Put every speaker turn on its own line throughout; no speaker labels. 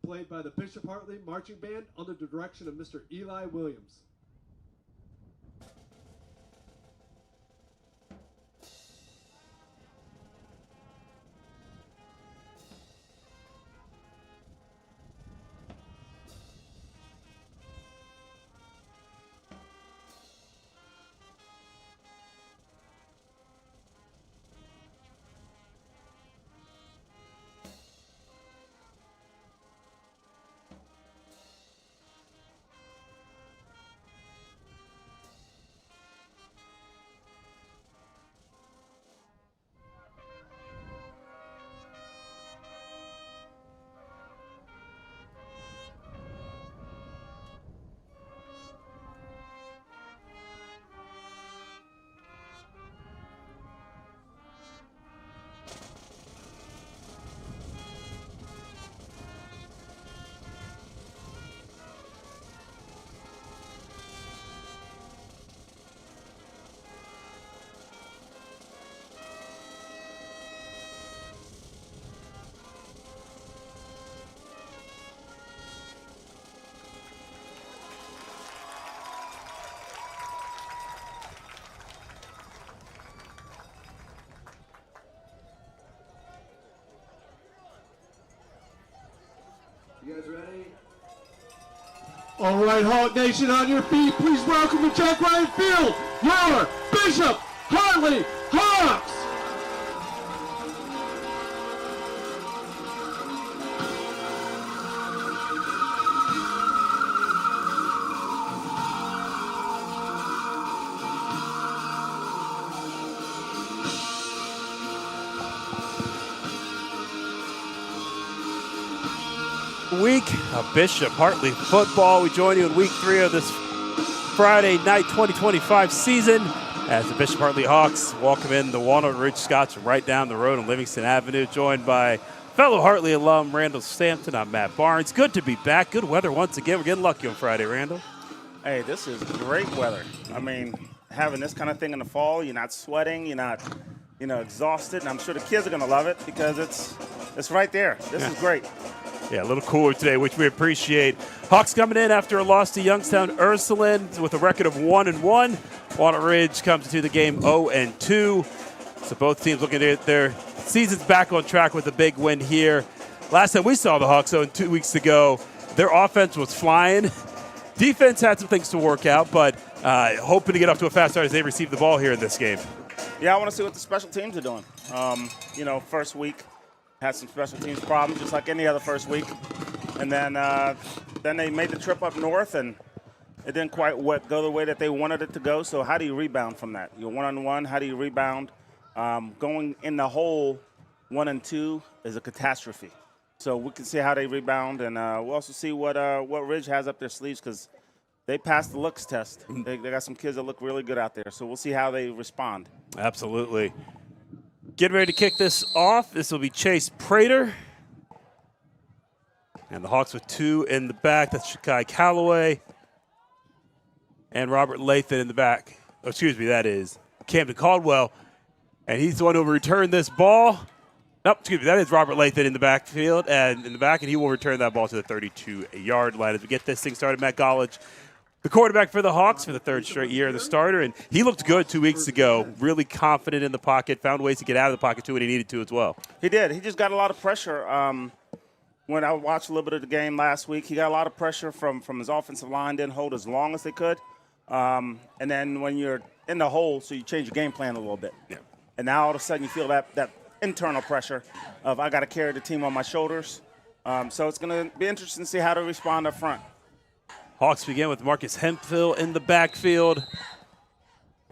played by the Bishop Hartley Marching Band under the direction of Mr. Eli Williams. You guys ready? All right, Hawk Nation, on your feet. Please welcome to Jack Ryan Field, your Bishop Hartley Hawks.
Week of Bishop Hartley football. We join you in week 3 of this Friday night 2025 season as the Bishop Hartley Hawks welcome in the Walnut Ridge Scots right down the road on Livingston Avenue, joined by fellow Hartley alum Randall Stampton. I'm Matt Barnes. Good to be back. Good weather once again. We're getting lucky on Friday, Randall.
Hey, this is great weather. I mean, having this kind of thing in the fall, you're not sweating, you're not, exhausted, and I'm sure the kids are going to love it because it's right there. This is great.
Yeah, a little cooler today, which we appreciate. Hawks coming in after a loss to Youngstown Ursuline with a record of 1-1. Walnut Ridge comes into the game 0-2. So both teams looking at their seasons back on track with a big win here. Last time we saw the Hawks, 2 weeks ago, their offense was flying. Defense had some things to work out, but hoping to get off to a fast start as they receive the ball here in this game.
Yeah, I want to see what the special teams are doing. First week, had some special teams problems, just like any other first week. And then they made the trip up north, and it didn't quite go the way that they wanted it to go. So how do you rebound from that? You're 1-on-1. How do you rebound? Going in the hole 1-2 is a catastrophe. So we can see how they rebound, and we'll also see what Ridge has up their sleeves because they passed the looks test. They got some kids that look really good out there. So we'll see how they respond.
Absolutely. Getting ready to kick this off. This will be Chase Prater. And the Hawks with 2 in the back. That's Shakai Calloway and Robert Lathan in the back. Oh, excuse me, that is Camden Caldwell. And he's the one who will return this ball. Nope, excuse me, that is Robert Lathan in the backfield and in the back, and he will return that ball to the 32-yard line as we get this thing started. Matt Gollage, the quarterback for the Hawks for the 3rd straight year, the starter, and he looked good 2 weeks ago, really confident in the pocket, found ways to get out of the pocket too when he needed to as well.
He did. He just got a lot of pressure. When I watched a little bit of the game last week, he got a lot of pressure from his offensive line, didn't hold as long as they could. And then when you're in the hole, so you change your game plan a little bit.
Yeah.
And now all of a sudden you feel that internal pressure of I got to carry the team on my shoulders. So it's going to be interesting to see how to respond up front.
Hawks begin with Marcus Hemphill in the backfield.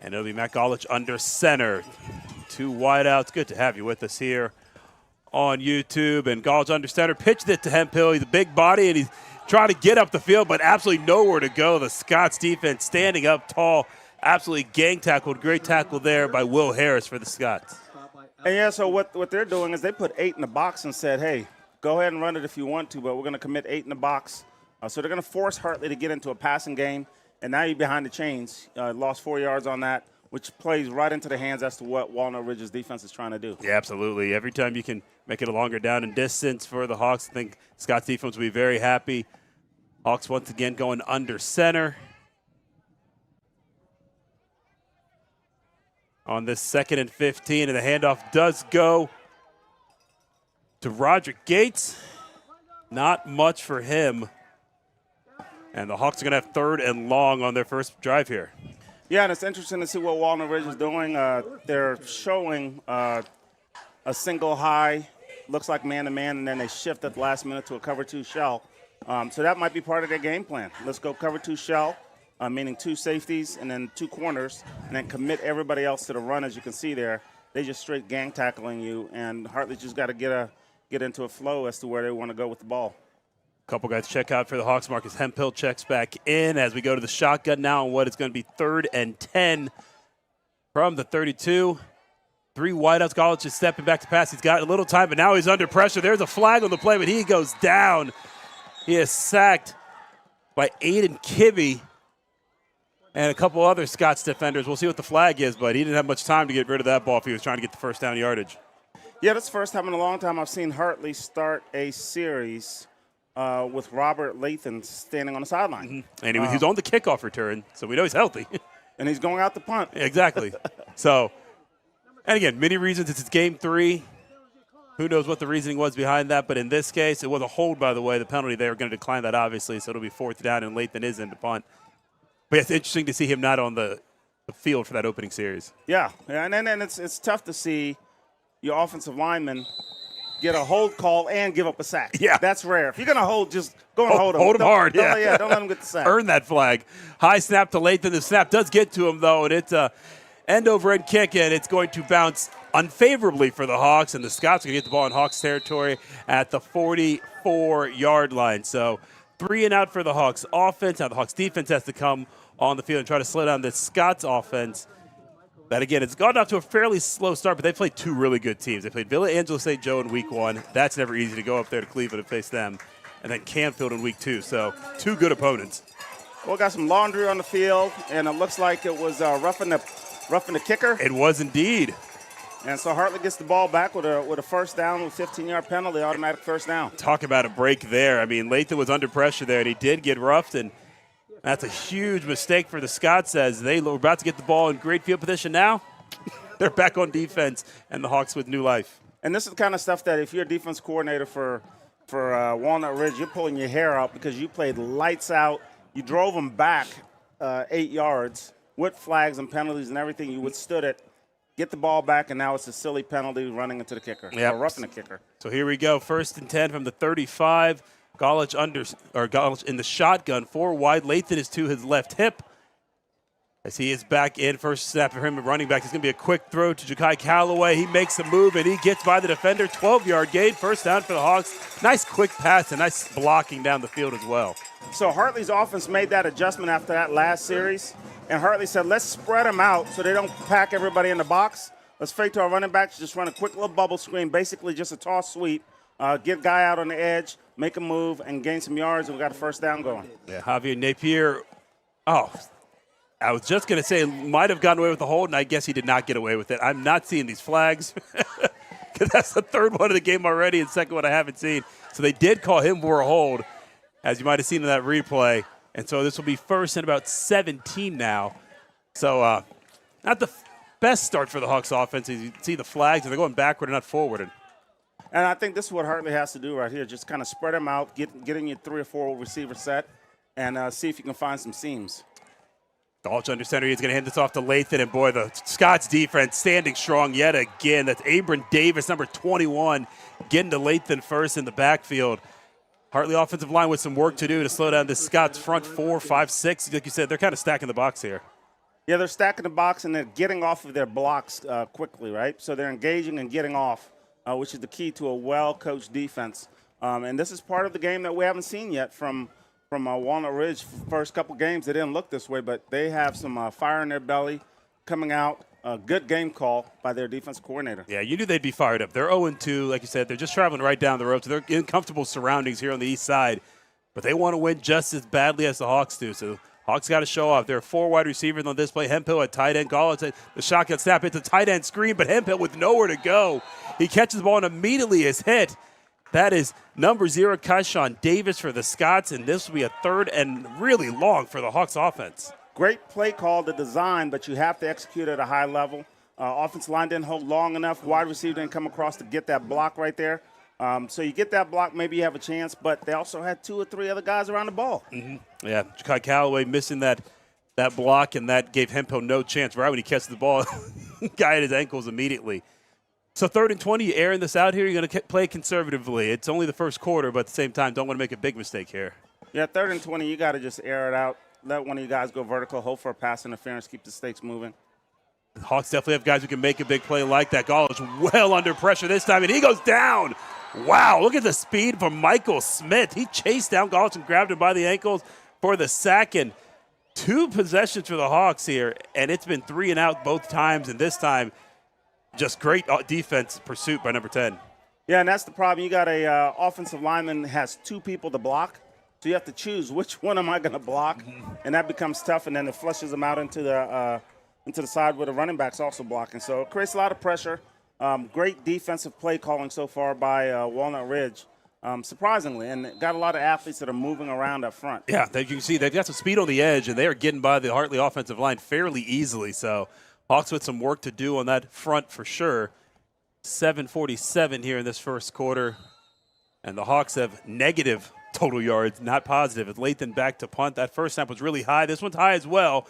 And it'll be Matt Gollage under center. 2 wideouts. Good to have you with us here on YouTube. And Gollage under center pitched it to Hemphill. He's a big body, and he's trying to get up the field, but absolutely nowhere to go. The Scots defense standing up tall, absolutely gang tackled. Great tackle there by Will Harris for the Scots.
And, yeah, so what they're doing is they put 8 in the box and said, hey, go ahead and run it if you want to, but we're going to commit 8 in the box. So they're going to force Hartley to get into a passing game, and now you're behind the chains. Lost 4 yards on that. which plays right into the hands as to what Walnut Ridge's defense is trying to do.
Yeah, absolutely. Every time you can make it a longer down and distance for the Hawks, I think Scots defense will be very happy. Hawks once again going under center. On this 2nd and 15, and the handoff does go to Roderick Gates. Not much for him. And the Hawks are going to have 3rd and long on their first drive here.
Yeah, and it's interesting to see what Walnut Ridge is doing. They're showing a single high, looks like man-to-man, and then they shift at the last minute to a cover 2 shell. So that might be part of their game plan. Let's go cover 2 shell. Meaning 2 safeties and then 2 corners, and then commit everybody else to the run. As you can see there, they just straight gang tackling you, and Hartley just got to get into a flow as to where they want to go with the ball.
A couple guys check out for the Hawks. Marcus Hemphill checks back in as we go to the shotgun now on what is going to be 3rd and 10 from the 32. 3 wideouts. Golich is stepping back to pass. He's got a little time, but now he's under pressure. There's a flag on the play, but he goes down. He is sacked by Aiden Kibbe and a couple other Scots defenders. We'll see what the flag is, but he didn't have much time to get rid of that ball if he was trying to get the first down yardage.
Yeah, that's the first time in a long time I've seen Hartley start a series with Robert Lathan standing on the sideline.
Mm-hmm. And he was on the kickoff return, so we know he's healthy.
And he's going out the punt.
Exactly. So, and again, many reasons. It's game 3. Who knows what the reasoning was behind that, but in this case, it was a hold, by the way. The penalty, they were going to decline that, obviously, so it'll be 4th down, and Lathan is in the punt. But it's interesting to see him not on the field for that opening series.
Yeah, and then it's tough to see your offensive lineman get a hold call and give up a sack.
Yeah.
That's rare. If you're going to hold, just go and hold him.
Hold him hard, yeah.
Don't let him get the sack.
Earn that flag. High snap to Lathan. The snap does get to him, though, and it's a end-over-end kick, and it's going to bounce unfavorably for the Hawks, and the Scots are going to get the ball in Hawks territory at the 44-yard line. So 3 and out for the Hawks offense. Now the Hawks defense has to come on the field and try to slow down the Scots offense. That, again, it's gone off to a fairly slow start, but they played 2 really good teams. They played Villa Angelo St. Joe in week 1. That's never easy to go up there to Cleveland and face them. And then Canfield in week 2. So 2 good opponents.
Well, got some laundry on the field, and it looks like it was roughing the kicker.
It was indeed.
And so Hartley gets the ball back with a first down with 15-yard penalty, automatic first down.
Talk about a break there. I mean, Lathan was under pressure there, and he did get roughed, and that's a huge mistake for the Scots as they were about to get the ball in great field position now. They're back on defense, and the Hawks with new life.
And this is the kind of stuff that if you're a defense coordinator for Walnut Ridge, you're pulling your hair out because you played lights out. You drove them back 8 yards with flags and penalties and everything. You withstood it. Get the ball back, and now it's a silly penalty running into the kicker.
Yep.
Or roughing the kicker.
So here we go, 1st and 10 from the 35. Golich in the shotgun, 4 wide. Lathan is to his left hip as he is back in. First snap for him, running back. It's going to be a quick throw to Ja'Kai Calloway. He makes a move, and he gets by the defender. 12-yard gain, first down for the Hawks. Nice quick pass and nice blocking down the field as well.
So Hartley's offense made that adjustment after that last series, and Hartley said, let's spread them out so they don't pack everybody in the box. Let's fake to our running backs, just run a quick little bubble screen, basically just a toss sweep, get guy out on the edge, make a move, and gain some yards, and we got a first down going.
Yeah, Javier Napier, I was just going to say might have gotten away with the hold, and I guess he did not get away with it. I'm not seeing these flags because that's the 3rd one of the game already and 2nd one I haven't seen. So they did call him for a hold, as you might have seen in that replay. And so this will be 1st and about 17 now. So not the best start for the Hawks offense. You see the flags, and they're going backward and not forward.
And I think this is what Hartley has to do right here, just kind of spread them out, get in your 3 or 4 receiver set, and see if you can find some seams.
Golich under center. He's going to hand this off to Lathan. And, boy, the Scots defense standing strong yet again. That's Abram Davis, number 21, getting to Lathan first in the backfield. Hartley offensive line with some work to do to slow down this Scots front 4, 5, 6. Like you said, they're kind of stacking the box here.
Yeah, they're stacking the box, and they're getting off of their blocks quickly, right? So they're engaging and getting off, which is the key to a well-coached defense. And this is part of the game that we haven't seen yet from Walnut Ridge. First couple games, they didn't look this way, but they have some fire in their belly coming out. A good game call by their defense coordinator.
Yeah, you knew they'd be fired up. They're 0-2. Like you said, they're just traveling right down the road, so they're in comfortable surroundings here on the east side. But they want to win just as badly as the Hawks do. So Hawks got to show off. There are 4 wide receivers on display. Hemphill at tight end. Gall at the shotgun snap. It's a tight end screen, but Hemphill with nowhere to go. He catches the ball and immediately is hit. That is number 0, Kaishawn Davis for the Scots, and this will be a 3rd and really long for the Hawks offense.
Great play call to design, but you have to execute at a high level. Offensive line didn't hold long enough. Wide receiver didn't come across to get that block right there. So you get that block, maybe you have a chance, but they also had 2 or 3 other guys around the ball.
Mm-hmm. Yeah, Ja'Kai Callaway missing that block, and that gave Hemphill no chance. Right when he catches the ball, guy at his ankles immediately. So 3rd and 20, you airing this out here. You're going to play conservatively. It's only the first quarter, but at the same time, don't want to make a big mistake here.
Yeah, 3rd and 20, you got to just air it out. Let one of you guys go vertical, hope for a pass interference, keep the stakes moving.
The Hawks definitely have guys who can make a big play like that. Gall is well under pressure this time, and he goes down. Wow, look at the speed from Michael Smith. He chased down Gall and grabbed him by the ankles for the sack. And 2 possessions for the Hawks here, and it's been 3 and out both times, and this time just great defense pursuit by number 10.
Yeah, and that's the problem. You got a offensive lineman that has 2 people to block, so you have to choose which one am I going to block, and that becomes tough, and then it flushes them out into the side where the running back's also blocking. So it creates a lot of pressure. Great defensive play calling so far by Walnut Ridge, surprisingly, and got a lot of athletes that are moving around up front.
Yeah, you can see they've got some speed on the edge, and they are getting by the Hartley offensive line fairly easily. So Hawks with some work to do on that front for sure. 7:47 here in this first quarter, and the Hawks have negative total yards, not positive. It's Lathan back to punt. That first snap was really high. This one's high as well,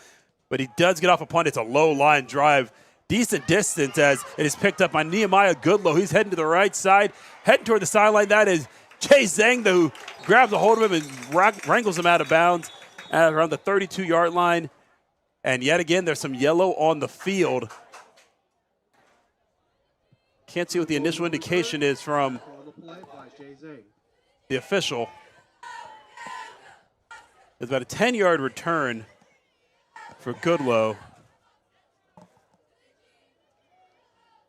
but he does get off a punt. It's a low line drive. Decent distance as it is picked up by Nehemiah Goodlow. He's heading to the right side, heading toward the sideline. That is Chase Zhang, who grabs a hold of him and wrangles him out of bounds at around the 32-yard line. And yet again, there's some yellow on the field. Can't see what the initial indication is from the official. It's about a 10-yard return for Goodlow.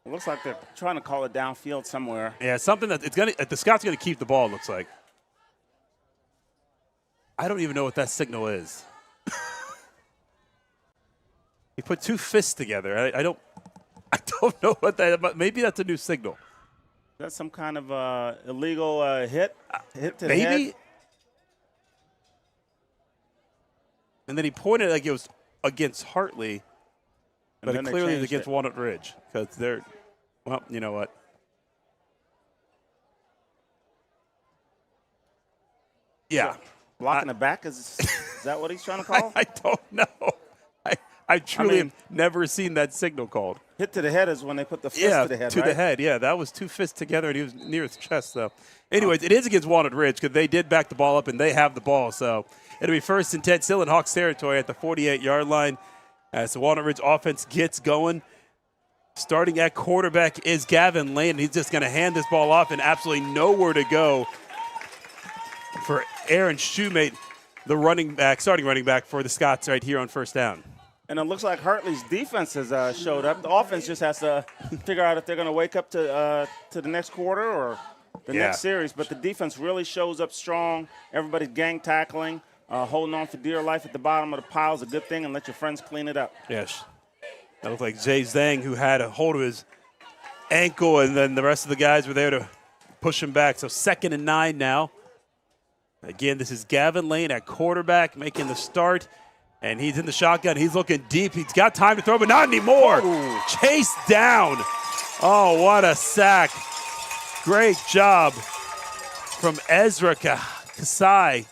It looks like they're trying to call it downfield somewhere.
Yeah, something that the Scots going to keep the ball, it looks like. I don't even know what that signal is. He put 2 fists together. I don't know what that, but maybe that's a new signal.
Is that some kind of illegal hit to the
maybe.
head?
And then he pointed like it was against Hartley, but it clearly is against Walnut Ridge because they're, well, you know what? Yeah.
Blocking the back, is that what he's trying to call?
I don't know. I've truly never seen that signal called.
Hit to the head is when they put the fist to the head,
to
right?
the head, yeah. That was 2 fists together, and he was near his chest, though. Anyways, it is against Walnut Ridge because they did back the ball up, and they have the ball. So it'll be 1st and 10 still in Hawks territory at the 48-yard line as the Walnut Ridge offense gets going. Starting at quarterback is Gavin Lane. He's just going to hand this ball off and absolutely nowhere to go for Aaron Shoemate, the starting running back for the Scots right here on 1st down.
And it looks like Hartley's defense has showed up. The offense just has to figure out if they're going to wake up to the next quarter or the next series. But the defense really shows up strong. Everybody's gang tackling, holding on for dear life at the bottom of the pile is a good thing, and let your friends clean it up.
Yes. That looked like Jay Zhang, who had a hold of his ankle, and then the rest of the guys were there to push him back. So 2nd and 9 now. Again, this is Gavin Lane at quarterback making the start. And he's in the shotgun. He's looking deep. He's got time to throw, but not anymore. Ooh. Chased down. Oh, what a sack. Great job from Ezra Kasai.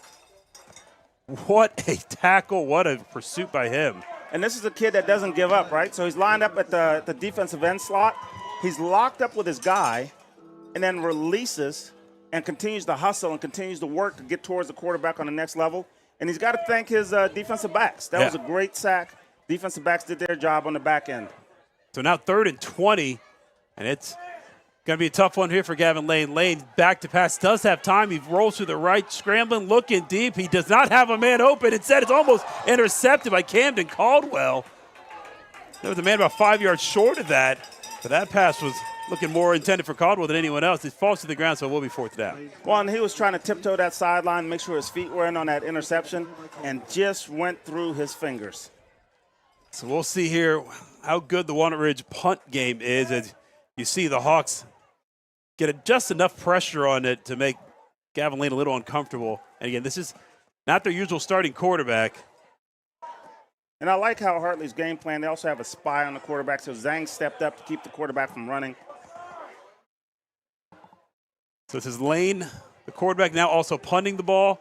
What a tackle. What a pursuit by him.
And this is a kid that doesn't give up, right? So he's lined up at the defensive end slot. He's locked up with his guy and then releases and continues to hustle and continues to work to get towards the quarterback on the next level. And he's got to thank his defensive backs. That was a great sack. Defensive backs did their job on the back end.
So now 3rd and 20, and it's going to be a tough one here for Gavin Lane. Lane back to pass, does have time. He rolls to the right, scrambling, looking deep. He does not have a man open. Instead, it's almost intercepted by Camden Caldwell. There was a man about 5 yards short of that, but that pass was looking more intended for Caldwell than anyone else. It falls to the ground, so it will be fourth down.
Well, and he was trying to tiptoe that sideline, make sure his feet were in on that interception, and just went through his fingers.
So we'll see here how good the Walnut Ridge punt game is. As you see the Hawks get just enough pressure on it to make Gavin Lane a little uncomfortable. And again, this is not their usual starting quarterback.
And I like how Hartley's game plan, they also have a spy on the quarterback, so Zhang stepped up to keep the quarterback from running.
So this is Lane, the quarterback, now also punting the ball.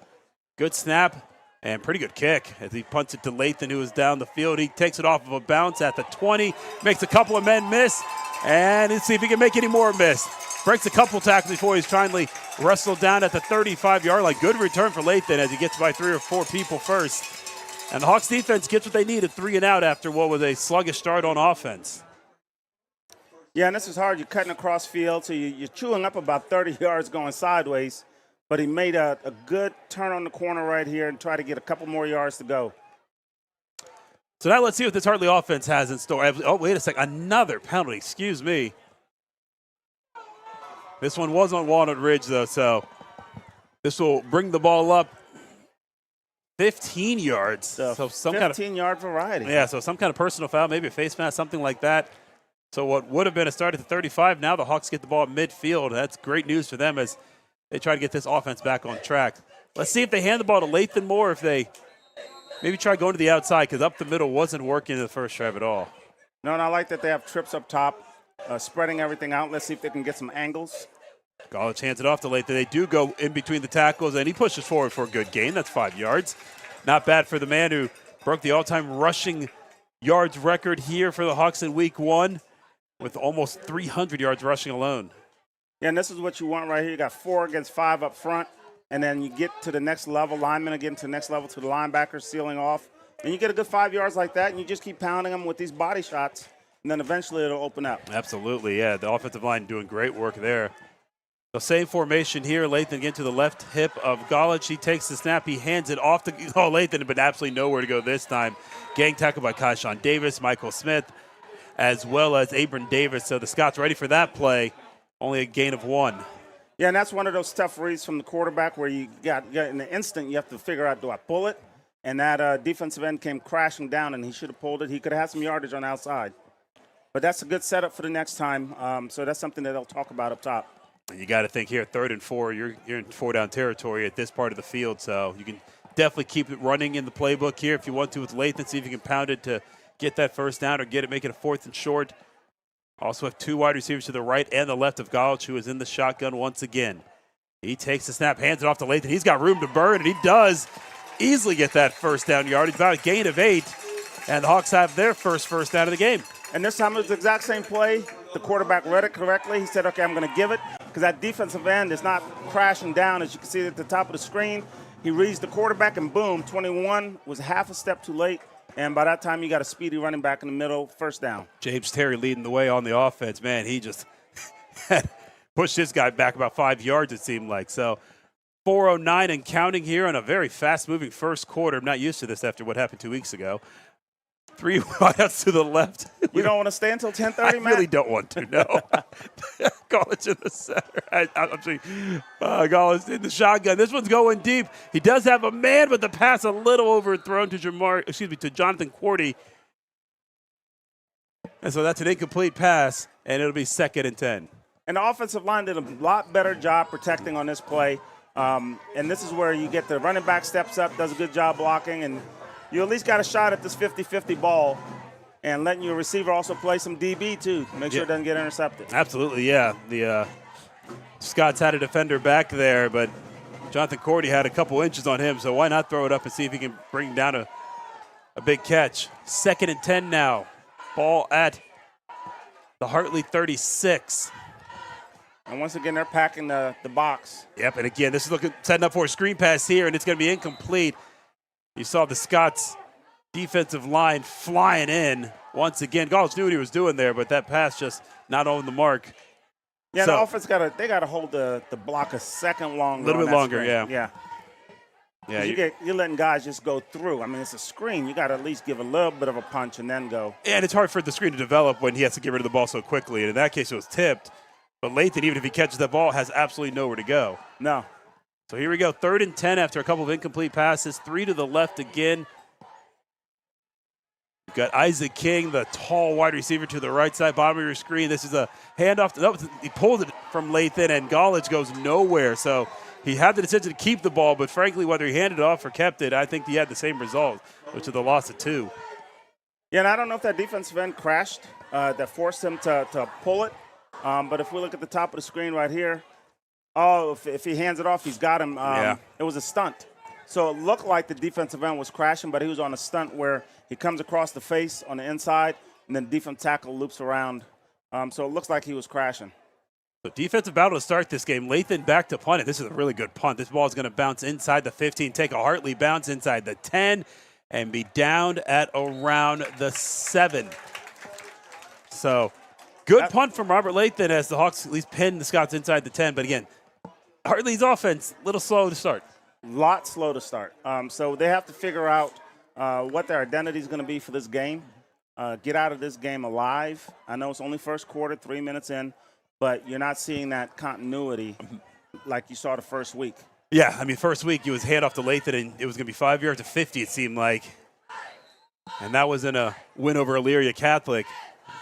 Good snap and pretty good kick as he punts it to Lathan, who is down the field. He takes it off of a bounce at the 20, makes a couple of men miss, and let's see if he can make any more miss. Breaks a couple tackles before he's finally wrestled down at the 35-yard line. Good return for Lathan as he gets by 3 or 4 people first. And the Hawks defense gets what they need at 3 and out after what was a sluggish start on offense.
Yeah, and this is hard. You're cutting across field, so you're chewing up about 30 yards going sideways. But he made a good turn on the corner right here and try to get a couple more yards to go.
So now let's see what this Hartley offense has in store. Oh, wait a second. Another penalty. Excuse me. This one was on Walnut Ridge, though, so this will bring the ball up 15 yards.
So
some
15-yard variety.
Yeah, so some kind of personal foul, maybe a face mask, something like that. So what would have been a start at the 35, now the Hawks get the ball at midfield. That's great news for them as they try to get this offense back on track. Let's see if they hand the ball to Lathan more, if they maybe try going to the outside, because up the middle wasn't working in the first drive at all.
No, and I like that they have trips up top, spreading everything out. Let's see if they can get some angles.
Golich hands it off to Lathan. They do go in between the tackles, and he pushes forward for a good gain. That's 5 yards. Not bad for the man who broke the all-time rushing yards record here for the Hawks in week 1 with almost 300 yards rushing alone.
Yeah, and this is what you want right here. You got 4 against 5 up front, and then you get to the next level, linemen again to the next level to the linebackers sealing off. And you get a good 5 yards like that, and you just keep pounding them with these body shots, and then eventually it'll open up.
Absolutely, yeah. The offensive line doing great work there. The same formation here. Lathan again to the left hip of Golich. He takes the snap. He hands it off to Lathan, but absolutely nowhere to go this time. Gang tackle by Kaishawn Davis, Michael Smith, as well as Abram Davis. So the Scots ready for that play. Only a gain of 1.
Yeah, and that's one of those tough reads from the quarterback where you got in the instant you have to figure out, do I pull it? And that defensive end came crashing down, and he should have pulled it. He could have had some yardage on the outside. But that's a good setup for the next time. So that's something that they'll talk about up top.
You got to think here, 3rd and 4, you're in 4-down territory at this part of the field, so you can definitely keep it running in the playbook here if you want to with Lathan, see if you can pound it to get that first down or make it a 4th and short. Also have 2 wide receivers to the right and the left of Golich, who is in the shotgun once again. He takes the snap, hands it off to Lathan. He's got room to burn, and he does easily get that first down yard. He's about a gain of 8, and the Hawks have their first down of the game.
And this time it was the exact same play. The quarterback read it correctly. He said, okay, I'm going to give it, because that defensive end is not crashing down. As you can see at the top of the screen, he reads the quarterback, and boom, 21 was half a step too late. And by that time, you got a speedy running back in the middle, first down.
James Terry leading the way on the offense. Man, he just pushed this guy back about 5 yards, it seemed like. So 4:09 and counting here on a very fast-moving first quarter. I'm not used to this after what happened 2 weeks ago. 3 wideouts to the left.
You don't want to stay until 10:30, Matt?
I really don't want to, no. Golich in the center. I'm saying Golich in the shotgun. This one's going deep. He does have a man, but the pass a little overthrown to to Jonathan Quarty. And so that's an incomplete pass, and it'll be 2nd and 10.
And the offensive line did a lot better job protecting on this play. And this is where you get the running back steps up, does a good job blocking, and you at least got a shot at this 50-50 ball, and letting your receiver also play some DB too to make sure it doesn't get intercepted.
Absolutely, yeah. The Scots had a defender back there, but Jonathan Cordy had a couple inches on him, so why not throw it up and see if he can bring down a big catch. 2nd and 10 now. Ball at the Hartley 36.
And once again, they're packing the box.
Yep, and again, this is setting up for a screen pass here, and it's going to be incomplete. You saw the Scots defensive line flying in once again. Golich knew what he was doing there, but that pass just not on the mark.
Yeah, so, the offense got to hold the block a second longer.
A little bit longer,
screen.
yeah.
Yeah. Yeah, you're letting guys just go through. I mean, it's a screen. You got to at least give a little bit of a punch and then go.
And it's hard for the screen to develop when he has to get rid of the ball so quickly. And in that case, it was tipped. But Lathan, even if he catches that ball, has absolutely nowhere to go.
No.
So here we go, 3rd and 10 after a couple of incomplete passes. 3 to the left again. You've got Isaac King, the tall wide receiver to the right side, bottom of your screen. This is a handoff. He pulled it from Lathan, and Gollage goes nowhere. So he had the decision to keep the ball, but frankly, whether he handed it off or kept it, I think he had the same result, which is the loss of 2.
Yeah, and I don't know if that defensive end crashed that forced him to pull it. But if we look at the top of the screen right here, if he hands it off, he's got him. It was a stunt. So it looked like the defensive end was crashing, but he was on a stunt where he comes across the face on the inside, and then defensive tackle loops around. So it looks like he was crashing.
So defensive battle to start this game. Lathan back to punt it. This is a really good punt. This ball is going to bounce inside the 15, take a Hartley bounce inside the 10, and be down at around the 7. So good punt from Robert Lathan as the Hawks at least pin the Scots inside the 10. But again, Hartley's offense, a little slow to start.
Lot slow to start. So they have to figure out what their identity is going to be for this game. Get out of this game alive. I know it's only first quarter, 3 minutes in, but you're not seeing that continuity like you saw the first week.
Yeah, I mean, first week he was handoff to Lathan, and it was going to be 5 yards to 50, it seemed like. And that was in a win over Elyria Catholic.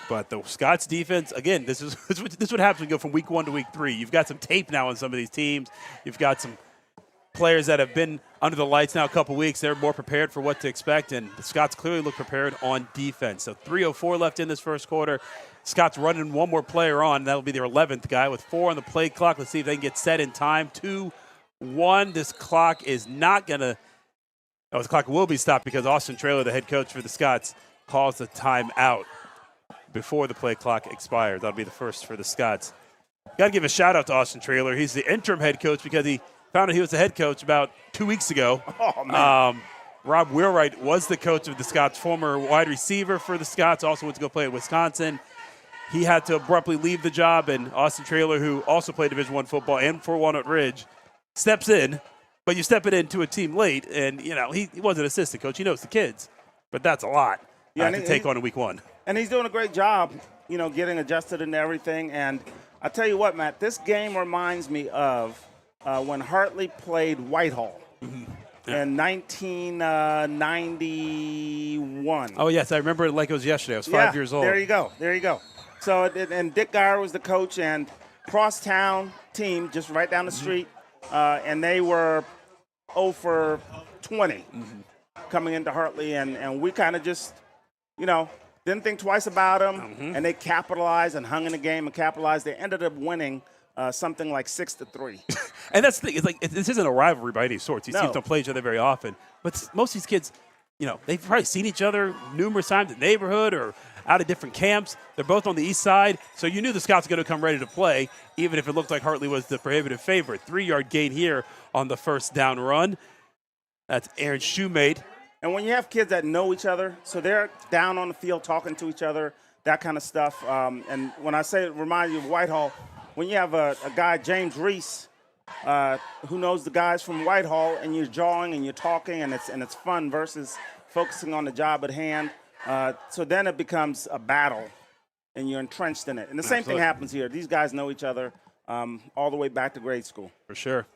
But the Scots defense, again, this is what happens when you go from week 1 to week 3. You've got some tape now on some of these teams. You've got some players that have been under the lights now a couple weeks. They're more prepared for what to expect, and the Scots clearly look prepared on defense. So 3:04 left in this first quarter. Scots running one more player on. That'll be their 11th guy with 4 on the play clock. Let's see if they can get set in time. 2-1. This clock is not going to – the clock will be stopped because Austin Traylor, the head coach for the Scots, calls the timeout before the play clock expires. That'll be the first for the Scots. Got to give a shout-out to Austin Traylor. He's the interim head coach because he found out he was the head coach about 2 weeks ago.
Oh, man.
Rob Wheelwright was the coach of the Scots, former wide receiver for the Scots, also went to go play at Wisconsin. He had to abruptly leave the job, and Austin Traylor, who also played Division I football and for Walnut Ridge, steps in. But you step it into a team late, and, he was an assistant coach. He knows the kids. But that's a lot to take on in week 1.
And he's doing a great job, getting adjusted and everything. And I tell you what, Matt, this game reminds me of when Hartley played Whitehall in 1991.
Oh, yes, I remember it like it was yesterday. I was 5 years old.
There you go. So, and Dick Geyer was the coach, and crosstown team just right down the street, and they were 0 for 20 coming into Hartley, and we kind of just, didn't think twice about them, and they capitalized and hung in the game and capitalized. They ended up winning something like 6-3.
And that's the thing. It's like this isn't a rivalry by any sorts. These teams don't play each other very often. But most of these kids, they've probably seen each other numerous times in the neighborhood or out of different camps. They're both on the east side, so you knew the Scots were going to come ready to play, even if it looked like Hartley was the prohibitive favorite. 3-yard gain here on the first down run. That's Aaron Shoemate.
And when you have kids that know each other, so they're down on the field talking to each other, that kind of stuff. And when I say it reminds you of Whitehall, when you have a guy, James Reese, who knows the guys from Whitehall, and you're jawing and you're talking, and it's fun versus focusing on the job at hand. So then it becomes a battle, and you're entrenched in it. And the same thing happens here. These guys know each other all the way back to grade school.
For sure.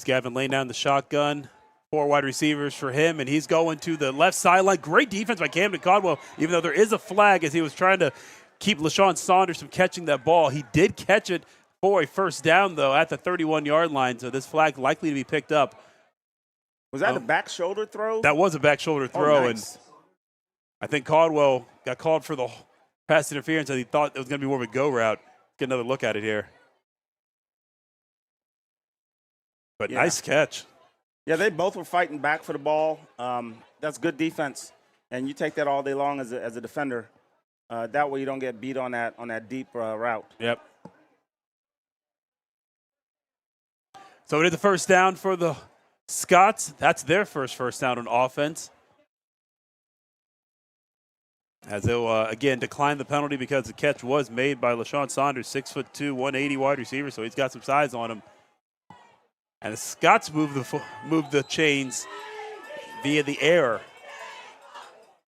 Gavin laying down the shotgun. 4 wide receivers for him, and he's going to the left sideline. Great defense by Camden Caldwell, even though there is a flag as he was trying to keep LaShawn Saunders from catching that ball. He did catch it for a first down, though, at the 31-yard line, so this flag likely to be picked up.
Was that a back shoulder throw?
That was a back shoulder throw,
nice.
And I think Caldwell got called for the pass interference, and he thought it was going to be more of a go route. Get another look at it here. But nice catch.
Yeah, they both were fighting back for the ball. That's good defense, and you take that all day long as a defender. That way you don't get beat on that deep route.
Yep. So it is the first down for the Scots. That's their first down on offense. As they'll, again, decline the penalty because the catch was made by LaShawn Saunders, 6'2", 180 wide receiver, so he's got some size on him. And the Scots move the chains via the air.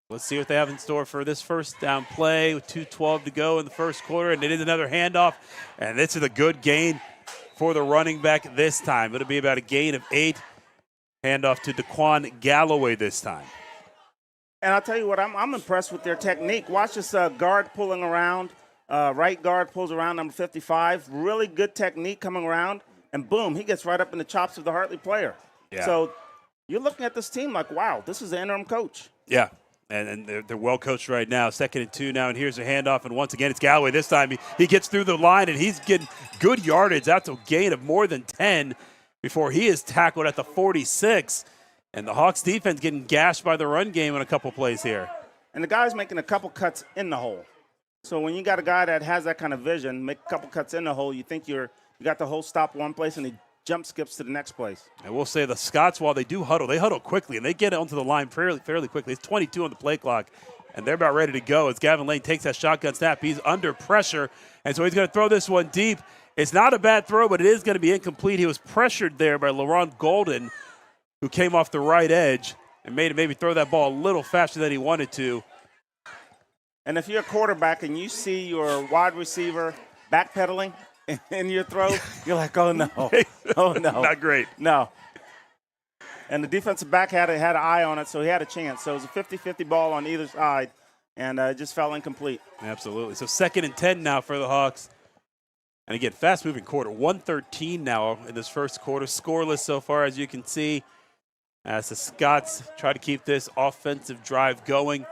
Let's see what they have in store for this first down play with 2:12 to go in the first quarter. And it is another handoff. And this is a good gain for the running back this time. It'll be about a gain of 8. Handoff to Daquan Galloway this time.
And I'll tell you what, I'm impressed with their technique. Watch this guard pulling around. Right guard pulls around, number 55. Really good technique coming around. And boom, he gets right up in the chops of the Hartley player.
Yeah.
So you're looking at this team like, wow, this is an interim coach.
Yeah. And they're well coached right now. 2nd and 2 now, and here's a handoff. And once again, it's Galloway. This time he gets through the line, and he's getting good yardage. That's a gain of more than 10 before he is tackled at the 46. And the Hawks defense getting gashed by the run game in a couple plays here.
And the guy's making a couple cuts in the hole. So when you got a guy that has that kind of vision, make a couple cuts in the hole, you think you got the whole stop one place, and he jump skips to the next place.
And we'll say the Scots, while they do huddle, they huddle quickly, and they get onto the line fairly quickly. It's 22 on the play clock, and they're about ready to go as Gavin Lane takes that shotgun snap. He's under pressure, and so he's going to throw this one deep. It's not a bad throw, but it is going to be incomplete. He was pressured there by LaRon Golden, who came off the right edge and made him maybe throw that ball a little faster than he wanted to.
And if you're a quarterback and you see your wide receiver backpedaling in your throw, you're like, oh, no. Oh, no.
Not great.
No. And the defensive back had an eye on it, so he had a chance. So it was a 50-50 ball on either side, and it just fell incomplete.
Absolutely. So 2nd and 10 now for the Hawks. And again, fast-moving quarter. 1:13 now in this first quarter. Scoreless so far, as you can see, as the Scots try to keep this offensive drive going.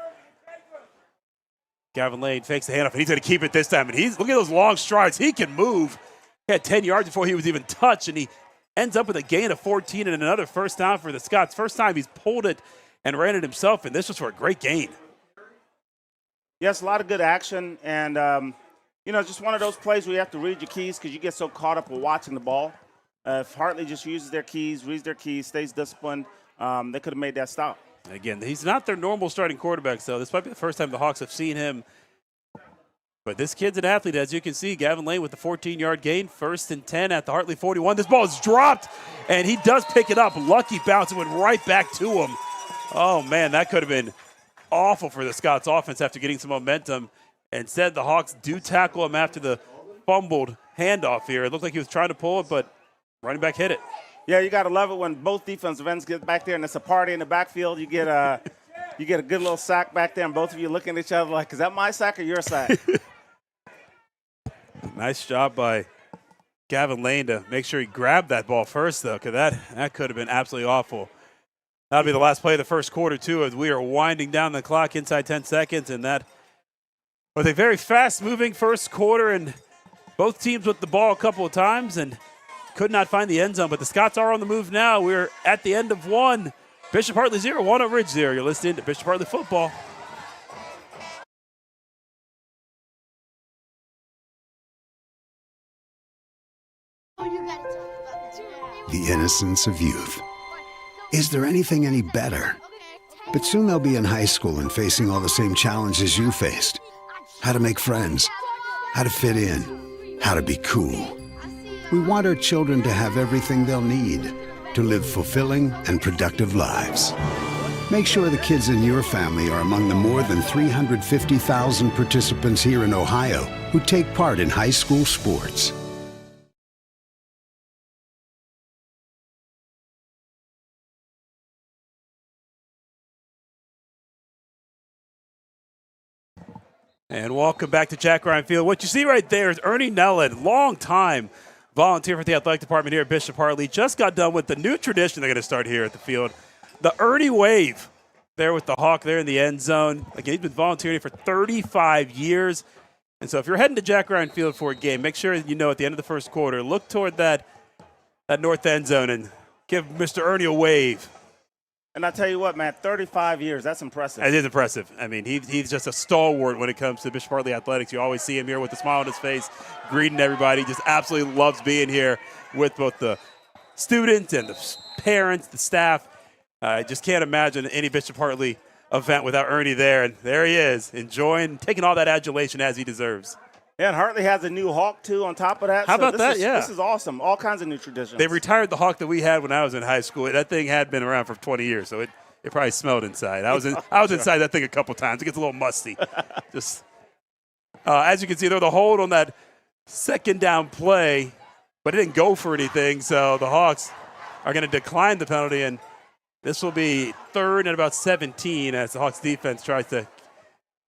Gavin Lane fakes the handoff, and he's going to keep it this time. And look at those long strides. He can move. He had 10 yards before he was even touched, and he ends up with a gain of 14 and another first down for the Scots. First time he's pulled it and ran it himself, and this was for a great gain.
Yes, a lot of good action, and, just one of those plays where you have to read your keys because you get so caught up with watching the ball. If Hartley just uses their keys, reads their keys, stays disciplined, they could have made that stop.
Again, he's not their normal starting quarterback, so this might be the first time the Hawks have seen him. But this kid's an athlete, as you can see. Gavin Lane with the 14-yard gain, 1st and 10 at the Hartley 41. This ball is dropped, and he does pick it up. Lucky bounce. It went right back to him. Oh, man, that could have been awful for the Scots offense after getting some momentum. Instead, the Hawks do tackle him after the fumbled handoff here. It looked like he was trying to pull it, but running back hit it.
Yeah, you got to love it when both defensive ends get back there and it's a party in the backfield. You get a good little sack back there, and both of you looking at each other like, is that my sack or your sack?
Nice job by Gavin Lane to make sure he grabbed that ball first, though, because that could have been absolutely awful. That'll be the last play of the first quarter, too, as we are winding down the clock inside 10 seconds, and that was a very fast-moving first quarter, and both teams with the ball a couple of times and could not find the end zone, but the Scots are on the move now. We're at the end of one. Bishop Hartley 0, Walnut Ridge 0. You're listening to Bishop Hartley Football.
The innocence of youth. Is there anything any better? But soon they'll be in high school and facing all the same challenges you faced. How to make friends, how to fit in, how to be cool. We want our children to have everything they'll need to live fulfilling and productive lives. Make sure the kids in your family are among the more than 350,000 participants here in Ohio who take part in high school sports.
And welcome back to Jack Ryan Field. What you see right there is Ernie Nelland, long-time volunteer for the athletic department here at Bishop Hartley. Just got done with the new tradition they're going to start here at the field, the Ernie Wave. There with the Hawk there in the end zone. Again, he's been volunteering for 35 years. And so if you're heading to Jack Ryan Field for a game, make sure you know at the end of the first quarter, look toward that north end zone and give Mr. Ernie a wave.
And I tell you what, man, 35 years, that's impressive.
It is impressive. I mean, he's just a stalwart when it comes to Bishop Hartley athletics. You always see him here with a smile on his face, greeting everybody. Just absolutely loves being here with both the students and the parents, the staff. I just can't imagine any Bishop Hartley event without Ernie there. And there he is, enjoying, taking all that adulation as he deserves.
And Hartley has a new Hawk, too, on top of that.
How about that?
This is awesome. All kinds of new traditions.
They retired the Hawk that we had when I was in high school. That thing had been around for 20 years, so it probably smelled inside. I was inside that thing a couple times. It gets a little musty. Just as you can see, there was a hold on that second down play, but it didn't go for anything. So the Hawks are going to decline the penalty, and this will be 3rd and about 17 as the Hawks defense tries to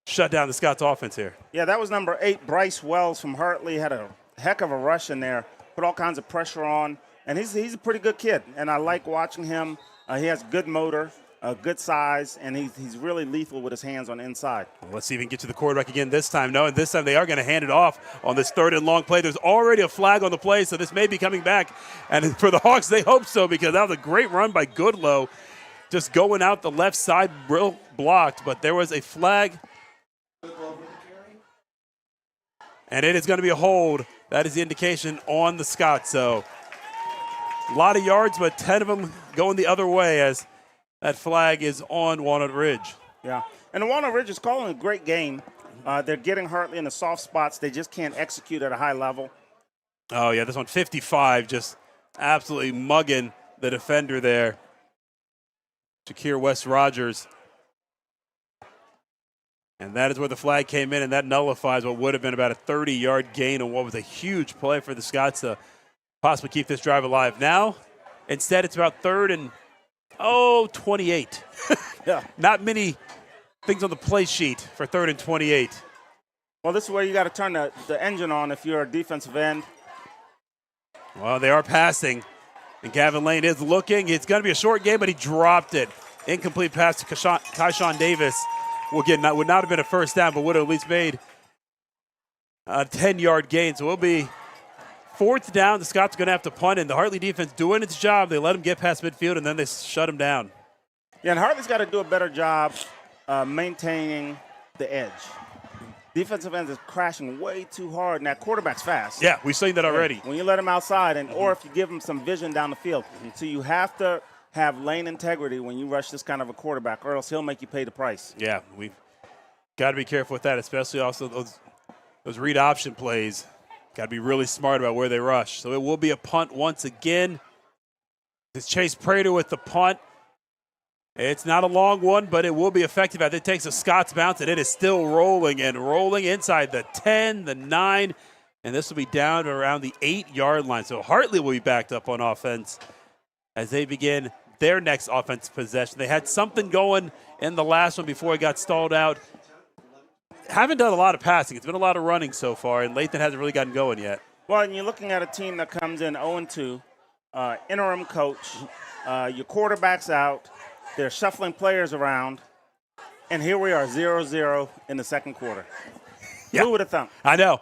shut down the Scots offense here.
Yeah, that was number 8, Bryce Wells from Hartley. Had a heck of a rush in there, put all kinds of pressure on, and he's a pretty good kid, and I like watching him. He has good motor, good size, and he's really lethal with his hands on the inside.
Well, let's see if he can get to the quarterback again this time. No, and this time they are going to hand it off on this 3rd and long play. There's already a flag on the play, so this may be coming back. And for the Hawks, they hope so, because that was a great run by Goodlow, just going out the left side, real blocked, but there was a flag. And it is going to be a hold. That is the indication on the Scots. So a lot of yards, but 10 of them going the other way as that flag is on Walnut Ridge.
Yeah, and the Walnut Ridge is calling a great game. They're getting Hartley in the soft spots. They just can't execute at a high level.
Oh, yeah, this one 55, just absolutely mugging the defender there. Shakir West Rogers. And that is where the flag came in, and that nullifies what would have been about a 30-yard gain on what was a huge play for the Scots to possibly keep this drive alive. Now, instead, it's about 3rd and, 28.
Yeah.
Not many things on the play sheet for 3rd and 28.
Well, this is where you got to turn the engine on if you're a defensive end.
Well, they are passing, and Gavin Lane is looking. It's going to be a short game, but he dropped it. Incomplete pass to Tyshawn Davis. Would not have been a first down, but would have at least made a 10-yard gain. So it'll be 4th down. The Scots are going to have to punt, and the Hartley defense doing its job. They let him get past midfield, and then they shut him down.
Yeah, and Hartley's got to do a better job maintaining the edge. Defensive ends is crashing way too hard, and that quarterback's fast.
Yeah, we've seen that already.
When you let him outside, or if you give him some vision down the field. So you have to have lane integrity when you rush this kind of a quarterback, or else he'll make you pay the price.
Yeah, we've got to be careful with that, especially also those read option plays. Got to be really smart about where they rush. So it will be a punt once again. It's Chase Prater with the punt. It's not a long one, but it will be effective as it takes a Scots bounce, and it is still rolling inside the 10, the 9, and this will be down to around the 8-yard line. So Hartley will be backed up on offense as they begin their next offensive possession. They had something going in the last one before it got stalled out. Haven't done a lot of passing. It's been a lot of running so far, and Lathan hasn't really gotten going yet.
Well, and you're looking at a team that comes in 0-2, interim coach, your quarterback's out, they're shuffling players around, and here we are, 0-0 in the second quarter.
Yeah.
Who would have thunk?
I know.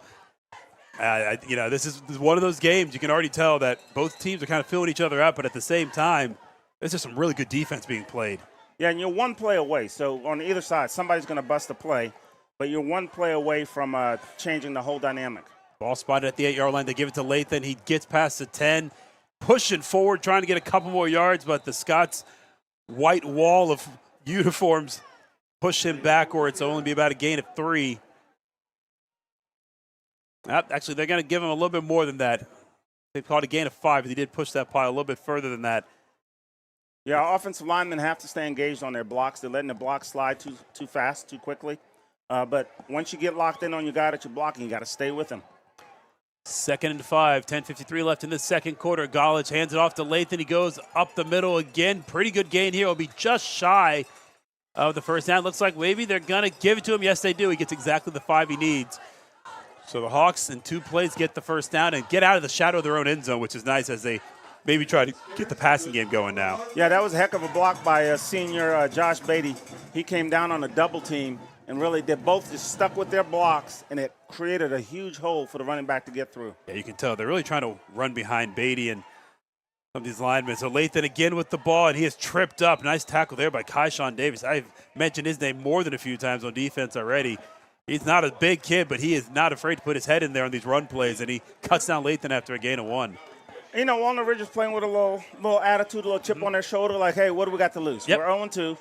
This is one of those games you can already tell that both teams are kind of filling each other out, but at the same time, there's just some really good defense being played.
Yeah, and you're one play away. So on either side, somebody's going to bust a play, but you're one play away from changing the whole dynamic.
Ball spotted at the 8-yard line. They give it to Lathan. He gets past the 10, pushing forward, trying to get a couple more yards, but the Scots' white wall of uniforms push him backwards. So it'll only be about a gain of 3. Actually, they're going to give him a little bit more than that. They've called a gain of 5, but he did push that pile a little bit further than that.
Yeah, our offensive linemen have to stay engaged on their blocks. They're letting the blocks slide too fast, too quickly. But once you get locked in on your guy that you're blocking, you got to stay with him.
2nd and 5, 10:53 left in the second quarter. Golich hands it off to Lathan. He goes up the middle again. Pretty good gain here. Will be just shy of the first down. Looks like maybe they're going to give it to him. Yes, they do. He gets exactly the 5 he needs. So the Hawks in 2 plays get the first down and get out of the shadow of their own end zone, which is nice as they maybe try to get the passing game going now.
Yeah, that was a heck of a block by senior Josh Beatty. He came down on a double team, and really they both just stuck with their blocks, and it created a huge hole for the running back to get through.
Yeah, you can tell they're really trying to run behind Beatty and some of these linemen. So Lathan again with the ball, and he is tripped up. Nice tackle there by Tyshawn Davis. I've mentioned his name more than a few times on defense already. He's not a big kid, but he is not afraid to put his head in there on these run plays, and he cuts down Lathan after a gain of 1.
You know, Walnut Ridge is playing with a little attitude, a little chip on their shoulder, like, hey, what do we got to lose?
Yep.
We're 0-2.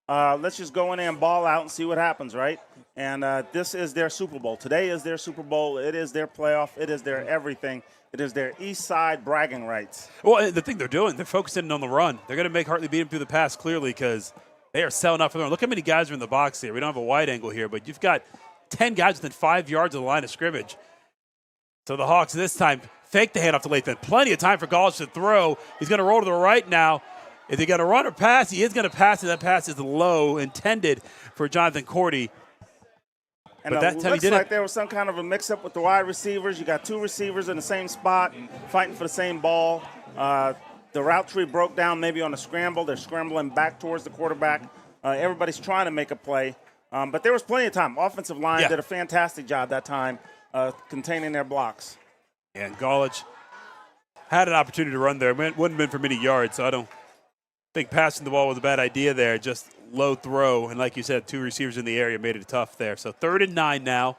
let's just go in there and ball out and see what happens, right? And this is their Super Bowl. Today is their Super Bowl. It is their playoff. It is their everything. It is their East Side bragging rights.
Well, the thing they're doing, they're focusing on the run. They're going to make Hartley beat them through the pass clearly because they are selling out for the run. Look how many guys are in the box here. We don't have a wide angle here, but you've got 10 guys within 5 yards of the line of scrimmage. So the Hawks this time fake the handoff to Lathan. Plenty of time for Gallage to throw. He's going to roll to the right now. Is he going to run or pass? He is going to pass, and that pass is low, intended for Jonathan Cordy.
And
but that time
looks like there was some kind of a mix-up with the wide receivers. You got two receivers in the same spot fighting for the same ball. The route tree broke down maybe on a scramble. They're scrambling back towards the quarterback. Everybody's trying to make a play. But there was plenty of time. Offensive line did a fantastic job that time containing their blocks.
And Gallage had an opportunity to run there. It wouldn't have been for many yards, so I don't think passing the ball was a bad idea there. Just low throw, and like you said, two receivers in the area made it tough there. So 3rd and 9 now.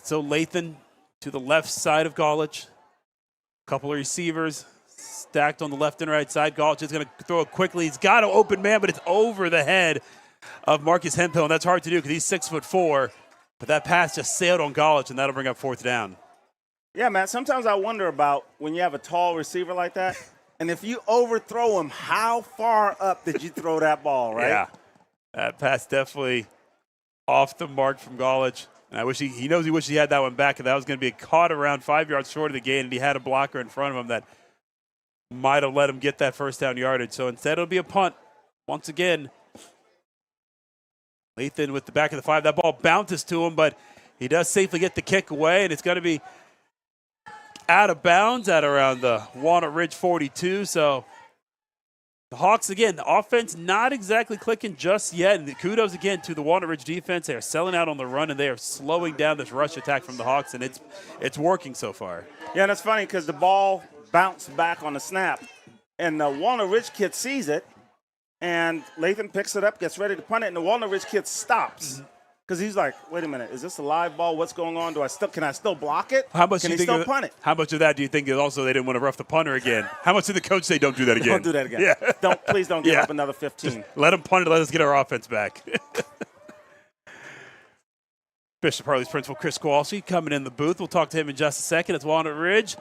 So Lathan to the left side of Gallage. Couple of receivers stacked on the left and right side. Gallage is going to throw it quickly. He's got an open man, but it's over the head of Marcus Hempill, and that's hard to do because he's 6'4". But that pass just sailed on Gallage, and that'll bring up 4th down.
Yeah, Matt, sometimes I wonder about when you have a tall receiver like that, and if you overthrow him, how far up did you throw that ball, right?
Yeah, that pass definitely off the mark from Gallage. And I wish he knows he wishes he had that one back, and that was going to be caught around 5 yards short of the gain, and he had a blocker in front of him that might have let him get that 1st down yardage. So instead it'll be a punt. Once again, Lathan with the back of the 5. That ball bounces to him, but he does safely get the kick away, and it's going to be out of bounds at around the Walnut Ridge 42. So the Hawks, again, the offense not exactly clicking just yet. And kudos again to the Walnut Ridge defense. They are selling out on the run, and they are slowing down this rush attack from the Hawks, and it's working so far.
Yeah, and it's funny because the ball bounced back on the snap, and the Walnut Ridge kid sees it, and Lathan picks it up, gets ready to punt it, and the Walnut Ridge kid stops. Because he's like, wait a minute, is this a live ball? What's going on? Can I still block it?
How much
can
do you
he
think
still punt it?
How much of that do you think is also they didn't want to rough the punter again? How much did the coach say don't do that again?
Don't do that again.
Yeah.
Please don't give up another 15.
Just let him punt it. Let us get our offense back. Bishop Hartley's principal, Chris Kowalski, coming in the booth. We'll talk to him in just a second. It's Walnut Ridge.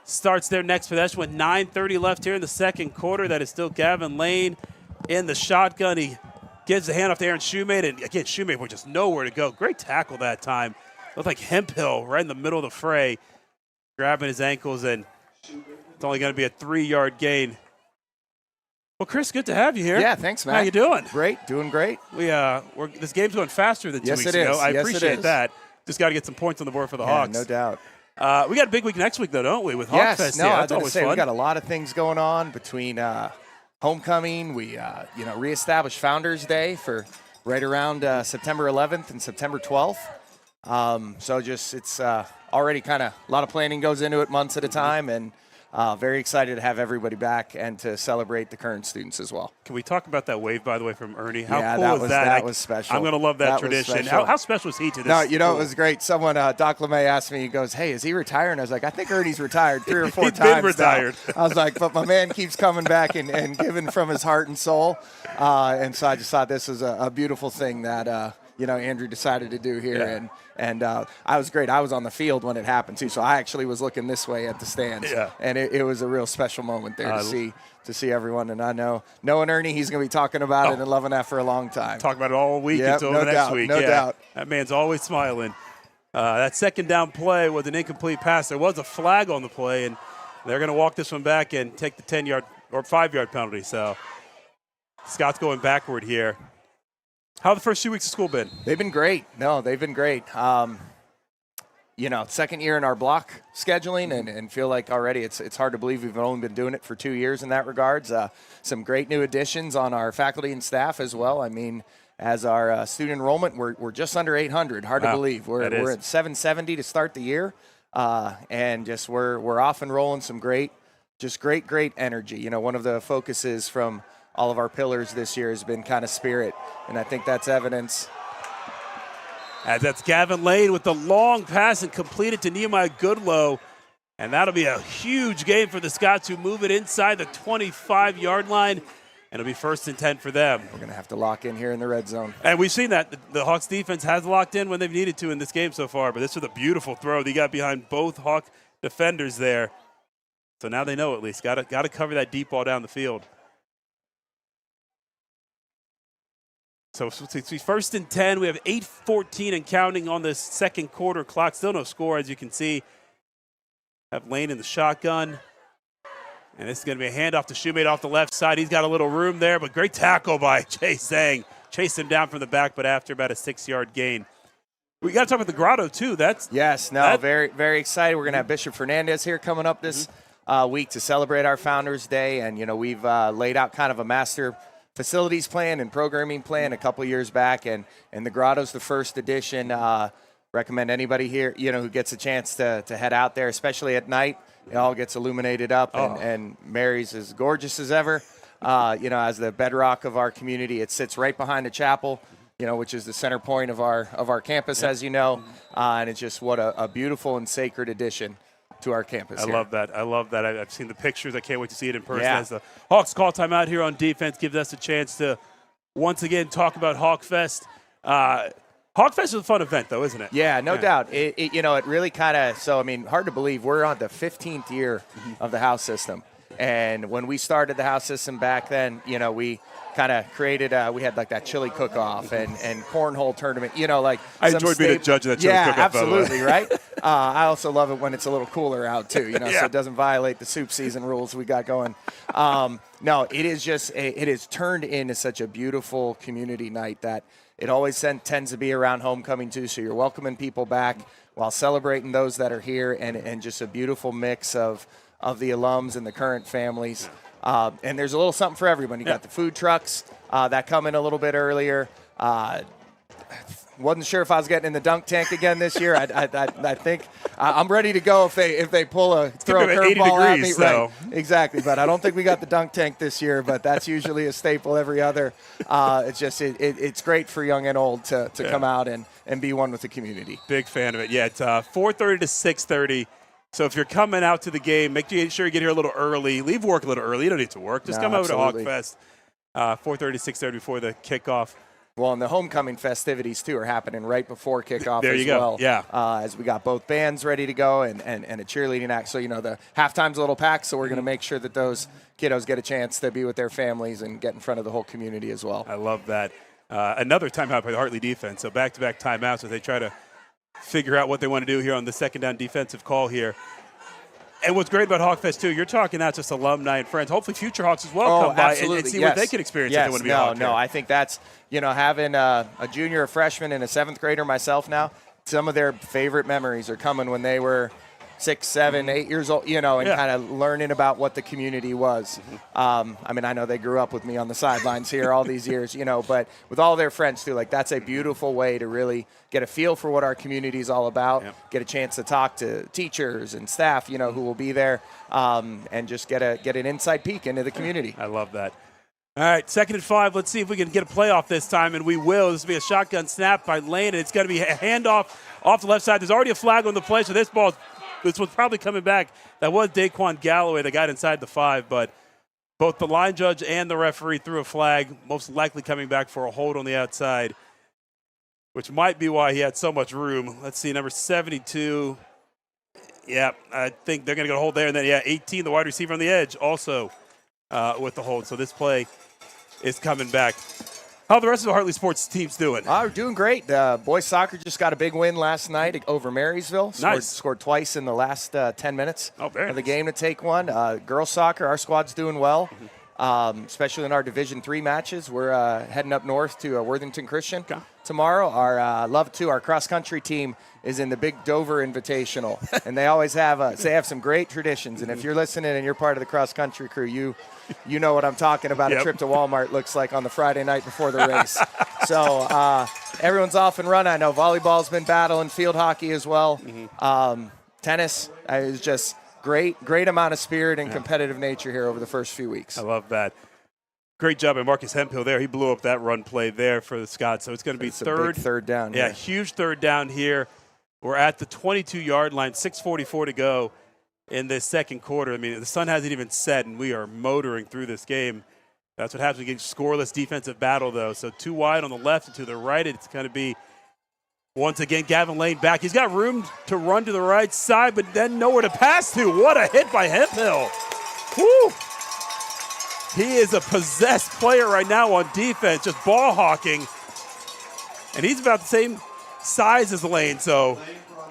Starts their next possession with 9:30 left here in the second quarter. That is still Gavin Lane in the shotgun. He gives the handoff to Aaron Shoemate, and again, Shoemate was just nowhere to go. Great tackle that time. Looked like Hempill right in the middle of the fray, grabbing his ankles, and it's only going to be a 3-yard gain. Well, Chris, good to have you here.
Yeah, thanks, Matt.
How you doing?
Great, doing great.
This game's going faster than 2
Yes,
weeks
it
ago.
is.
I
Yes, it
appreciate
is.
that. Just got to get some points on the board for the Hawks.
No doubt.
We got a big week next week, though, don't we? With
Yes,
Hawkfest.
no,
Yeah,
I
that's
was
always
say
fun.
we got a lot of things going on between homecoming. We reestablished Founders Day for right around September 11th and September 12th. So it's already kind of a lot of planning goes into it months at a time, and very excited to have everybody back and to celebrate the current students as well.
Can we talk about that wave, by the way, from Ernie? How
Yeah,
cool
that
is
was-
that?
that was special.
I'm going to love that
That was
tradition.
special.
How special is he to this?
No, it
school?
was great. Someone, Doc LeMay asked me, he goes, hey, is he retiring? I was like, I think Ernie's retired 3 or 4
He's
times
been retired.
now. I was like, but my man keeps coming back and giving from his heart and soul. And so I just thought this was a beautiful thing that, Andrew decided to do here.
Yeah.
And I was great. I was on the field when it happened, too. So I actually was looking this way at the stands.
Yeah.
And it was a real special moment there to see everyone. And I know, knowing Ernie, he's going to be talking about it and loving that for a long time.
Talk about it all week
Yep,
until
no
the next
doubt,
week.
no doubt.
That man's always smiling. That second down play was an incomplete pass. There was a flag on the play, and they're going to walk this one back and take the 10-yard or 5-yard penalty. So Scott's going backward here. How have the first 2 weeks of school been?
They've been great. No, they've been great. Second year in our block scheduling and feel like already it's hard to believe we've only been doing it for 2 years in that regards. Some great new additions on our faculty and staff as well. I mean, as our student enrollment, we're just under 800. Hard to believe. We're at 770 to start the year. And just we're off and rolling some great energy. One of the focuses from all of our pillars this year has been kind of spirit, and I think that's evidence.
As that's Gavin Lane with the long pass and completed to Nehemiah Goodlow. And that'll be a huge game for the Scots, who move it inside the 25-yard line. and it'll be 1st and 10 for them.
We're going to have to lock in here in the red zone.
And we've seen that. The Hawks defense has locked in when they've needed to in this game so far, but this was a beautiful throw. They got behind both Hawk defenders there. So now they know at least. Got to cover that deep ball down the field. So it's 1st and 10. We have 8:14 and counting on this second quarter clock. Still no score, as you can see. Have Lane in the shotgun. And this is going to be a handoff to Shoemate off the left side. He's got a little room there, but great tackle by Chase Zhang. Chased him down from the back, but after about a 6-yard gain. We got to talk about the Grotto, too.
Very, very excited. We're going to have Bishop Fernandez here coming up this week to celebrate our Founders Day. And, we've laid out kind of a master facilities plan and programming plan a couple years back, and the Grotto's the first edition. Recommend anybody here, who gets a chance to head out there, especially at night. It all gets illuminated up, and Mary's as gorgeous as ever. As the bedrock of our community, it sits right behind the chapel, which is the center point of our campus, as you know, and it's just what a beautiful and sacred addition to our campus.
I love that. I've seen the pictures. I can't wait to see it in person. As the Hawks call timeout here on defense, gives us a chance to once again talk about Hawkfest. Hawkfest is a fun event, though, isn't it?
Yeah, no doubt. It really kind of, hard to believe we're on the 15th year of the house system. And when we started the house system back then, we kind of created, we had like that chili cook-off and cornhole tournament,
I enjoyed being a judge of that chili cook-off.
Yeah, absolutely, right? I also love it when it's a little cooler out, too, so it doesn't violate the soup season rules we got going. No, it is just, it has turned into such a beautiful community night that it always tends to be around homecoming, too, so you're welcoming people back while celebrating those that are here, and just a beautiful mix of the alums and the current families. And there's a little something for everyone. You got the food trucks that come in a little bit earlier. Wasn't sure if I was getting in the dunk tank again this year. I think I'm ready to go if they throw a curveball at me.
So.
Right, exactly. But I don't think we got the dunk tank this year. But that's usually a staple every other. It's just it's great for young and old to come out and be one with the community.
Big fan of it. Yeah, it's 4:30 to 6:30. So if you're coming out to the game, make sure you get here a little early. Leave work a little early. You don't need to work. Just come over to Hawkfest, 4:30 to 6:30 before the kickoff.
Well, and the homecoming festivities, too, are happening right before kickoff
there
as
you go.
well.
Yeah.
As we got both bands ready to go and a cheerleading act. So, the halftime's a little packed, so we're going to make sure that those kiddos get a chance to be with their families and get in front of the whole community as well.
I love that. Another timeout by the Hartley defense. So back-to-back timeouts as they try to figure out what they want to do here on the second down defensive call here. And what's great about Hawkfest, too, you're talking not just alumni and friends. Hopefully future Hawks as well come by and see what they can experience if they want to be a Hawk.
No, I think that's, having a junior, a freshman, and a 7th grader myself now, some of their favorite memories are coming when they were 6, 7, 8 years old, and kind of learning about what the community was. I know they grew up with me on the sidelines here all these years, but with all their friends, too, that's a beautiful way to really get a feel for what our community is all about, get a chance to talk to teachers and staff, who will be there, and just get an inside peek into the community.
I love that. All right, 2nd and 5. Let's see if we can get a playoff this time, and we will. This will be a shotgun snap by Lane, and it's going to be a handoff off the left side. There's already a flag on the play, so this one's probably coming back. That was Daquan Galloway that got inside the 5, but both the line judge and the referee threw a flag, most likely coming back for a hold on the outside, which might be why he had so much room. Let's see, number 72. Yeah, I think they're going to get a hold there. And then, 18, the wide receiver on the edge, also with the hold. So this play is coming back. How are the rest of the Hartley sports teams doing?
We're doing great. Boys soccer just got a big win last night over Marysville. Scored twice in the last 10 minutes of the game to take one. Girls soccer, our squad's doing well, especially in our Division III matches. We're heading up north to Worthington Christian tomorrow. Our cross-country team is in the Big Dover Invitational, and they always have they have some great traditions. And if you're listening and you're part of the cross-country crew, you know what I'm talking about. A trip to Walmart looks like on the Friday night before the race. So everyone's off and running. I know volleyball's been battling, field hockey as well. Tennis is just great amount of spirit and competitive nature here over the first few weeks.
I love that. Great job by Marcus Hemphill there. He blew up that run play there for the Scots. So it's going to be
a big third down.
Yeah, huge third down here. We're at the 22-yard line, 6:44 to go in this second quarter. I mean, the sun hasn't even set, and we are motoring through this game. That's what happens when you get scoreless defensive battle, though. So 2 wide on the left and to the right. It's going to be, once again, Gavin Lane back. He's got room to run to the right side, but then nowhere to pass to. What a hit by Hemphill. Woo! He is a possessed player right now on defense, just ball hawking. And he's about the same size as Lane, so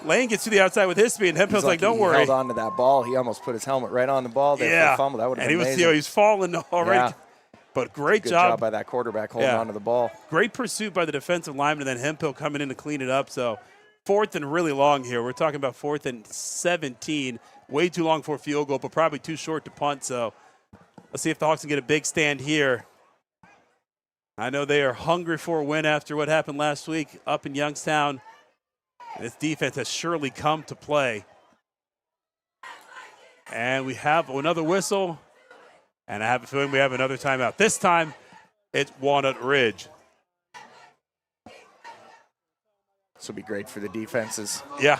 Lane gets to the outside with his speed, and Hemphill's like, don't worry.
He held on to that ball. He almost put his helmet right on the ball there for a fumble. That would have been amazing.
And he's falling already. Yeah. But
good job by that quarterback holding on to the ball.
Great pursuit by the defensive lineman, and then Hemphill coming in to clean it up. So 4th and really long here. We're talking about 4th and 17. Way too long for a field goal, but probably too short to punt. So let's see if the Hawks can get a big stand here. I know they are hungry for a win after what happened last week up in Youngstown. This defense has surely come to play. And we have another whistle. And I have a feeling we have another timeout. This time, it's Walnut Ridge.
This will be great for the defenses.
Yeah.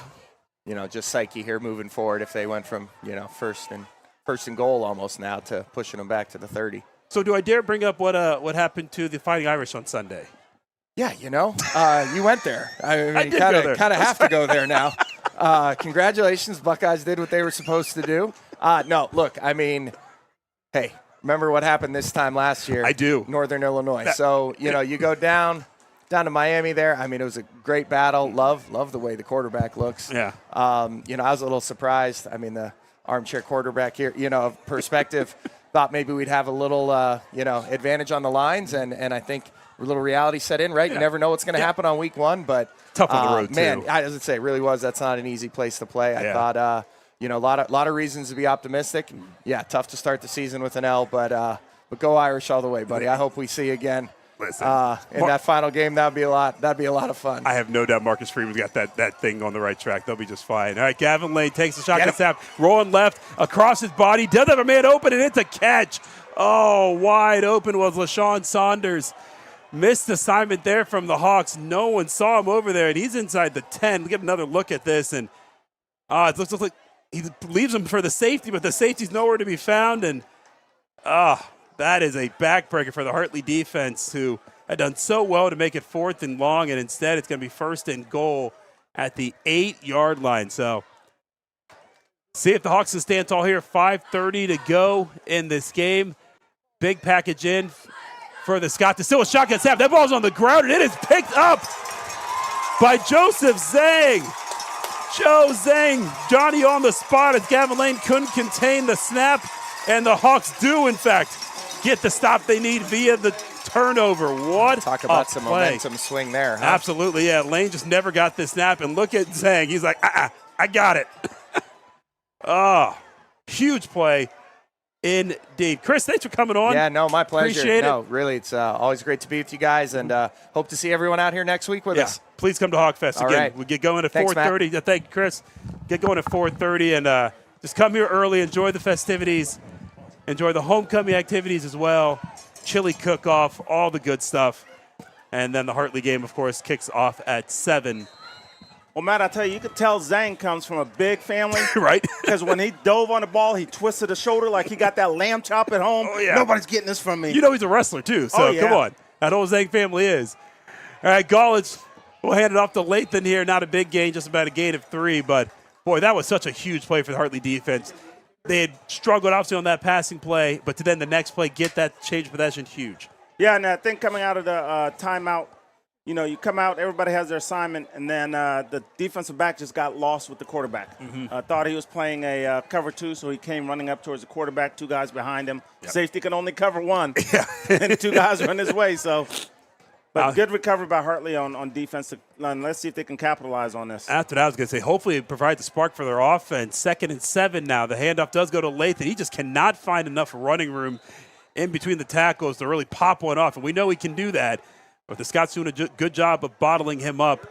Just psyche here moving forward if they went from, first and goal almost now to pushing them back to the 30.
So do I dare bring up what happened to the Fighting Irish on Sunday?
Yeah, you went there. I mean, you kind of have to go there now. Congratulations, Buckeyes did what they were supposed to do. No, look, I mean, hey, remember what happened this time last year?
I do.
Northern Illinois. So, you go down to Miami there. I mean, it was a great battle. Love the way the quarterback looks.
Yeah.
I was a little surprised. I mean, the armchair quarterback here, of perspective, thought maybe we'd have a little, advantage on the lines. And I think a little reality set in, right? Yeah. You never know what's going to happen on week 1. But
tough on the road,
man,
too.
As I say, it really was. That's not an easy place to play. I thought, a lot of reasons to be optimistic. Yeah, tough to start the season with an L, but go Irish all the way, buddy. I hope we see you again.
Listen,
in that final game. That'd be a lot of fun.
I have no doubt Marcus Freeman's got that thing on the right track. They'll be just fine. All right, Gavin Lane takes the shotgun snap, rolling left across his body, does have a man open, and it's a catch. Oh, wide open was LaShawn Saunders. Missed assignment there from the Hawks. No one saw him over there, and he's inside the 10. We'll get another look at this, and it looks like he leaves him for the safety, but the safety's nowhere to be found, and that is a backbreaker for the Hartley defense, who had done so well to make it 4th and long, and instead it's going to be 1st and goal at the 8-yard line. So see if the Hawks can stand tall here. 5:30 to go in this game. Big package in for the Scots. Still a shotgun snap. That ball's on the ground, and it is picked up by Joseph Zhang. Joe Zhang, Johnny on the spot as Gavin Lane couldn't contain the snap, and the Hawks do, in fact, get the stop they need via the turnover. What
Talk about some
play.
Momentum swing there, huh?
Absolutely, yeah. Lane just never got the snap, and look at Zhang. He's like, I got it. Huge play indeed. Chris, thanks for coming on.
Yeah, no, my pleasure.
Appreciate it.
Really, it's always great to be with you guys, and hope to see everyone out here next week with us.
Please come to Hawkfest again.
Right.
We get going at 4:30. Thank you, Chris. Get going at 4:30, and just come here early. Enjoy the festivities. Enjoy the homecoming activities as well. Chili cook-off, all the good stuff. And then the Hartley game, of course, kicks off at 7.
Well, Matt, I tell you, you could tell Zhang comes from a big family.
Right.
Because when he dove on the ball, he twisted his shoulder like he got that lamb chop at home.
Oh, yeah.
Nobody's getting this from me.
You know he's a wrestler, too, so come on. That whole Zhang family is. All right, Gallage, we'll hand it off to Lathan here. Not a big gain, just about a gain of 3. But, boy, that was such a huge play for the Hartley defense. They had struggled, obviously, on that passing play, but to then the next play get that change of possession, huge.
Yeah, and I think coming out of the timeout, you come out, everybody has their assignment, and then the defensive back just got lost with the quarterback. Thought he was playing a cover 2, so he came running up towards the quarterback, 2 guys behind him. Yep. Safety can only cover 1, and 2 guys are in his way. So, but good recovery by Hartley on defense. Let's see if they can capitalize on this.
After that, I was going to say, hopefully it provides a spark for their offense. 2nd and 7 now. The handoff does go to Lathan. He just cannot find enough running room in between the tackles to really pop one off, and we know he can do that. But the Scots doing a good job of bottling him up.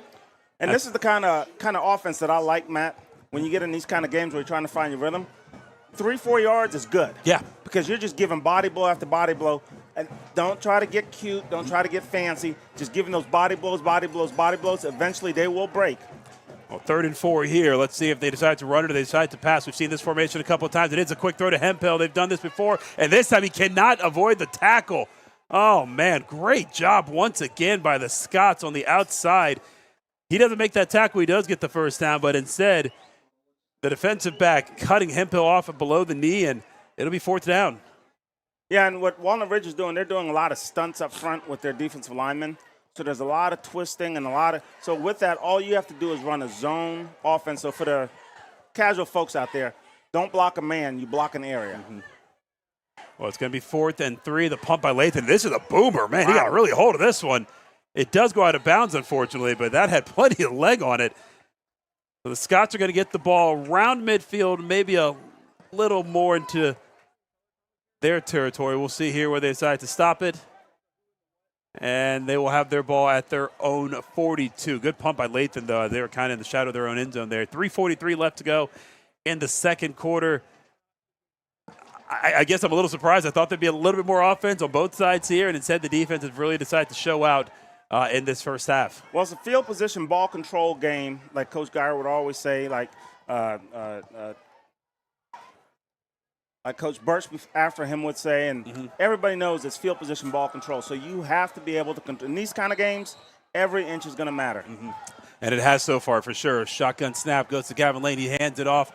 And this is the kind of offense that I like, Matt. When you get in these kind of games where you're trying to find your rhythm, 3-4 yards is good.
Yeah.
Because you're just giving body blow after body blow. And don't try to get cute. Don't try to get fancy. Just giving those body blows. Eventually they will break.
Well, 3rd and 4 here. Let's see if they decide to run it or they decide to pass. We've seen this formation a couple of times. It is a quick throw to Hemphill. They've done this before, and this time he cannot avoid the tackle. Oh, man, great job once again by the Scots on the outside. He doesn't make that tackle. He does get the first down, but instead the defensive back cutting Hemphill off below the knee, and it'll be 4th down.
Yeah, and what Walnut Ridge is doing, they're doing a lot of stunts up front with their defensive linemen. So there's a lot of twisting and so with that, all you have to do is run a zone offense. So for the casual folks out there, don't block a man, you block an area.
Mm-hmm. Well, it's going to be 4th and 3. The pump by Lathan. This is a boomer, man. Wow. He got really a hold of this one. It does go out of bounds, unfortunately, but that had plenty of leg on it. So the Scots are going to get the ball around midfield, maybe a little more into their territory. We'll see here where they decide to stop it. And they will have their ball at their own 42. Good pump by Lathan, though. They were kind of in the shadow of their own end zone there. 3:43 left to go in the second quarter. I guess I'm a little surprised. I thought there'd be a little bit more offense on both sides here, and instead the defense has really decided to show out in this first half.
Well, it's a field position ball control game, like Coach Geyer would always say, like Coach Birch after him would say, and everybody knows it's field position ball control. So you have to be able to, in these kind of games, every inch is going to matter.
And it has so far for sure. Shotgun snap goes to Gavin Lane. He hands it off.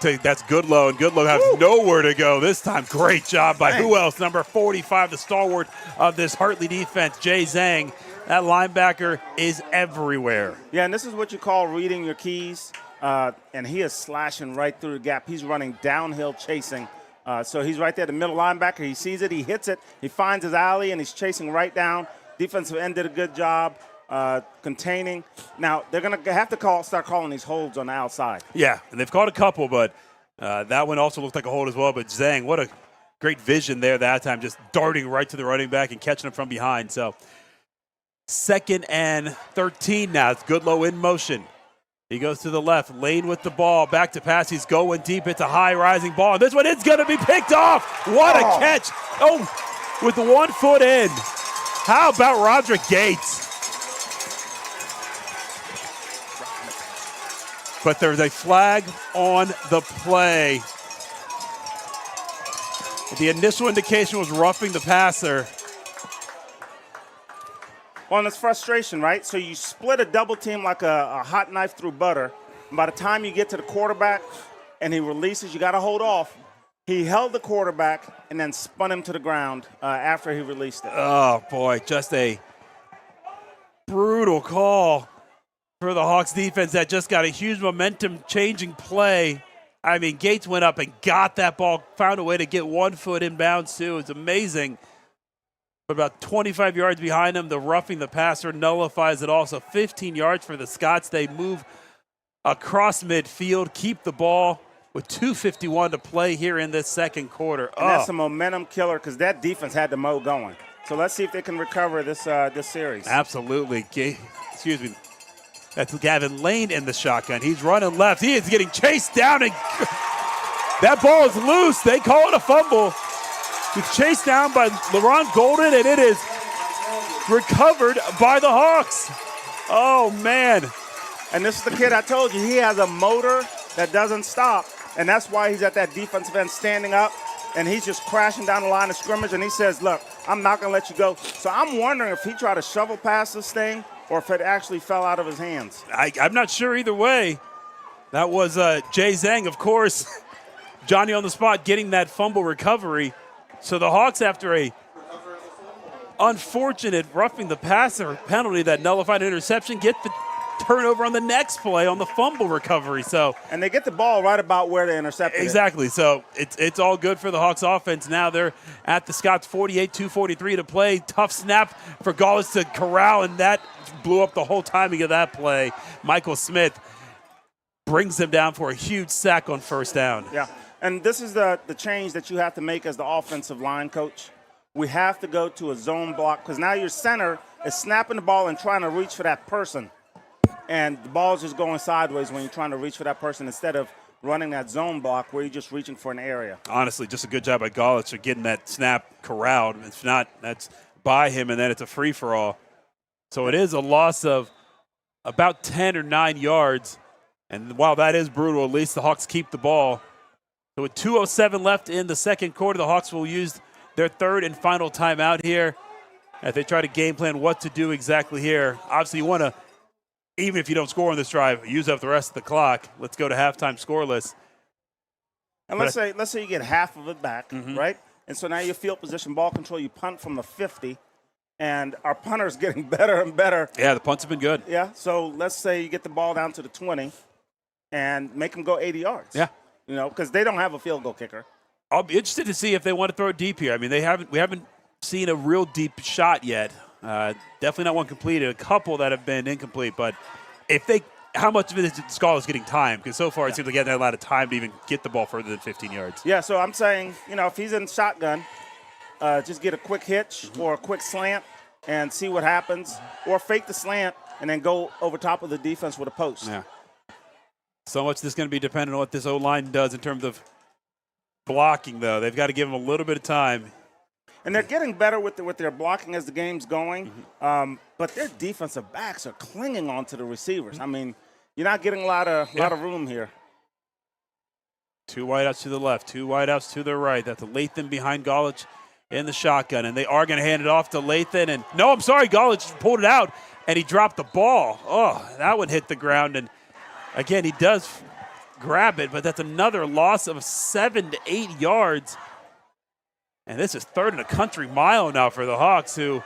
That's Goodlow, and Goodlow has nowhere to go this time. Great job by who else? Number 45, the stalwart of this Hartley defense, Jay Zhang. That linebacker is everywhere.
Yeah, and this is what you call reading your keys. And he is slashing right through the gap. He's running downhill chasing. So he's right there, the middle linebacker. He sees it, he hits it, he finds his alley, and he's chasing right down. Defensive end did a good job containing. Now, they're going to have to start calling these holds on the outside.
Yeah, and they've called a couple, but that one also looked like a hold as well. But Zhang, what a great vision there that time, just darting right to the running back and catching him from behind. So 2nd and 13 now. It's Goodlow in motion. He goes to the left, Lane with the ball, back to pass. He's going deep. It's a high rising ball. And this one is going to be picked off. What a catch. Oh, with the 1 foot in. How about Roderick Gates? But there's a flag on the play. The initial indication was roughing the passer.
Well, and it's frustration, right? So you split a double team like a hot knife through butter. And by the time you get to the quarterback and he releases, you got to hold off. He held the quarterback and then spun him to the ground after he released it.
Oh, boy, just a brutal call for the Hawks defense that just got a huge momentum-changing play. I mean, Gates went up and got that ball, found a way to get 1 foot inbounds, too. It's amazing. But about 25 yards behind him, the roughing the passer nullifies it all. So 15 yards for the Scots. They move across midfield, keep the ball with 2:51 to play here in this second quarter.
And that's a momentum killer because that defense had the mo going. So let's see if they can recover this series.
Absolutely. Excuse me. That's Gavin Lane in the shotgun. He's running left. He is getting chased down, and that ball is loose. They call it a fumble. He's chased down by LaRon Golden, and it is recovered by the Hawks. Oh, man.
And this is the kid I told you. He has a motor that doesn't stop, and that's why he's at that defensive end standing up, and he's just crashing down the line of scrimmage, and he says, look, I'm not going to let you go. So I'm wondering if he tried to shovel past this thing or if it actually fell out of his hands.
I'm not sure either way. That was Jay Zhang, of course. Johnny on the spot getting that fumble recovery. So the Hawks, after a unfortunate roughing the passer penalty that nullified an interception, get the turnover on the next play on the fumble recovery.
And they get the ball right about where they intercepted
exactly. So it's all good for the Hawks offense. Now they're at the Scots 48, 2:43 to play. Tough snap for Gallus to corral, and that blew up the whole timing of that play. Michael Smith brings them down for a huge sack on first down.
Yeah, and this is the change that you have to make as the offensive line coach. We have to go to a zone block because now your center is snapping the ball and trying to reach for that person. And the ball's just going sideways when you're trying to reach for that person instead of running that zone block where you're just reaching for an area.
Honestly, just a good job by Gallus for getting that snap corralled. If not, that's by him, and then it's a free-for-all. So it is a loss of about 10 or 9 yards. And while that is brutal, at least the Hawks keep the ball. So with 2:07 left in the second quarter, the Hawks will use their third and final timeout here as they try to game plan what to do exactly here. Obviously, you want to, even if you don't score on this drive, use up the rest of the clock. Let's go to halftime scoreless.
And let's say you get half of it back, right? And so now your field position, ball control, you punt from the 50, and our punter's getting better and better.
Yeah, the punts have been good.
Yeah, so let's say you get the ball down to the 20 and make them go 80 yards.
Yeah.
You know, because they don't have a field goal kicker.
I'll be interested to see if they want to throw it deep here. I mean, we haven't seen a real deep shot yet. Definitely not one completed. A couple that have been incomplete. But how much of it is Scots getting time? Because so far it seems like he hasn't had a lot of time to even get the ball further than 15 yards.
Yeah, so I'm saying, if he's in shotgun, just get a quick hitch or a quick slant and see what happens, or fake the slant and then go over top of the defense with a post.
Yeah. So much of this is going to be dependent on what this O-line does in terms of blocking, though. They've got to give them a little bit of time.
And they're getting better with their blocking as the game's going, but their defensive backs are clinging on to the receivers. I mean, you're not getting a lot of room here.
2 wideouts to the left, 2 wideouts to the right. That's Lathan behind Golich in the shotgun, and they are going to hand it off to Lathan. And no, I'm sorry, Golich pulled it out, and he dropped the ball. Oh, that one hit the ground, and again, he does grab it, but that's another loss of 7 to 8 yards. And this is third and a country mile now for the Hawks, who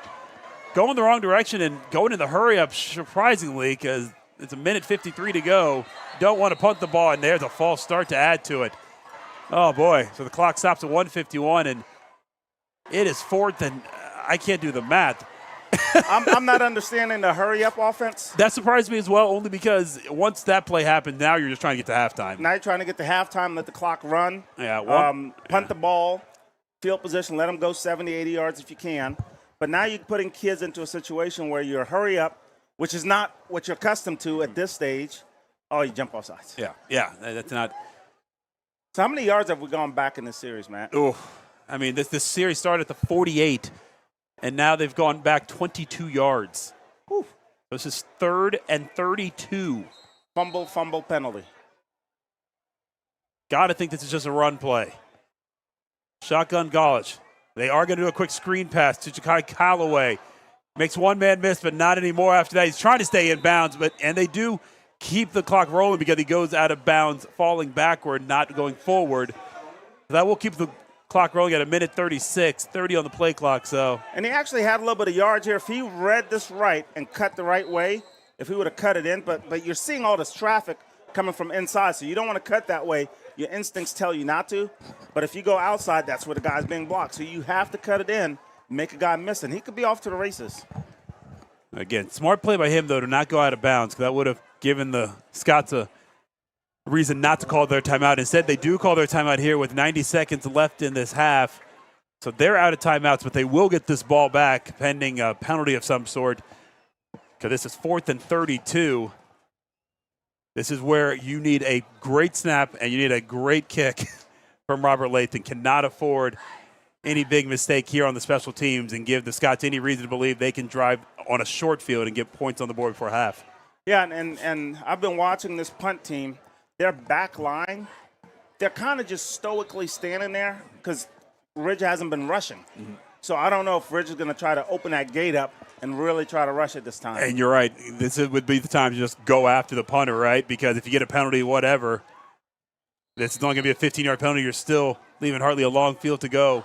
go in the wrong direction and going in the hurry-up, surprisingly, because it's 1:53 to go. Don't want to punt the ball, and there's a false start to add to it. Oh, boy. So the clock stops at 1:51, and it is fourth, and I can't do the math.
I'm not understanding the hurry-up offense.
That surprised me as well, only because once that play happened, now you're just trying to get to halftime.
Now you're trying to get to halftime, let the clock run.
Yeah.
Punt the ball, field position, let them go 70, 80 yards if you can. But now you're putting kids into a situation where you're hurry up, which is not what you're accustomed to at this stage. Oh, you jump off sides.
Yeah, that's not.
So how many yards have we gone back in this series, Matt?
Oh, I mean, this series started at the 48, and now they've gone back 22 yards.
Whew.
This is 3rd and 32.
Fumble, penalty.
Got to think this is just a run play. Shotgun Golich. They are going to do a quick screen pass to Ja'Kai Callaway. Makes one man miss, but not anymore after that. He's trying to stay in bounds, and they do keep the clock rolling because he goes out of bounds, falling backward, not going forward. That will keep the clock rolling at 1:36, 30 on the play clock.
And he actually had a little bit of yards here. If he read this right and cut the right way, if he would have cut it in, but you're seeing all this traffic coming from inside, so you don't want to cut that way. Your instincts tell you not to, but if you go outside, that's where the guy's being blocked. So you have to cut it in, make a guy miss, and he could be off to the races.
Again, smart play by him, though, to not go out of bounds, because that would have given the Scots a reason not to call their timeout. Instead, they do call their timeout here with 90 seconds left in this half. So they're out of timeouts, but they will get this ball back pending a penalty of some sort, because this is 4th and 32. This is where you need a great snap and you need a great kick from Robert Lathan. Cannot afford any big mistake here on the special teams and give the Scots any reason to believe they can drive on a short field and get points on the board before half.
Yeah, and I've been watching this punt team. Their back line, they're kind of just stoically standing there because Ridge hasn't been rushing. Mm-hmm. So I don't know if Ridge is going to try to open that gate up and really try to rush it this time.
And you're right. This would be the time to just go after the punter, right? Because if you get a penalty, whatever, this is only going to be a 15-yard penalty. You're still leaving Hartley a long field to go.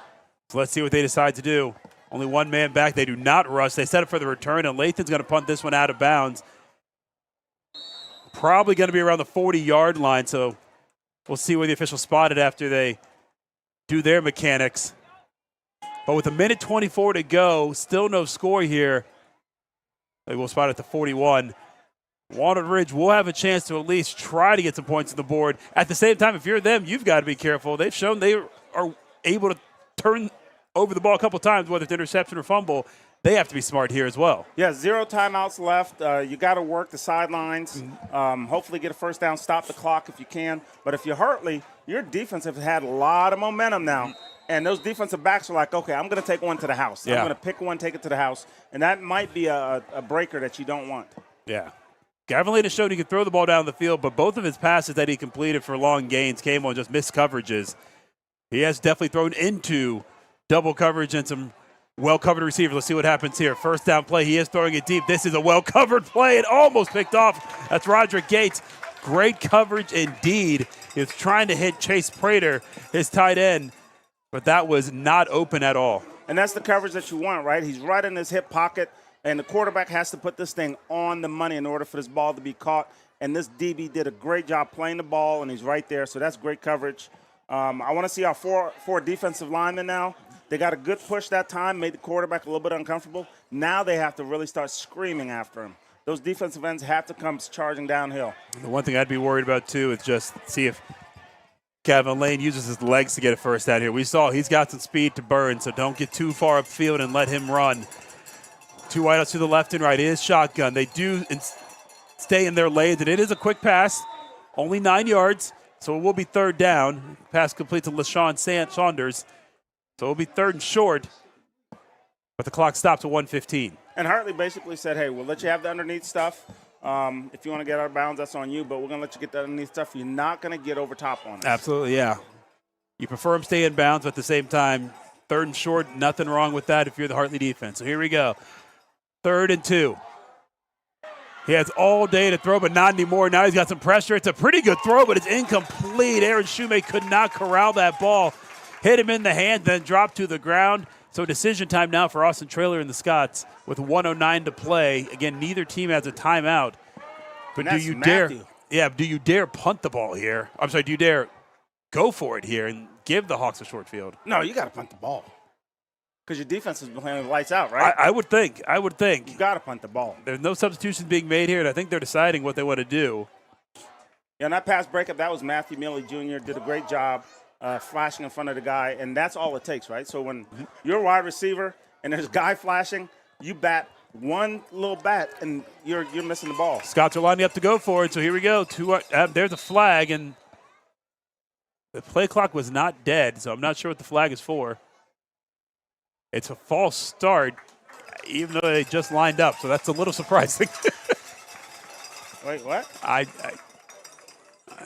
So let's see what they decide to do. Only one man back. They do not rush. They set up for the return, and Lathan's going to punt this one out of bounds. Probably going to be around the 40-yard line, so we'll see where the official spotted after they do their mechanics. But with 1:24 to go, still no score here. They will spot at the 41. Walnut Ridge will have a chance to at least try to get some points on the board. At the same time, if you're them, you've got to be careful. They've shown they are able to turn over the ball a couple times, whether it's interception or fumble. They have to be smart here as well.
Yeah, 0 timeouts left. You got to work the sidelines. Hopefully get a first down, stop the clock if you can. But if you're Hartley, your defense has had a lot of momentum now. And those defensive backs are like, okay, I'm going to take one to the house.
Yeah.
I'm going to pick one, take it to the house. And that might be a breaker that you don't want.
Yeah. Gavin Lane has shown he can throw the ball down the field, but both of his passes that he completed for long gains came on just missed coverages. He has definitely thrown into double coverage and some well-covered receivers. Let's see what happens here. First down play. He is throwing it deep. This is a well-covered play. It almost picked off. That's Roderick Gates. Great coverage indeed. He was trying to hit Chase Prater, his tight end, but that was not open at all.
And that's the coverage that you want, right? He's right in his hip pocket, and the quarterback has to put this thing on the money in order for this ball to be caught. And this DB did a great job playing the ball, and he's right there, so that's great coverage. I want to see our four defensive linemen now. They got a good push that time, made the quarterback a little bit uncomfortable. Now they have to really start screaming after him. Those defensive ends have to come charging downhill.
The one thing I'd be worried about, too, is just see if Gavin Lane uses his legs to get a first down here. We saw he's got some speed to burn, so don't get too far upfield and let him run. Two wideouts to the left and right. It is shotgun. They do stay in their lanes, and it is a quick pass, only 9 yards. So it will be third down. Pass complete to LaShawn Saunders. So it will be third and short. But the clock stops at 1:15.
And Hartley basically said, hey, we'll let you have the underneath stuff. If you want to get out of bounds, that's on you. But we're going to let you get the underneath stuff. You're not going to get over top on us.
Absolutely, yeah. You prefer him stay in bounds, but at the same time, third and short, nothing wrong with that if you're the Hartley defense. So here we go. 3rd and 2. He has all day to throw, but not anymore. Now he's got some pressure. It's a pretty good throw, but it's incomplete. Aaron Shumate could not corral that ball. Hit him in the hand, then dropped to the ground. So decision time now for Austin Traylor and the Scots with 1:09 to play. Again, neither team has a timeout. But do you dare? Yeah, do you dare punt the ball here? I'm sorry, do you dare go for it here and give the Hawks a short field?
No, you got to punt the ball. Because your defense has been playing with lights out, right?
I would think.
You got to punt the ball.
There's no substitutions being made here, and I think they're deciding what they want to do.
Yeah, and that pass breakup, that was Matthew Milley Jr. Did a great job flashing in front of the guy, and that's all it takes, right? So when you're a wide receiver and there's a guy flashing, you bat one little bat, and you're missing the ball.
Scots are lining up to go for it, so here we go. There's a flag, and the play clock was not dead, so I'm not sure what the flag is for. It's a false start, even though they just lined up, so that's a little surprising.
Wait, what?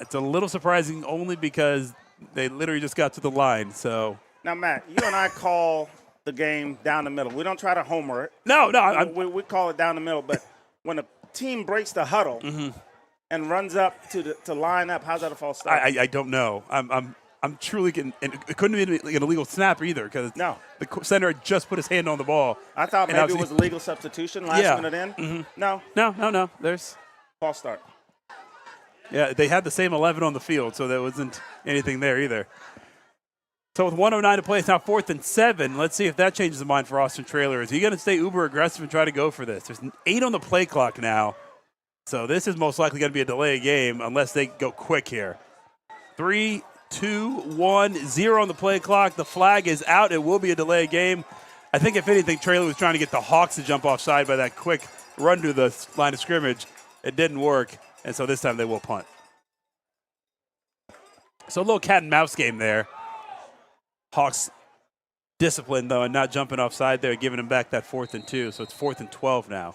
It's a little surprising only because they literally just got to the line. So
now, Matt, you and I call the game down the middle. We don't try to homer it.
No.
We call it down the middle. But when a team breaks the huddle and runs up to line up, how's that a false start?
I don't know. I'm truly getting, and it couldn't be an illegal snap either because the center had just put his hand on the ball.
I thought maybe it was a legal substitution last minute in. No.
There's
false start.
Yeah, they had the same 11 on the field, so there wasn't anything there either. So with 1:09 to play, it's now 4th and 7. Let's see if that changes the mind for Austin Traylor. Is he going to stay uber aggressive and try to go for this? There's 8 on the play clock now, so this is most likely going to be a delay game unless they go quick here. 3, 2, 1, 0 on the play clock. The flag is out. It will be a delay game. I think if anything, Traylor was trying to get the Hawks to jump offside by that quick run to the line of scrimmage. It didn't work. And so this time they will punt. So a little cat and mouse game there. Hawks disciplined, though, and not jumping offside there, giving them back that 4th and 2. So it's 4th and 12 now.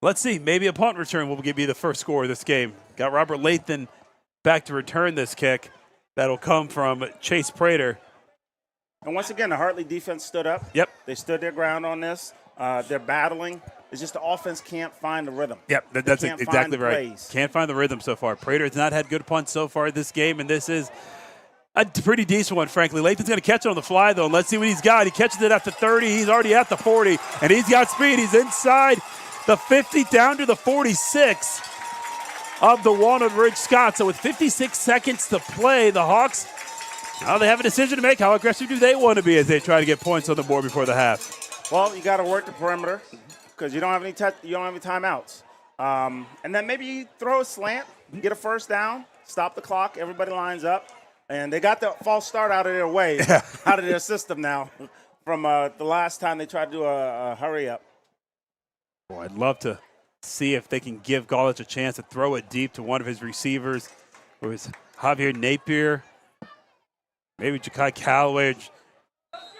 Let's see. Maybe a punt return will give you the first score of this game. Got Robert Lathan back to return this kick. That'll come from Chase Prater.
And once again, the Hartley defense stood up.
Yep.
They stood their ground on this. They're battling. It's just the offense can't find the rhythm.
Yep, that's exactly right.
Plays.
Can't find the rhythm so far. Prater has not had good punts so far this game, and this is a pretty decent one, frankly. Lathan's going to catch it on the fly, though, and let's see what he's got. He catches it at the 30. He's already at the 40, and he's got speed. He's inside the 50 down to the 46 of the Walnut Ridge Scots. So with 56 seconds to play, the Hawks, now they have a decision to make. How aggressive do they want to be as they try to get points on the board before the half?
Well, you got to work the perimeter because you don't have any timeouts. And then maybe you throw a slant, get a first down, stop the clock, everybody lines up. And they got the false start out of their way, out of their system now from the last time they tried to do a hurry up.
Boy, I'd love to see if they can give Gaulich a chance to throw it deep to one of his receivers. It was Javier Napier, maybe Ja'Kai Callaway.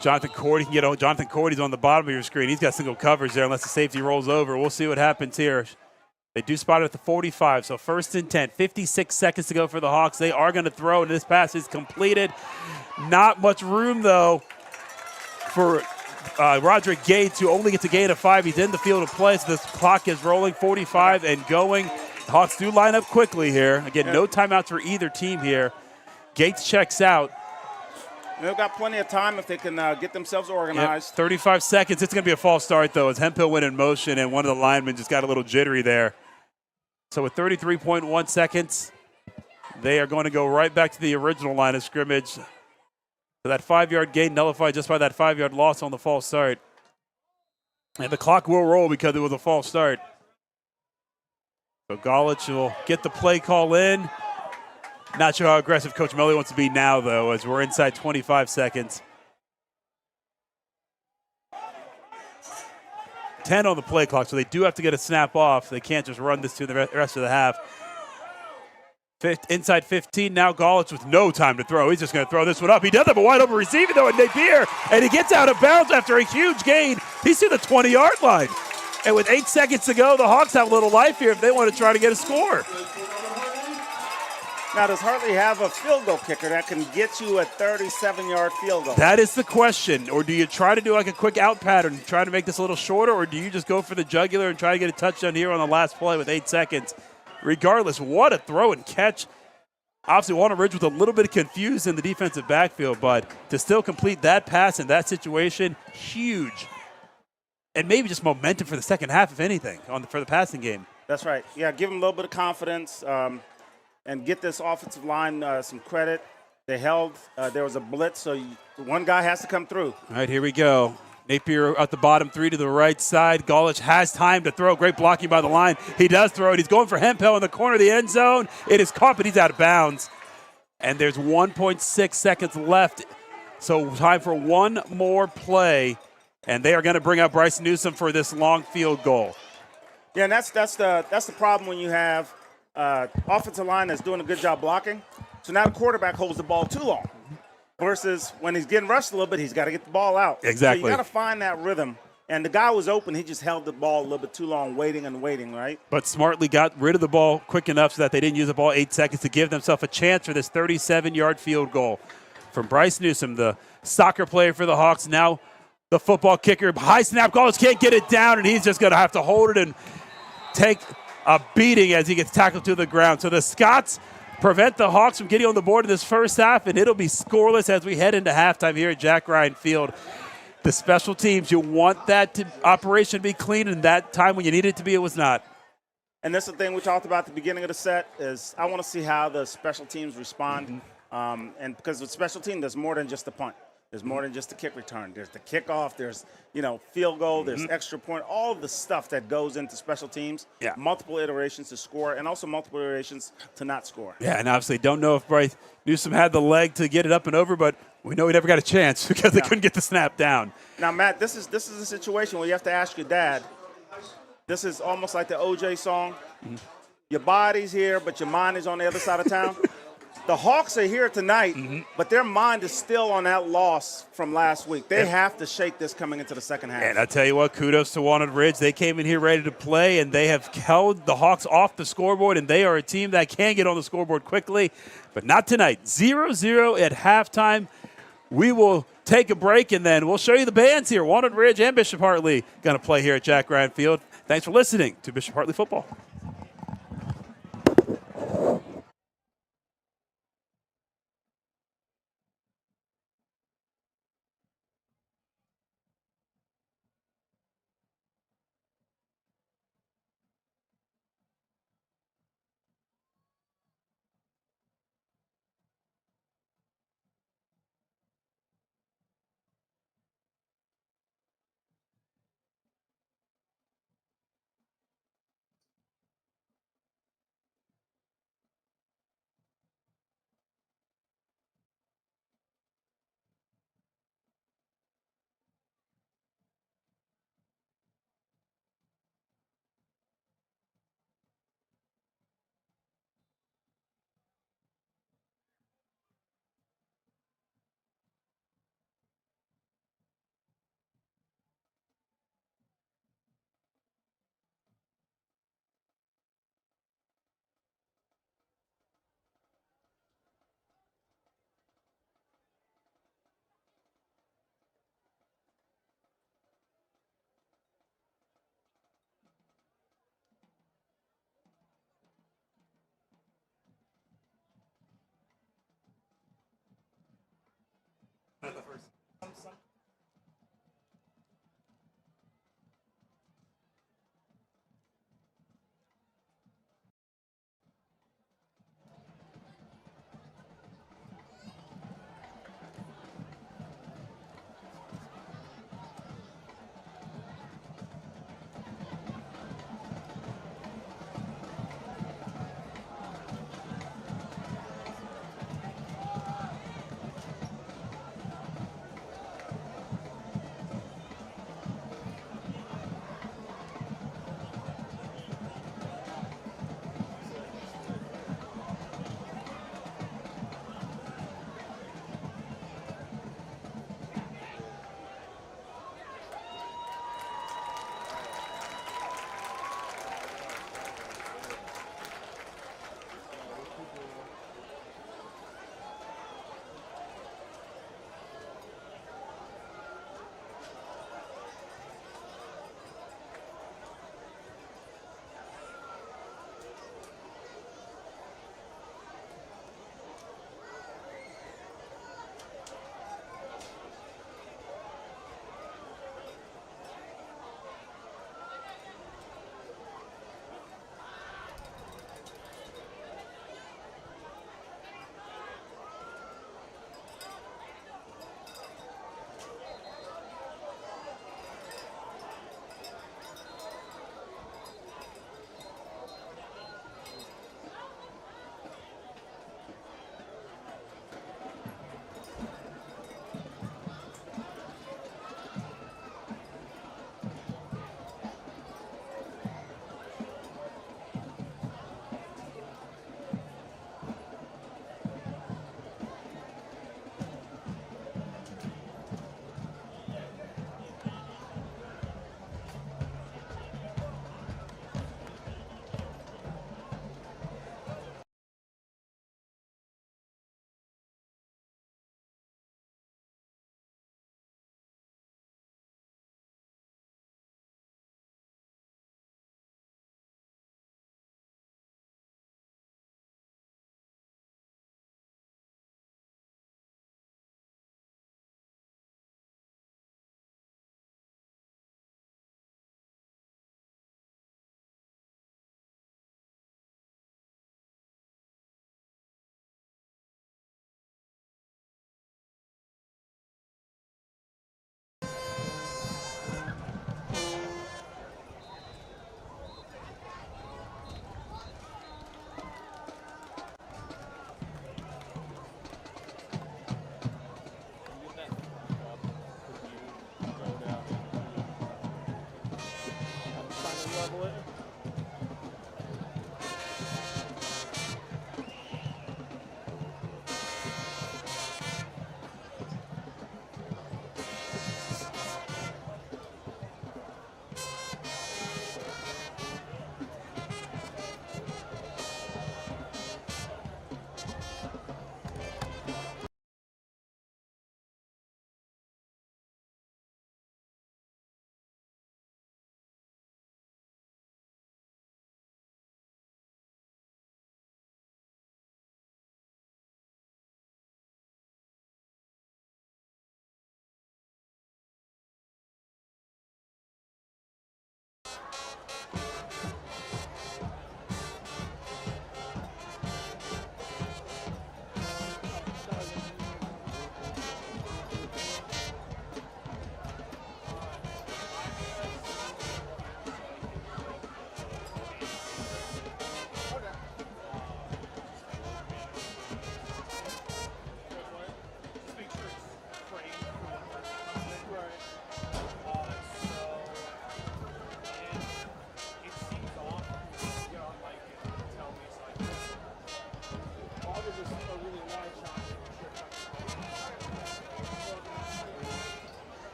Jonathan Cordy can get on. Jonathan Cordy's on the bottom of your screen. He's got single coverage there unless the safety rolls over. We'll see what happens here. They do spot it at the 45, so 1st and 10. 56 seconds to go for the Hawks. They are going to throw, and this pass is completed. Not much room, though, for Roderick Gates, who only gets a gain of 5. He's in the field of play, so this clock is rolling, 45 and going. The Hawks do line up quickly here. Again, no timeouts for either team here. Gates checks out.
They've got plenty of time if they can get themselves organized.
35 seconds. It's going to be a false start, though, as Hemphill went in motion, and one of the linemen just got a little jittery there. So with 33.1 seconds, they are going to go right back to the original line of scrimmage. So that 5-yard gain nullified just by that 5-yard loss on the false start. And the clock will roll because it was a false start. So Golich will get the play call in. Not sure how aggressive Coach Melly wants to be now, though, as we're inside 25 seconds. 10 on the play clock, so they do have to get a snap off. They can't just run this to the rest of the half. Inside 15 now, Golich with no time to throw. He's just going to throw this one up. He does have a wide open receiver, though, in Napier, and he gets out of bounds after a huge gain. He's to the 20-yard line. And with 8 seconds to go, the Hawks have a little life here if they want to try to get a score.
Now, does Hartley have a field goal kicker that can get you a 37-yard field goal?
That is the question. Or do you try to do like a quick out pattern, try to make this a little shorter, or do you just go for the jugular and try to get a touchdown here on the last play with 8 seconds? Regardless, what a throw and catch. Obviously, Walnut Ridge was a little bit confused in the defensive backfield, but to still complete that pass in that situation, huge. And maybe just momentum for the second half, if anything, for the passing game.
That's right. Yeah, give them a little bit of confidence. And get this offensive line some credit. They held. There was a blitz, so one guy has to come through.
All right, here we go. Napier at the bottom, 3 to the right side. Golich has time to throw. Great blocking by the line. He does throw it. He's going for Hemphill in the corner of the end zone. It is caught, but he's out of bounds. And there's 1.6 seconds left. So time for one more play. And they are going to bring out Bryce Newsom for this long field goal.
Yeah, and that's the problem when you have offensive line that's doing a good job blocking. So now the quarterback holds the ball too long. Versus when he's getting rushed a little bit, he's got to get the ball out.
Exactly.
So you got to find that rhythm. And the guy was open. He just held the ball a little bit too long, waiting and waiting, right?
But smartly got rid of the ball quick enough so that they didn't use the ball 8 seconds to give themselves a chance for this 37-yard field goal. From Bryce Newsom, the soccer player for the Hawks, now the football kicker. High snap, Golich can't get it down, and he's just going to have to hold it and take a beating as he gets tackled to the ground. So the Scots prevent the Hawks from getting on the board in this first half, and it'll be scoreless as we head into halftime here at Jack Ryan Field. The special teams, you want that operation to be clean, and that time when you need it to be, it was not.
And that's the thing we talked about at the beginning of the set is I want to see how the special teams respond. And because with special team, there's more than just a punt. There's more than just the kick return. There's the kickoff. There's, field goal. There's extra point. All of the stuff that goes into special teams.
Yeah.
Multiple iterations to score and also multiple iterations to not score.
Yeah, and obviously don't know if Bryce Newsom had the leg to get it up and over, but we know he never got a chance because they couldn't get the snap down.
Now, Matt, this is a situation where you have to ask your dad. This is almost like the OJ song. Your body's here, but your mind is on the other side of town. The Hawks are here tonight, but their mind is still on that loss from last week. They have to shake this coming into the second half.
And I tell you what, kudos to Walnut Ridge. They came in here ready to play, and they have held the Hawks off the scoreboard, and they are a team that can get on the scoreboard quickly, but not tonight. 0-0 at halftime. We will take a break, and then we'll show you the bands here. Walnut Ridge and Bishop Hartley going to play here at Jack Ryan Field. Thanks for listening to Bishop Hartley Football.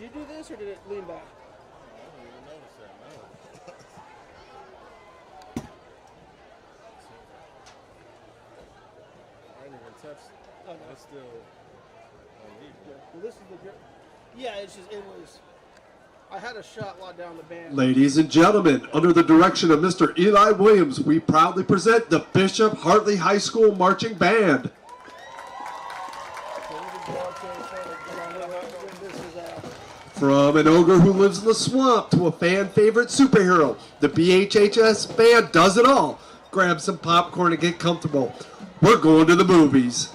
you do this or did it lean back?
I didn't even touch it.
Oh, no.
It's still illegal.
Well, this is the. Yeah, it's just it was. I had a shot locked down the band.
Ladies and gentlemen, under the direction of Mr. Eli Williams, we proudly present the Bishop Hartley High School Marching Band. From an ogre who lives in the swamp to a fan favorite superhero, the BHHS band does it all. Grab some popcorn and get comfortable. We're going to the movies.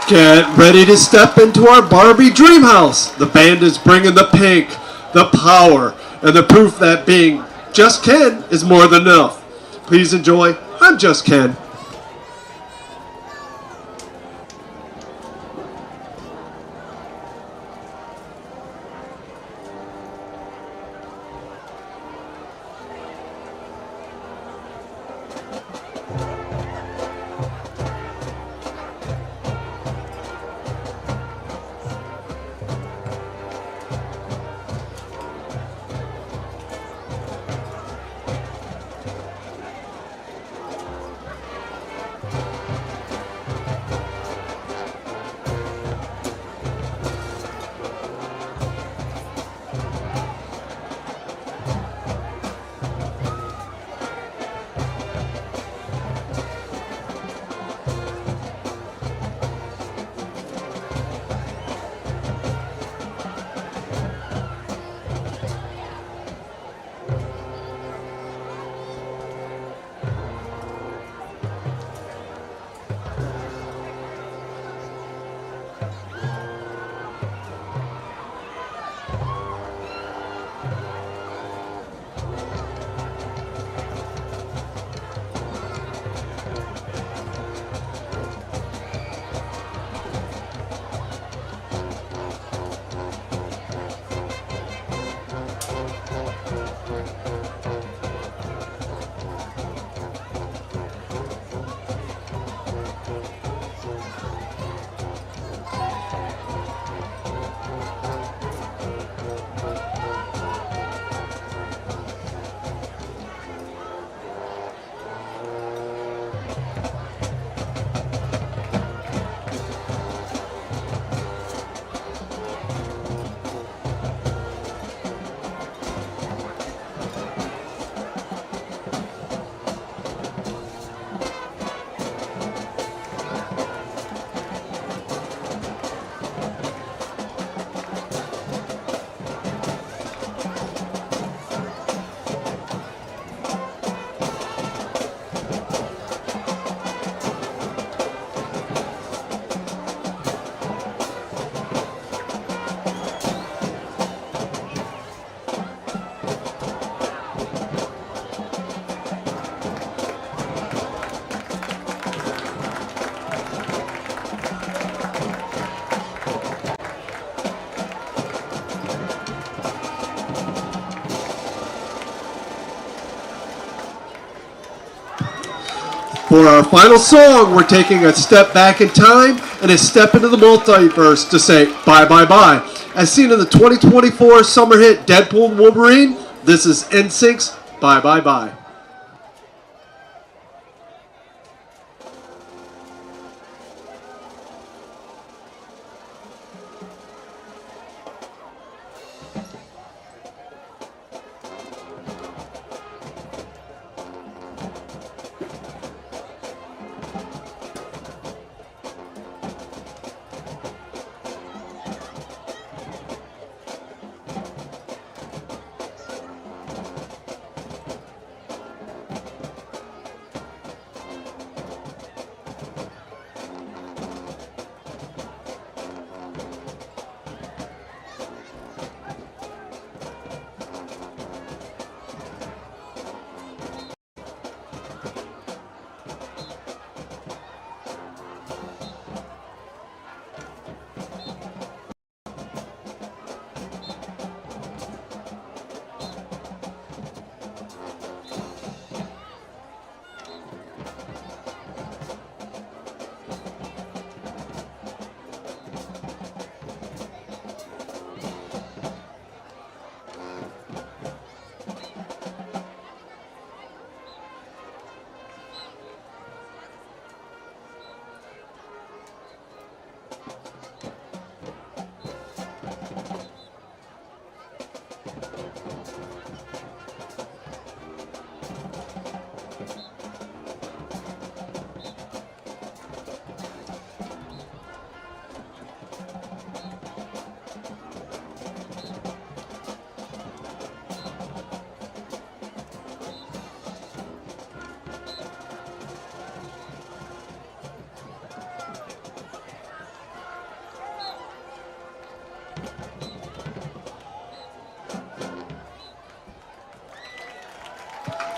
Get ready to step into our Barbie dream house. The band is bringing the pink, the power, and the proof that being just Ken is more than enough. Please enjoy I'm Just Ken. For our final song, we're taking a step back in time and a step into the multiverse to say bye bye bye. As seen in the 2024 summer hit Deadpool and Wolverine, this is NSYNC's Bye Bye Bye.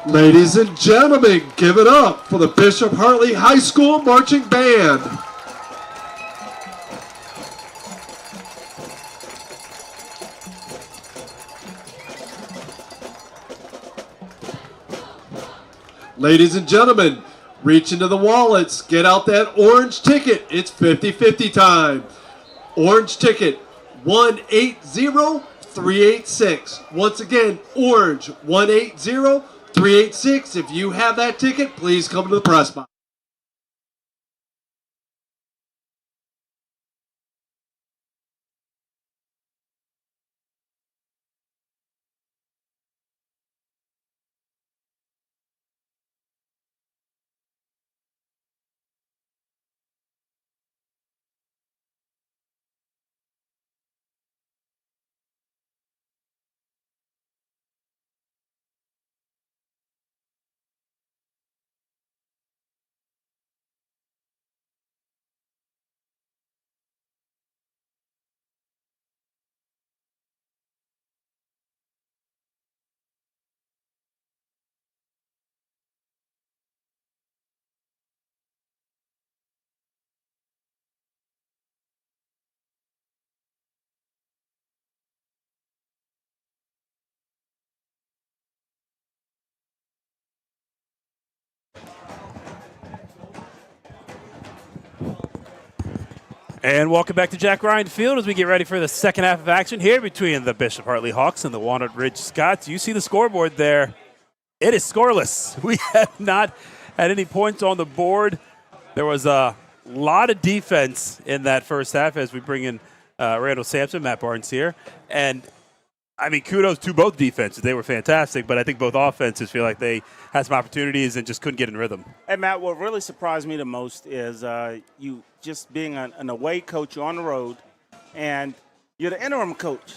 Ladies and gentlemen, give it up for the Bishop Hartley High School Marching Band. Ladies and gentlemen, reach into the wallets, get out that orange ticket. It's 50-50 time. Orange ticket 180386. Once again, orange 180386. If you have that ticket, please come to the press box.
And welcome back to Jack Ryan Field as we get ready for the second half of action here between the Bishop Hartley Hawks and the Walnut Ridge Scots. You see the scoreboard there. It is scoreless. We have not had any points on the board. There was a lot of defense in that first half as we bring in Randall Sampson, Matt Barnes here. And, I mean, kudos to both defenses. They were fantastic, but I think both offenses feel like they had some opportunities and just couldn't get in rhythm.
Hey, Matt, what really surprised me the most is you just being an away coach, you're on the road, and you're the interim coach.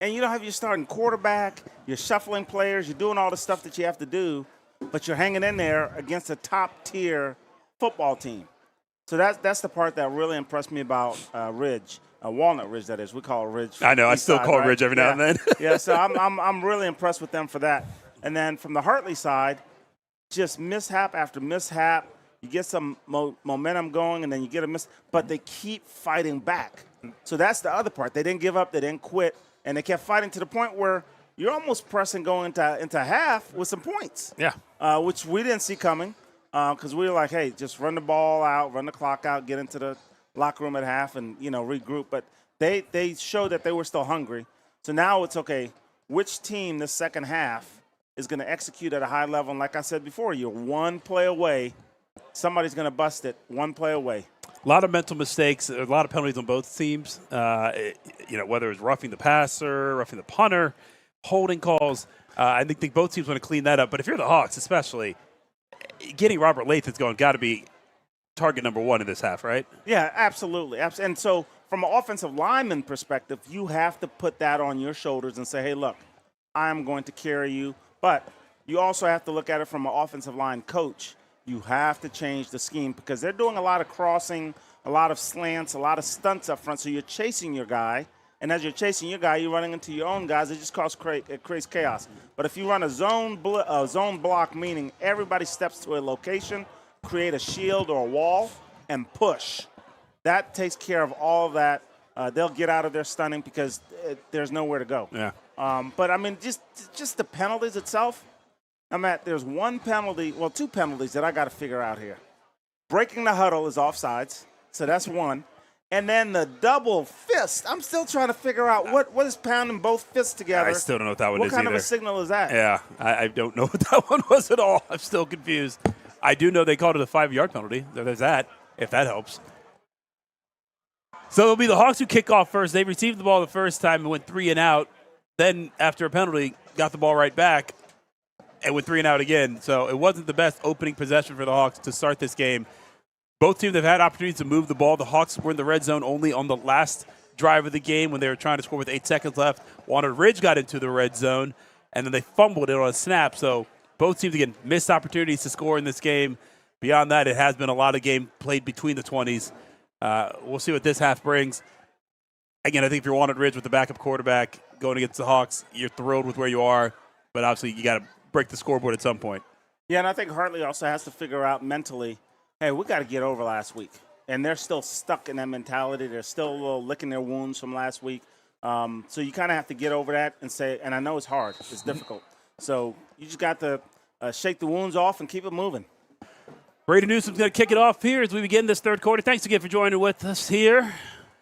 And you don't have your starting quarterback, you're shuffling players, you're doing all the stuff that you have to do, but you're hanging in there against a top-tier football team. So that's the part that really impressed me about Ridge. Walnut Ridge, that is. We call it Ridge.
I know. I still call it Ridge every now and then.
Yeah, so I'm really impressed with them for that. And then from the Hartley side, just mishap after mishap. You get some momentum going, and then you get a miss. But they keep fighting back. So that's the other part. They didn't give up. They didn't quit. And they kept fighting to the point where you're almost pressing going into half with some points.
Yeah.
Which we didn't see coming. because we were like, hey, just run the ball out, run the clock out, get into the locker room at half and, regroup. But they showed that they were still hungry. So now it's, okay, which team this second half is going to execute at a high level? And like I said before, you're one play away. Somebody's going to bust it, one play away.
A lot of mental mistakes, a lot of penalties on both teams. Whether it's roughing the passer, roughing the punter, holding calls. I think both teams want to clean that up. But if you're the Hawks, especially, getting Robert Lathan's going got to be target number one in this half, right?
Yeah, absolutely. And so from an offensive lineman perspective, you have to put that on your shoulders and say, hey, look, I'm going to carry you. But you also have to look at it from an offensive line coach. You have to change the scheme because they're doing a lot of crossing, a lot of slants, a lot of stunts up front. So you're chasing your guy. And as you're chasing your guy, you're running into your own guys. It just it creates chaos. But if you run a zone block, meaning everybody steps to a location, create a shield or a wall, and push, that takes care of all of that. They'll get out of their stunning because there's nowhere to go.
Yeah.
But, I mean, just the penalties itself, there's one penalty, well, two penalties that I got to figure out here. Breaking the huddle is offsides, so that's one. And then the double fist, I'm still trying to figure out what is pounding both fists together.
I still don't know what that one is
either. What kind
either.
of a signal is that?
Yeah, I don't know what that one was at all. I'm still confused. I do know they called it a 5-yard penalty. There's that, if that helps. So it'll be the Hawks who kick off first. They received the ball the first time and went 3 and out. Then, after a penalty, got the ball right back and went 3 and out again. So it wasn't the best opening possession for the Hawks to start this game. Both teams have had opportunities to move the ball. The Hawks were in the red zone only on the last drive of the game when they were trying to score with 8 seconds left. Walnut Ridge got into the red zone, and then they fumbled it on a snap. So both teams, again, missed opportunities to score in this game. Beyond that, it has been a lot of game played between the 20s. We'll see what this half brings. Again, I think if you're Walnut Ridge with the backup quarterback going against the Hawks, you're thrilled with where you are, but obviously you got to break the scoreboard at some point.
Yeah, and I think Hartley also has to figure out mentally, hey, we got to get over last week. And they're still stuck in that mentality. They're still a little licking their wounds from last week. So you kind of have to get over that and say, and I know it's hard. It's difficult. So you just got to shake the wounds off and keep it moving.
Brady Newsom's going to kick it off here as we begin this third quarter. Thanks again for joining with us here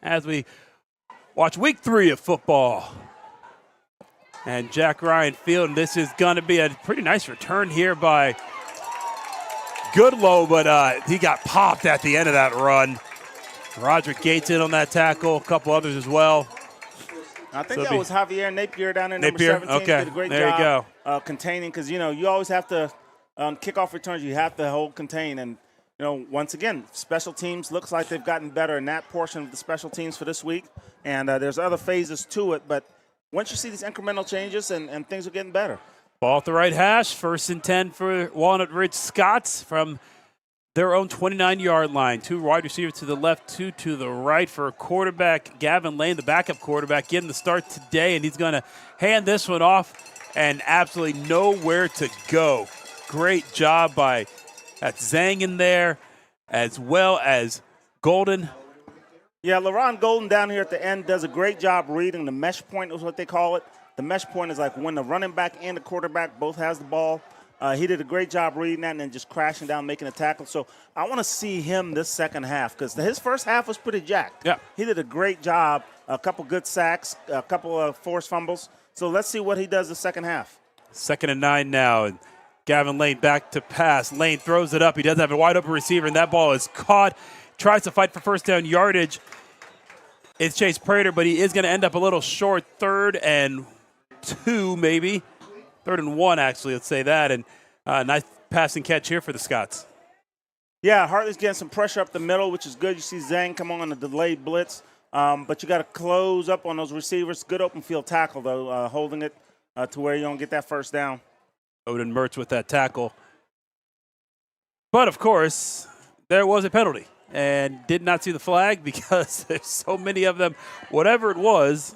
as we watch week 3 of football. And Jack Ryan Field, and this is going to be a pretty nice return here by Goodlow, but he got popped at the end of that run. Roderick Gates in on that tackle, a couple others as well.
I think that was Javier Napier down in number
Napier?
17.
Okay,
Did a great
there
job
you go.
containing because, you always have to kickoff returns, you have to hold contain. And, once again, special teams looks like they've gotten better in that portion of the special teams for this week. And there's other phases to it. But once you see these incremental changes and things are getting better.
Ball at the right hash, 1st and 10 for Walnut Ridge Scots from their own 29-yard line. 2 wide receivers to the left, 2 to the right for quarterback Gavin Lane, the backup quarterback, getting the start today, and he's going to hand this one off and absolutely nowhere to go. Great job by Zhang in there, as well as Golden.
Yeah, LaRon Golden down here at the end does a great job reading the mesh point is what they call it. The mesh point is like when the running back and the quarterback both has the ball. He did a great job reading that and then just crashing down, making a tackle. So I want to see him this second half because his first half was pretty jacked.
Yeah.
He did a great job, a couple good sacks, a couple of forced fumbles. So let's see what he does the second half.
2nd and 9 now, and Gavin Lane back to pass. Lane throws it up. He does have a wide open receiver, and that ball is caught. Tries to fight for first down yardage. It's Chase Prater, but he is going to end up a little short. 3rd and 2, maybe. 3rd and 1, actually, let's say that. And nice passing catch here for the Scots.
Yeah, Hartley's getting some pressure up the middle, which is good. You see Zhang come on a delayed blitz. But you got to close up on those receivers. Good open field tackle, though, holding it to where you don't get that first down.
Odin Mertz with that tackle. But, of course, there was a penalty. And did not see the flag because there's so many of them. Whatever it was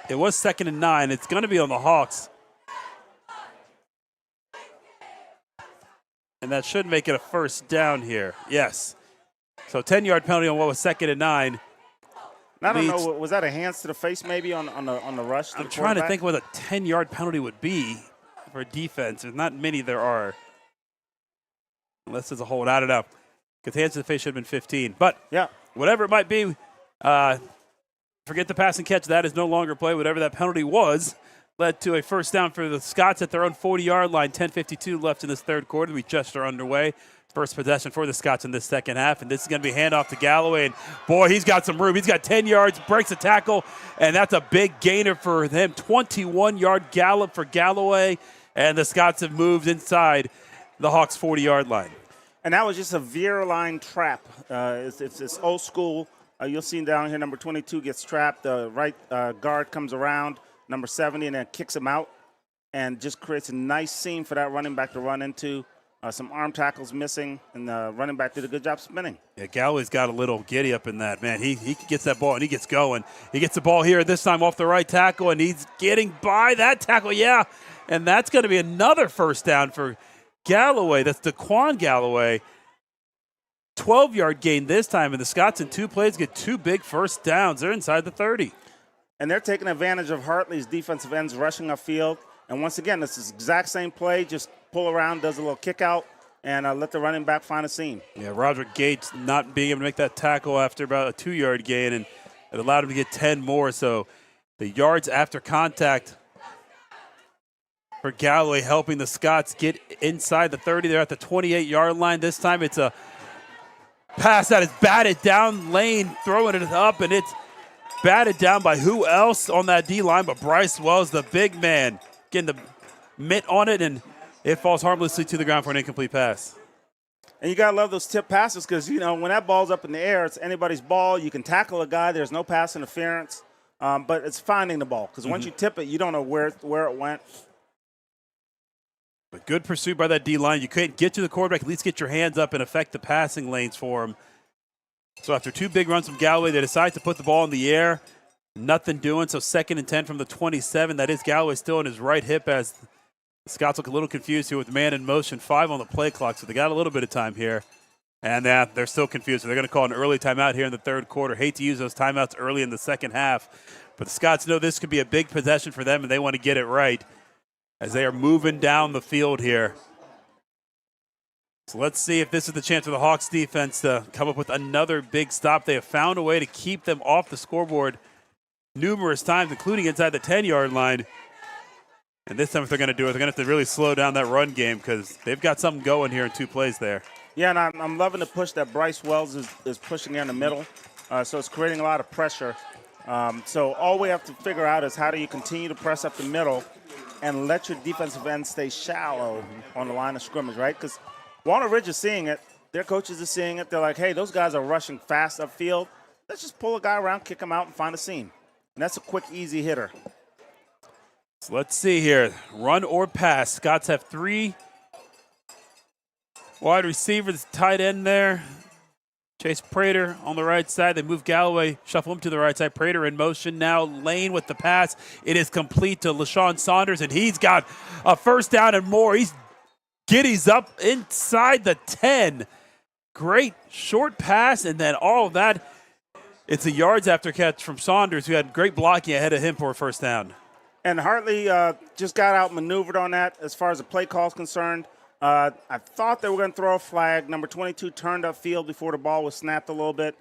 2nd and 9. It's going to be on the Hawks. And that should make it a first down here. Yes. So 10-yard penalty on what was 2nd and 9.
I don't know. Was that a hands to the face maybe on the rush?
I'm trying to think what a 10-yard penalty would be for defense. There's not many there are. Unless there's a hold. I don't know. Because hands to the face should have been 15. But
Yeah.
whatever it might be, forget the pass and catch. That is no longer play. Whatever that penalty was led to a first down for the Scots at their own 40-yard line. 10:52 left in this third quarter. We just are underway. First possession for the Scots in this second half. And this is going to be handoff to Galloway. And, boy, he's got some room. He's got 10 yards, breaks a tackle, and that's a big gainer for him. 21-yard gallop for Galloway. And the Scots have moved inside the Hawks' 40-yard line.
And that was just a veer line trap. It's old school. You'll see down here, number 22 gets trapped. The right guard comes around, number 70, and then kicks him out and just creates a nice seam for that running back to run into. Some arm tackles missing, and the running back did a good job spinning.
Yeah, Galloway's got a little giddy up in that, man. He gets that ball, and he gets going. He gets the ball here, this time off the right tackle, and he's getting by that tackle, yeah. And that's going to be another first down for Galloway. That's Daquan Galloway. 12-yard gain this time, and the Scots in 2 plays get 2 big first downs. They're inside the 30.
And they're taking advantage of Hartley's defensive ends rushing upfield. And once again, it's the exact same play, just pull around, does a little kick out, and let the running back find a seam.
Yeah, Roderick Gates not being able to make that tackle after about a 2-yard gain, and it allowed him to get 10 more. So the yards after contact for Galloway helping the Scots get inside the 30. They're at the 28-yard line. This time it's a pass that is batted down. Lane throwing it up, and it's batted down by who else on that D-line but Bryce Wells, the big man, getting the mitt on it, and it falls harmlessly to the ground for an incomplete pass.
And you got to love those tip passes because, you know, when that ball's up in the air, it's anybody's ball. You can tackle a guy. There's no pass interference, but it's finding the ball because once you tip it, you don't know where it went.
But good pursuit by that D-line. You couldn't get to the quarterback, at least get your hands up and affect the passing lanes for him. So after 2 big runs from Galloway, they decide to put the ball in the air. Nothing doing, so 2nd and 10 from the 27. That is Galloway still on his right hip as the Scots look a little confused here with man in motion. 5 on the play clock, so they got a little bit of time here. And they're still confused, so they're going to call an early timeout here in the third quarter. Hate to use those timeouts early in the second half, but the Scots know this could be a big possession for them, and they want to get it right as they are moving down the field here. So let's see if this is the chance for the Hawks defense to come up with another big stop. They have found a way to keep them off the scoreboard numerous times, including inside the 10-yard line. And this time what they're going to do is they're going to have to really slow down that run game because they've got something going here in 2 plays there.
Yeah, and I'm loving the push that Bryce Wells is pushing in the middle. So it's creating a lot of pressure. So all we have to figure out is how do you continue to press up the middle and let your defensive end stay shallow on the line of scrimmage, right? Because Walnut Ridge is seeing it. Their coaches are seeing it. They're like, hey, those guys are rushing fast upfield. Let's just pull a guy around, kick him out, and find a seam. And that's a quick, easy hitter.
So let's see here. Run or pass. Scots have 3 wide receivers, tight end there. Chase Prater on the right side. They move Galloway, shuffle him to the right side. Prater in motion now. Lane with the pass. It is complete to LaShawn Saunders, and he's got a first down and more. He's giddies up inside the 10. Great short pass, and then all of that. It's a yards after catch from Saunders, who had great blocking ahead of him for a first down.
And Hartley just got outmaneuvered on that as far as the play call is concerned. I thought they were going to throw a flag. Number 22 turned upfield before the ball was snapped a little bit.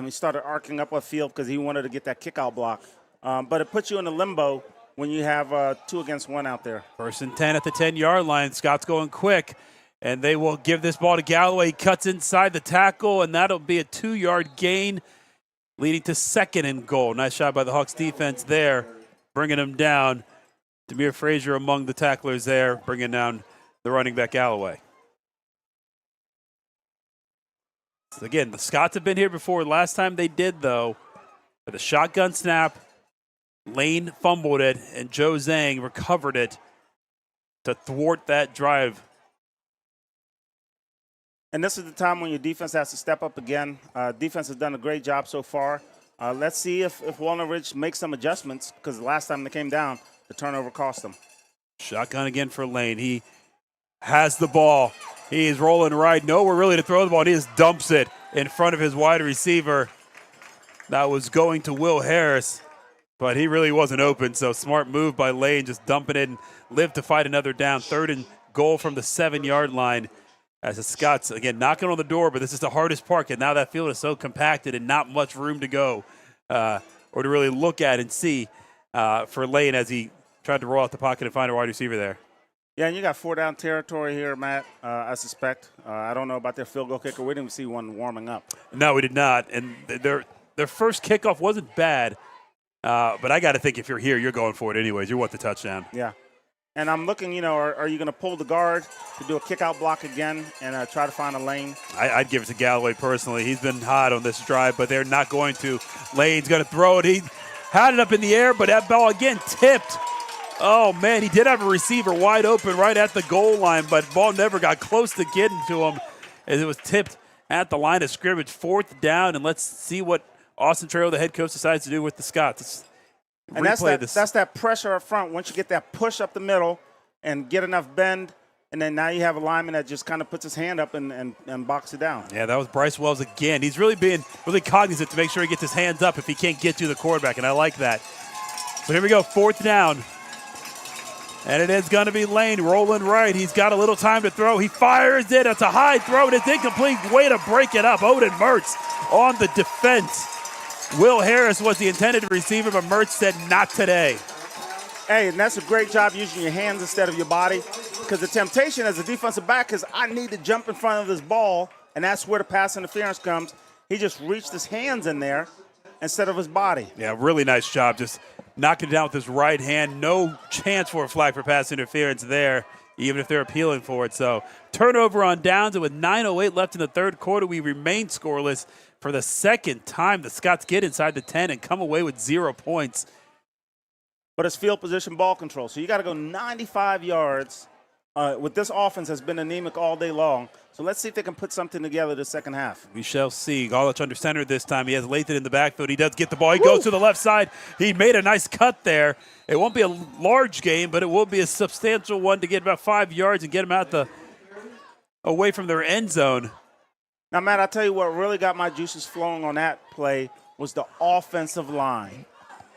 He started arcing up upfield because he wanted to get that kick-out block. But it puts you in a limbo when you have 2 against 1 out there.
1st and 10 at the 10-yard line. Scott's going quick, and they will give this ball to Galloway. He cuts inside the tackle, and that'll be a 2-yard gain, leading to 2nd and goal. Nice shot by the Hawks defense there, bringing him down. Demir Frazier among the tacklers there, bringing down the running back Galloway. So again, the Scots have been here before. Last time they did, though, with a shotgun snap, Lane fumbled it, and Joe Zhang recovered it to thwart that drive.
And this is the time when your defense has to step up again. Defense has done a great job so far. Let's see if Walnut Ridge makes some adjustments, because the last time they came down, the turnover cost them.
Shotgun again for Lane. He has the ball. He is rolling right. Nowhere really to throw the ball. And he just dumps it in front of his wide receiver. That was going to Will Harris, but he really wasn't open. So smart move by Lane, just dumping it and live to fight another down. 3rd and goal from the 7-yard line. as the Scots, again, knocking on the door, but this is the hardest part, and now that field is so compacted and not much room to go or to really look at and see for Lane as he tried to roll out the pocket and find a wide receiver there.
Yeah, and you got 4-down territory here, Matt, I suspect. I don't know about their field goal kicker. We didn't even see one warming up.
No, we did not. And their first kickoff wasn't bad, but I got to think if you're here, you're going for it anyways. You want the touchdown.
Yeah. And I'm looking, are you going to pull the guard to do a kick-out block again and try to find a lane?
I'd give it to Galloway personally. He's been hot on this drive, but they're not going to. Lane's going to throw it. He had it up in the air, but that ball again tipped. Oh, man, he did have a receiver wide open right at the goal line, but ball never got close to getting to him as it was tipped at the line of scrimmage. 4th down, and let's see what Austin Trejo, the head coach, decides to do with the Scots.
And that's that pressure up front. Once you get that push up the middle and get enough bend, and then now you have a lineman that just kind of puts his hand up and box it down.
Yeah, that was Bryce Wells again. He's really being really cognizant to make sure he gets his hands up if he can't get to the quarterback, and I like that. So here we go, 4th down. And it is going to be Lane rolling right. He's got a little time to throw. He fires it. It's a high throw, and it's incomplete. Way to break it up. Odin Mertz on the defense. Will Harris was the intended receiver, but Mertz said not today.
Hey, and that's a great job using your hands instead of your body, because the temptation as a defensive back is I need to jump in front of this ball, and that's where the pass interference comes. He just reached his hands in there instead of his body.
Yeah, really nice job. Just knocking it down with his right hand. No chance for a flag for pass interference there, even if they're appealing for it. So turnover on downs, and with 9:08 left in the third quarter, we remain scoreless. For the second time, the Scots get inside the 10 and come away with 0 points.
But it's field position ball control. So you got to go 95 yards. With this offense has been anemic all day long. So let's see if they can put something together the second half.
We shall see. Galich under center this time. He has Lathan in the backfield. He does get the ball. He goes to the left side. He made a nice cut there. It won't be a large gain, but it will be a substantial one to get about 5 yards and get them away from their end zone.
Now, Matt, I'll tell you what really got my juices flowing on that play was the offensive line.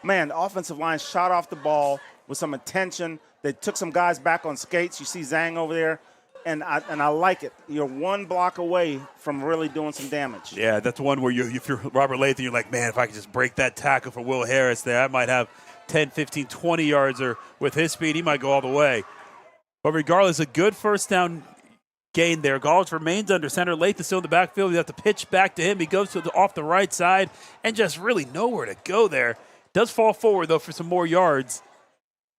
Man, the offensive line shot off the ball with some intention. They took some guys back on skates. You see Zhang over there, and I like it. You're one block away from really doing some damage.
Yeah, that's one where if you're Robert Lathan, you're like, man, if I could just break that tackle for Will Harris there, I might have 10, 15, 20 yards, or with his speed, he might go all the way. But regardless, a good first down gain there. Galich remains under center. Lathan still in the backfield. You have to pitch back to him. He goes off the right side and just really nowhere to go there. Does fall forward, though, for some more yards.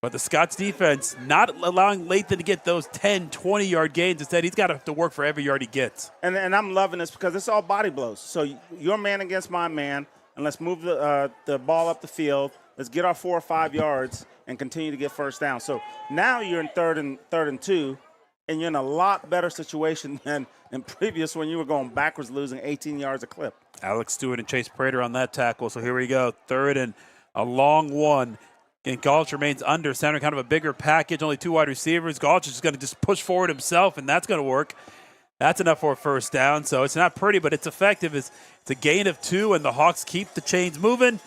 But the Scots defense not allowing Lathan to get those 10, 20-yard gains. Instead, he's got to have to work for every yard he gets.
And I'm loving this because it's all body blows. So your man against my man, and let's move the ball up the field. Let's get our 4 or 5 yards and continue to get first down. So now you're in third and 2. And you're in a lot better situation than in previous when you were going backwards, losing 18 yards a clip.
Alex Stewart and Chase Prater on that tackle. So here we go. 3rd and a long one. And Galich remains under center, kind of a bigger package, only 2 wide receivers. Galich is going to just push forward himself, and that's going to work. That's enough for a first down. So it's not pretty, but it's effective. It's a gain of 2, and the Hawks keep the chains moving,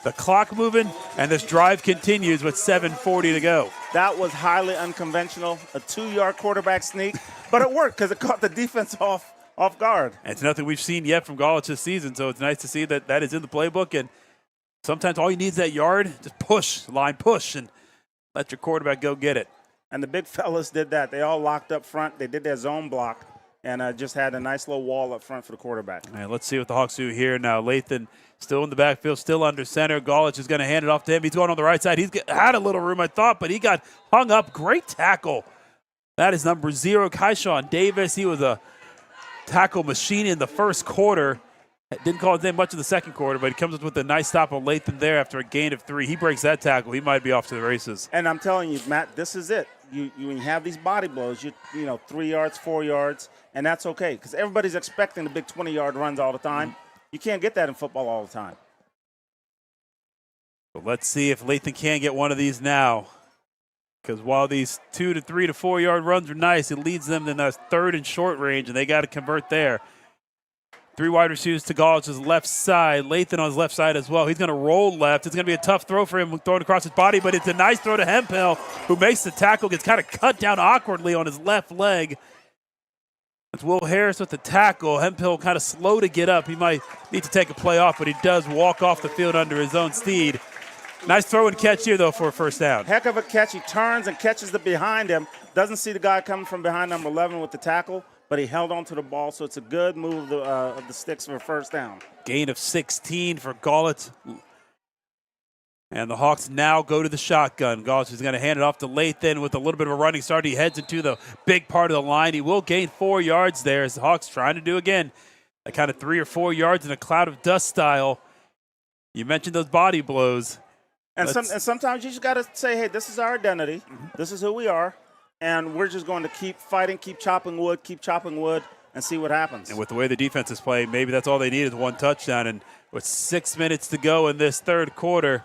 the clock moving, and this drive continues with 7:40 to go.
That was highly unconventional, a 2-yard quarterback sneak, but it worked because it caught the defense off guard.
And it's nothing we've seen yet from Galich this season, so it's nice to see that is in the playbook. And sometimes all you need is that yard. Just push, line push, and let your quarterback go get it.
And the big fellas did that. They all locked up front. They did their zone block and just had a nice little wall up front for the quarterback.
All right, let's see what the Hawks do here now. Lathan still in the backfield, still under center. Galich is going to hand it off to him. He's going on the right side. He's had a little room, I thought, but he got hung up. Great tackle. That is number 0, Kyshawn Davis. He was a tackle machine in the first quarter. Didn't call his name much in the second quarter, but he comes up with a nice stop on Lathan there after a gain of 3. He breaks that tackle. He might be off to the races.
And I'm telling you, Matt, this is it. You have these body blows, you 3 yards, 4 yards, and that's okay because everybody's expecting the big 20-yard runs all the time. You can't get that in football all the time.
But let's see if Lathan can get one of these now. Because while these 2 to 3 to 4 yard runs are nice, it leads them in that 3rd and short range, and they got to convert there. 3 wide receivers to Galich's left side. Lathan on his left side as well. He's going to roll left. It's going to be a tough throw for him, throwing across his body, but it's a nice throw to Hemphill, who makes the tackle, gets kind of cut down awkwardly on his left leg. That's Will Harris with the tackle. Hemphill kind of slow to get up. He might need to take a play off, but he does walk off the field under his own steed. Nice throw and catch here, though, for a first down.
Heck of a catch. He turns and catches the behind him. Doesn't see the guy coming from behind number 11 with the tackle, but he held on to the ball, so it's a good move of the sticks for a first down.
Gain of 16 for Gaulet. And the Hawks now go to the shotgun. Gaulet is going to hand it off to Lathan with a little bit of a running start. He heads into the big part of the line. He will gain 4 yards there as the Hawks trying to do again a kind of 3 or 4 yards in a cloud of dust style. You mentioned those body blows.
And sometimes you just got to say, hey, this is our identity. This is who we are. And we're just going to keep fighting, keep chopping wood, and see what happens.
And with the way the defense is playing, maybe that's all they need is 1 touchdown. And with 6 minutes to go in this third quarter,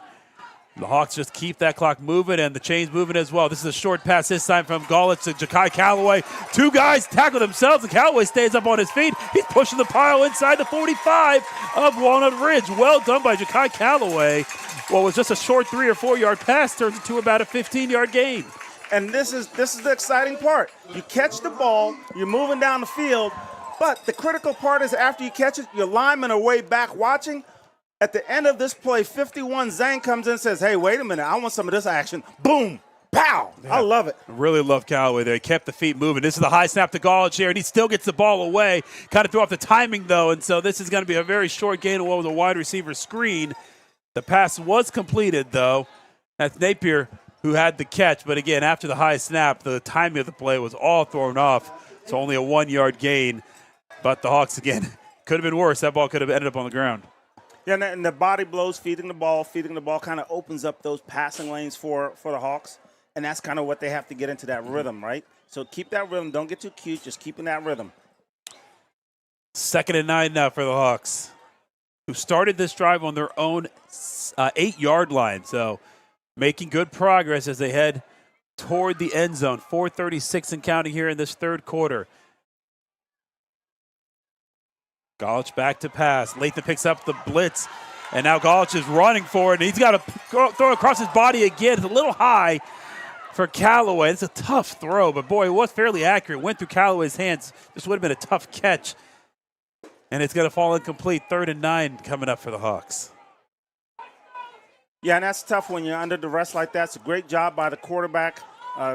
the Hawks just keep that clock moving and the chains moving as well. This is a short pass this time from Gaulet to Ja'Kai Calloway. 2 guys tackle themselves, and Calloway stays up on his feet. He's pushing the pile inside the 45 of Walnut Ridge. Well done by Ja'Kai Calloway. What was just a short 3 or 4 yard pass turns into about a 15-yard gain.
And this is the exciting part. You catch the ball, you're moving down the field, but the critical part is after you catch it, your linemen are way back watching. At the end of this play, 51 Zhang comes in and says, hey, wait a minute, I want some of this action. Boom, pow. Yeah. I love it.
I really love Callaway there. He kept the feet moving. This is the high snap to Gaulet here, and he still gets the ball away. Kind of threw off the timing, though, and so this is going to be a very short gain of what was a wide receiver screen. The pass was completed, though. That's Napier who had the catch, but again, after the high snap, the timing of the play was all thrown off. So only a 1 yard gain, but the Hawks, again, could have been worse. That ball could have ended up on the ground.
Yeah, and the body blows, feeding the ball kind of opens up those passing lanes for the Hawks, and that's kind of what they have to get into that rhythm, right? So keep that rhythm. Don't get too cute. Just keeping that rhythm.
2nd and 9 now for the Hawks, who started this drive on their own 8-yard line. So making good progress as they head toward the end zone. 4:36 and counting here in this third quarter. Gaulet back to pass. Lathan picks up the blitz, and now Gaulet is running for it, and he's got to throw it across his body again. It's a little high for Callaway. It's a tough throw, but boy, it was fairly accurate. Went through Callaway's hands. This would have been a tough catch, and it's going to fall incomplete. 3rd and 9 coming up for the Hawks.
Yeah, and that's tough when you're under duress like that. It's a great job by the quarterback,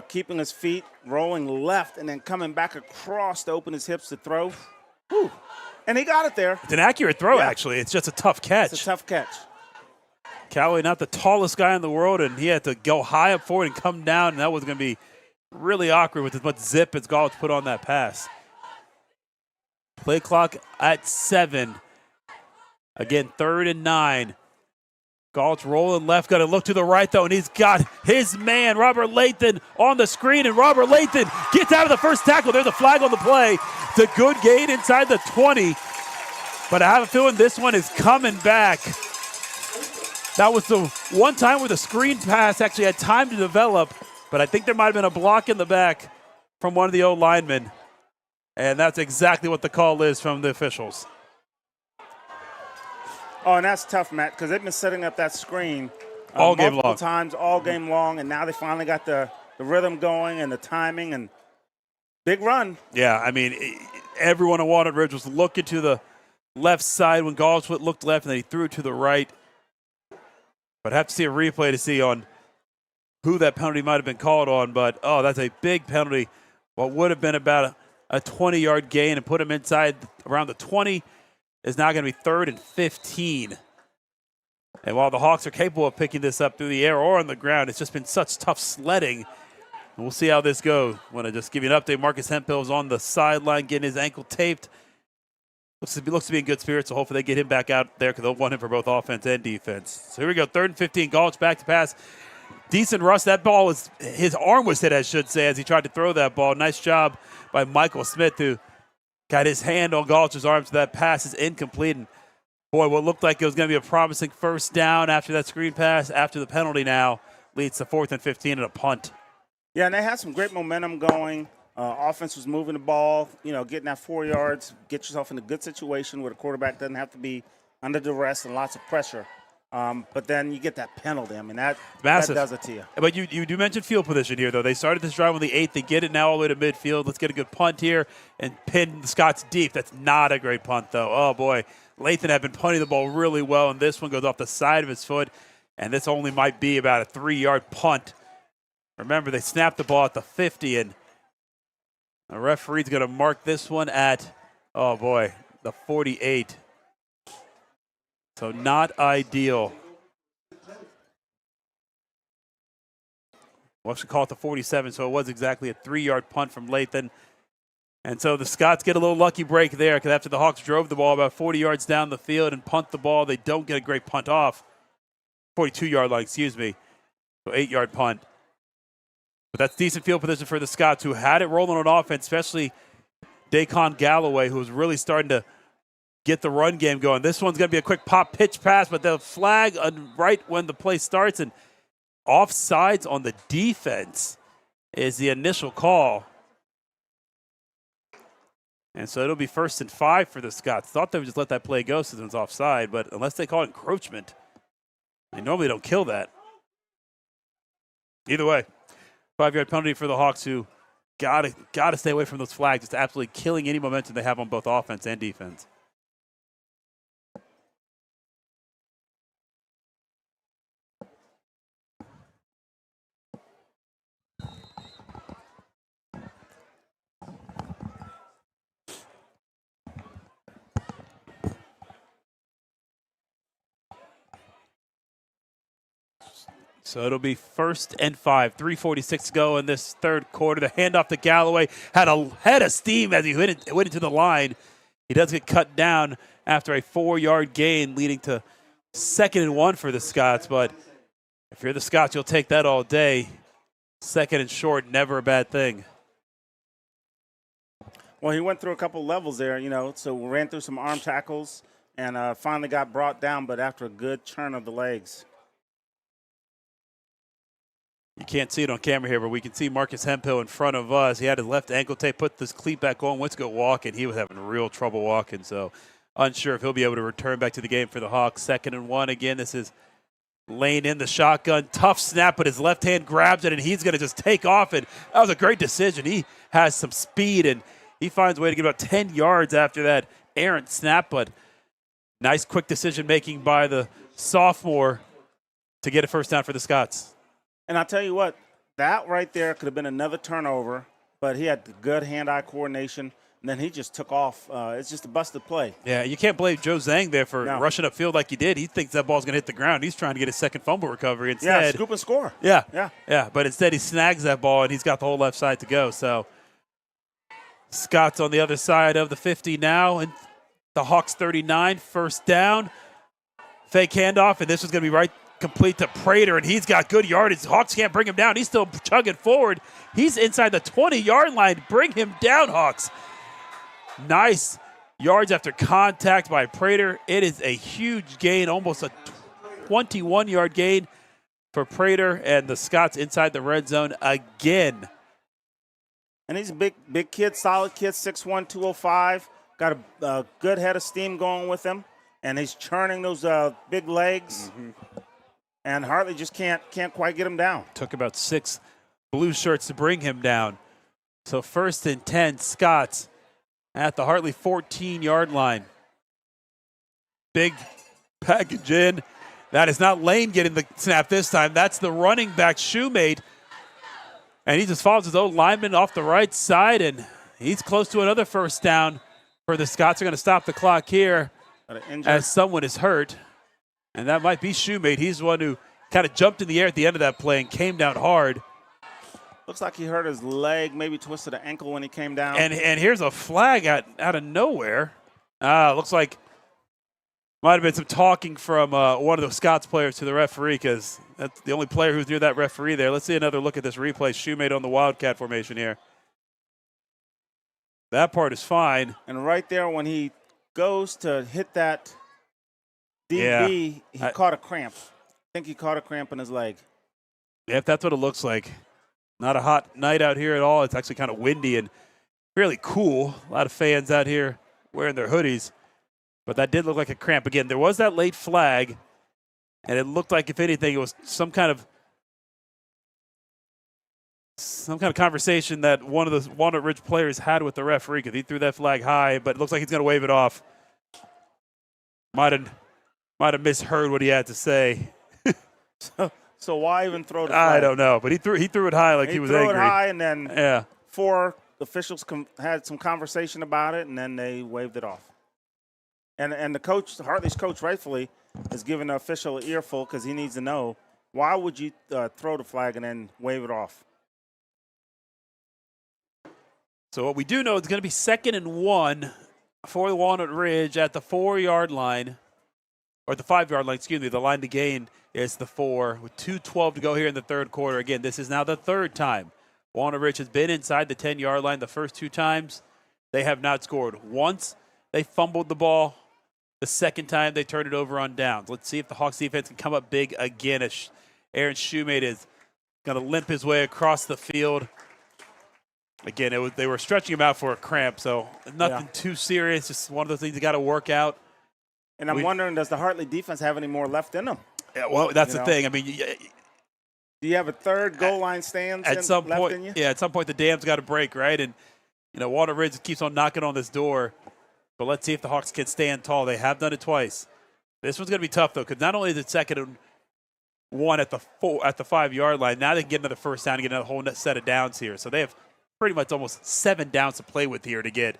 keeping his feet, rolling left, and then coming back across to open his hips to throw. Whew. And he got it there.
It's an accurate throw, actually. It's just a tough catch.
It's a tough catch.
Callaway, not the tallest guy in the world, and he had to go high up forward and come down, and that was going to be really awkward with as much zip as Gaulet put on that pass. Play clock at 7. Again, 3rd and 9. Gaulet's rolling left, got to look to the right, though, and he's got his man, Robert Lathan, on the screen, and Robert Lathan gets out of the first tackle. There's a flag on the play. It's a good gain inside the 20, but I have a feeling this one is coming back. That was the one time where the screen pass actually had time to develop, but I think there might have been a block in the back from one of the old linemen, and that's exactly what the call is from the officials.
Oh, and that's tough, Matt, because they've been setting up that screen
all game
multiple
long.
times, all game long, and now they finally got the rhythm going and the timing and big run.
Yeah, I mean, everyone on Walnut Ridge was looking to the left side when Gaulet looked left, and then he threw it to the right. But I have to see a replay to see on who that penalty might have been called on. But, oh, that's a big penalty. What would have been about a 20-yard gain and put him inside around the 20 is now going to be 3rd and 15. And while the Hawks are capable of picking this up through the air or on the ground, it's just been such tough sledding. And we'll see how this goes. I want to just give you an update. Marcus Hemphill is on the sideline getting his ankle taped. Looks to be in good spirits, so hopefully they get him back out there because they'll want him for both offense and defense. So here we go, 3rd and 15. Gaulet back to pass. Decent rush. That ball was, his arm was hit, I should say, as he tried to throw that ball. Nice job by Michael Smith, who got his hand on Gaulet's arm, so that pass is incomplete. And boy, what looked like it was going to be a promising first down after that screen pass, after the penalty now, leads to 4th and 15 and a punt.
Yeah, and they had some great momentum going. Offense was moving the ball, getting that 4 yards, get yourself in a good situation where the quarterback doesn't have to be under duress and lots of pressure. But then you get that penalty. I mean, that
Massive.
does it to you.
But you do mention field position here, though. They started this drive on the 8th. They get it now all the way to midfield. Let's get a good punt here and pin the Scots deep. That's not a great punt, though. Oh, boy. Lathan had been punting the ball really well, and this one goes off the side of his foot, and this only might be about a 3-yard punt. Remember, they snapped the ball at the 50, and the referee's going to mark this one at, oh, boy, the 48. So not ideal. We'll actually call it the 47, so it was exactly a 3-yard punt from Lathan. And so the Scots get a little lucky break there because after the Hawks drove the ball about 40 yards down the field and punt the ball, they don't get a great punt off. 42-yard line, excuse me. So 8-yard punt. But that's decent field position for the Scots, who had it rolling on offense, especially Dacon Galloway, who was really starting to get the run game going. This one's going to be a quick pop pitch pass, but they'll flag right when the play starts, and offsides on the defense is the initial call. And so it'll be 1st and 5 for the Scots. Thought they would just let that play go since it was offside, but unless they call it encroachment, they normally don't kill that. Either way, 5-yard penalty for the Hawks, who gotta stay away from those flags. It's absolutely killing any momentum they have on both offense and defense. So it'll be 1st and 5, 3:46 to go in this third quarter. The handoff to Galloway had a head of steam as he went into the line. He does get cut down after a 4-yard gain, leading to 2nd and 1 for the Scots. But if you're the Scots, you'll take that all day. 2nd and short, never a bad thing.
Well, he went through a couple levels there, so ran through some arm tackles and finally got brought down, but after a good turn of the legs.
You can't see it on camera here, but we can see Marcus Hemphill in front of us. He had his left ankle tape, put this cleat back on, went to go walking. He was having real trouble walking, so unsure if he'll be able to return back to the game for the Hawks. 2nd and 1 again. This is Lane in the shotgun. Tough snap, but his left hand grabs it, and he's going to just take off. And that was a great decision. He has some speed, and he finds a way to get about 10 yards after that errant snap, but nice quick decision-making by the sophomore to get a first down for the Scots.
And I'll tell you what, that right there could have been another turnover, but he had good hand-eye coordination, and then he just took off. It's just a busted play.
Yeah, you can't blame Joe Zhang there for rushing upfield like he did. He thinks that ball's going to hit the ground. He's trying to get his second fumble recovery. Instead,
scoop and score.
Yeah, but instead he snags that ball, and he's got the whole left side to go. So Scott's on the other side of the 50 now, and the Hawks 39, first down. Fake handoff, and this is going to be right complete to Prater, and he's got good yardage. Hawks can't bring him down. He's still chugging forward. He's inside the 20-yard line. Bring him down, Hawks. Nice yards after contact by Prater. It is a huge gain, almost a 21-yard gain for Prater, and the Scots inside the red zone again.
And he's a big kid, solid kid, 6'1", 205. Got a good head of steam going with him, and he's churning those big legs. Mm-hmm. And Hartley just can't quite get him down.
Took about 6 blue shirts to bring him down. So 1st and 10, Scots at the Hartley 14-yard line. Big package in. That is not Lane getting the snap this time. That's the running back, Shoemate. And he just follows his own lineman off the right side, and he's close to another first down for the Scots. Are going to stop the clock here as someone is hurt. And that might be Shoemate. He's the one who kind of jumped in the air at the end of that play and came down hard.
Looks like he hurt his leg, maybe twisted an ankle when he came down.
And here's a flag out of nowhere. Looks like might have been some talking from one of the Scots players to the referee, because that's the only player who's near that referee there. Let's see another look at this replay. Shoemate on the Wildcat formation here. That part is fine.
And right there when he goes to hit that DB, he caught a cramp. I think he caught a cramp in his leg.
Yep, that's what it looks like. Not a hot night out here at all. It's actually kind of windy and fairly cool. A lot of fans out here wearing their hoodies. But that did look like a cramp. Again, there was that late flag. And it looked like, if anything, it was some kind of conversation that one of the Walnut Ridge players had with the referee, because he threw that flag high, but it looks like he's going to wave it off. Might have misheard what he had to say.
So why even throw the flag?
I don't know, but he threw it high like he was angry.
He threw it high, and then 4 officials had some conversation about it, and then they waved it off. And the coach, Hartley's coach, rightfully, is giving the official an earful because he needs to know, why would you throw the flag and then wave it off?
So what we do know is going to be 2nd and 1 for the Walnut Ridge at the 4-yard line, or the 5-yard line, excuse me. The line to gain is the 4 with 2:12 to go here in the third quarter. Again, this is now the 3rd time Walnut Ridge has been inside the 10-yard line. The first 2 times, they have not scored. Once, they fumbled the ball. The second time, they turned it over on downs. Let's see if the Hawks defense can come up big again, as Aaron Shoemate is going to limp his way across the field. Again, they were stretching him out for a cramp, so nothing too serious. Just one of those things you got to work out.
And I'm wondering, does the Hartley defense have any more left in them?
Yeah, well, that's the thing. I mean,
do you have a third goal line stand
at some
left
point?
in you?
Yeah, at some point the dam's got to break, right? And Walnut Ridge keeps on knocking on this door. But let's see if the Hawks can stand tall. They have done it twice. This one's going to be tough, though, because not only is it 2nd and 1 at the 5-yard line, now they can get another first down and get another whole set of downs here. So they have pretty much almost 7 downs to play with here to get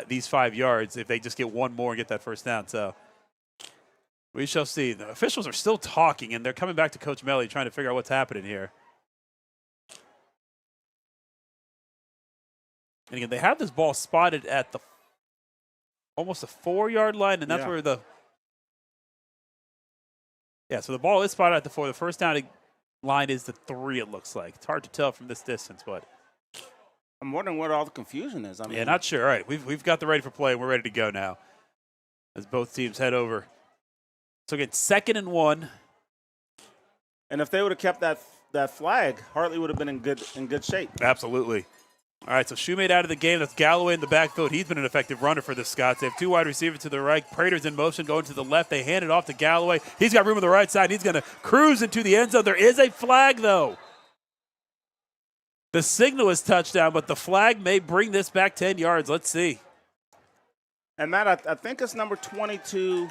these 5 yards if they just get one more and get that first down. So we shall see. The officials are still talking, and they're coming back to Coach Melly trying to figure out what's happening here. And again, they have this ball spotted at the almost a 4-yard line, and that's where so the ball is spotted at the 4. The first down line is the 3, it looks like. It's hard to tell from this distance, but
I'm wondering what all the confusion is.
Not sure. All right, we've got the ready for play, and we're ready to go now as both teams head over. So again, 2nd and 1.
And if they would have kept that flag, Hartley would have been in good shape.
Absolutely. All right, so Shoemate out of the game. That's Galloway in the backfield. He's been an effective runner for the Scots. They have 2 wide receivers to the right. Prater's in motion going to the left. They hand it off to Galloway. He's got room on the right side. He's going to cruise into the end zone. There is a flag, though. The signal is touchdown, but the flag may bring this back 10 yards. Let's see.
And, Matt, I think it's number 22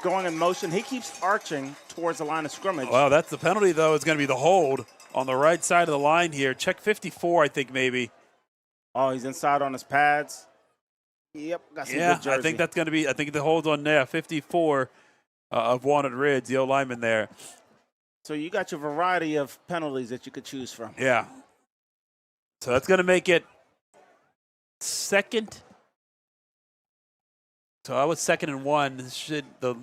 going in motion. He keeps arching towards the line of scrimmage.
Well, that's the penalty, though. It's going to be the hold on the right side of the line here. Check 54, I think, maybe.
Oh, he's inside on his pads. Yep, got some good jersey.
I think that's going to be – I think the hold's on there, 54 of Walnut Ridge, the O-lineman there.
So you got your variety of penalties that you could choose from.
Yeah. So that's going to make it 2nd. So I was 2nd and 1. The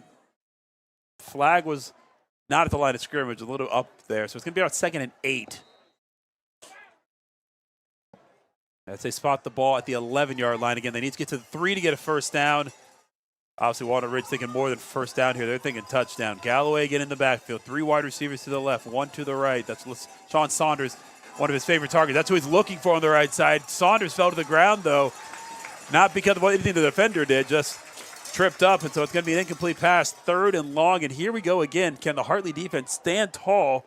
flag was not at the line of scrimmage, a little up there. So it's going to be about 2nd and 8. As they spot the ball at the 11-yard line again. They need to get to the 3 to get a first down. Obviously, Walnut Ridge thinking more than first down here. They're thinking touchdown. Galloway again in the backfield. 3 wide receivers to the left, 1 to the right. That's Sean Saunders, one of his favorite targets. That's who he's looking for on the right side. Saunders fell to the ground, though, not because of anything the defender did, just tripped up. And so it's going to be an incomplete pass, 3rd and long. And here we go again. Can the Hartley defense stand tall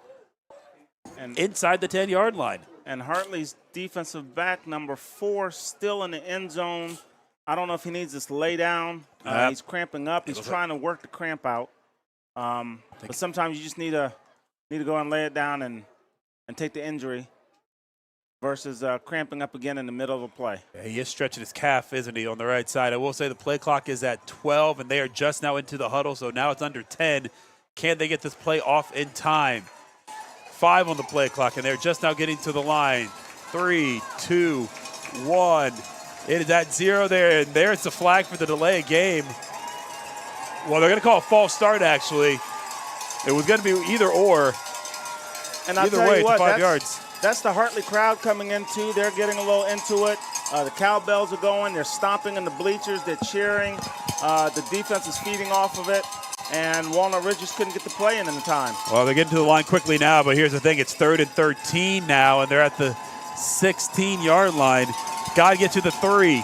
and inside the 10-yard line?
And Hartley's defensive back, number 4, still in the end zone. I don't know if he needs this lay down. He's cramping up. He's trying to work the cramp out. But sometimes you just need to go and lay it down and take the injury versus cramping up again in the middle of a play.
Yeah, he is stretching his calf, isn't he, on the right side. I will say the play clock is at 12, and they are just now into the huddle, so now it's under 10. Can they get this play off in time? 5 on the play clock, and they're just now getting to the line. 3, 2, 1. It is at 0 there, and there's the flag for the delay of game. Well, they're going to call a false start, actually. It was going to be either or.
And
either way, it's 5 yards.
That's the Hartley crowd coming in, too. They're getting a little into it. The cowbells are going. They're stomping in the bleachers. They're cheering. The defense is feeding off of it. And Walnut Ridge just couldn't get the play in the time.
Well, they're getting to the line quickly now, but here's the thing. It's 3rd and 13 now, and they're at the 16-yard line. Got to get to the 3.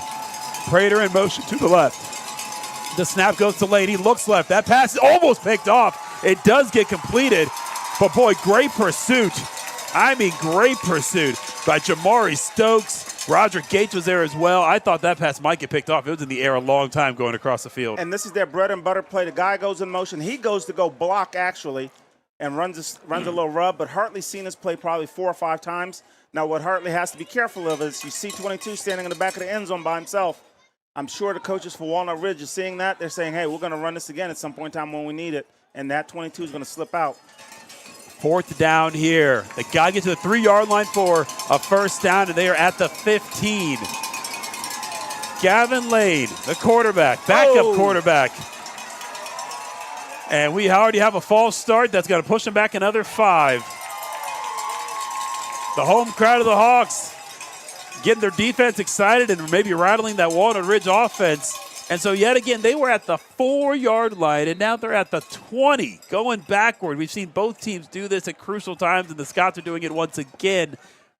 Prater in motion to the left. The snap goes to Lane. He looks left. That pass is almost picked off. It does get completed, but boy, great pursuit. I mean, great pursuit by Jamari Stokes. Roger Gates was there as well. I thought that pass might get picked off. It was in the air a long time going across the field.
And this is their bread and butter play. The guy goes in motion. He goes to go block, actually, and runs a little rub. But Hartley's seen this play probably 4 or 5 times. Now, what Hartley has to be careful of is you see 22 standing in the back of the end zone by himself. I'm sure the coaches for Walnut Ridge are seeing that. They're saying, hey, we're going to run this again at some point in time when we need it. And that 22 is going to slip out.
4th down here. They got to get to the 3-yard line for a first down, and they are at the 15. Gavin Lane, the quarterback, backup quarterback. And we already have a false start. That's going to push them back another 5. The home crowd of the Hawks getting their defense excited and maybe rattling that Walnut Ridge offense. And so yet again, they were at the 4-yard line, and now they're at the 20, going backward. We've seen both teams do this at crucial times, and the Scots are doing it once again,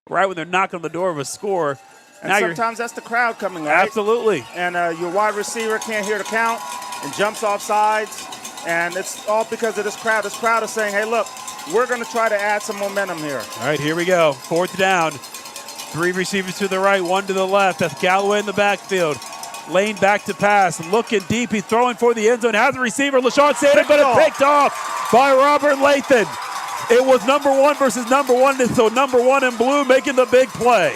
right when they're knocking on the door of a score.
And
now
sometimes that's the crowd coming, right?
Absolutely.
And your wide receiver can't hear the count and jumps off sides. And it's all because of this crowd. This crowd is saying, hey, look, we're going to try to add some momentum here.
All right, here we go. 4th down. 3 receivers to the right, 1 to the left. That's Galloway in the backfield. Lane back to pass, looking deep. He's throwing for the end zone. Has a receiver, LaShawn Sanders, but it's picked off by Robert Lathan. It was number 1 versus number 1, and so number 1 in blue making the big play.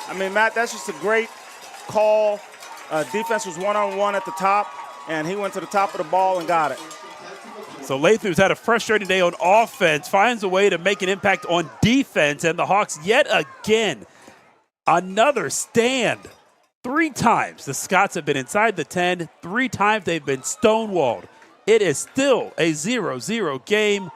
I mean, Matt, that's just a great call. Defense was one-on-one at the top, and he went to the top of the ball and got it.
So Lathan, who's had a frustrating day on offense, finds a way to make an impact on defense, and the Hawks yet again, another stand. 3 times the Scots have been inside the 10. 3 times they've been stonewalled. It is still a 0-0 game.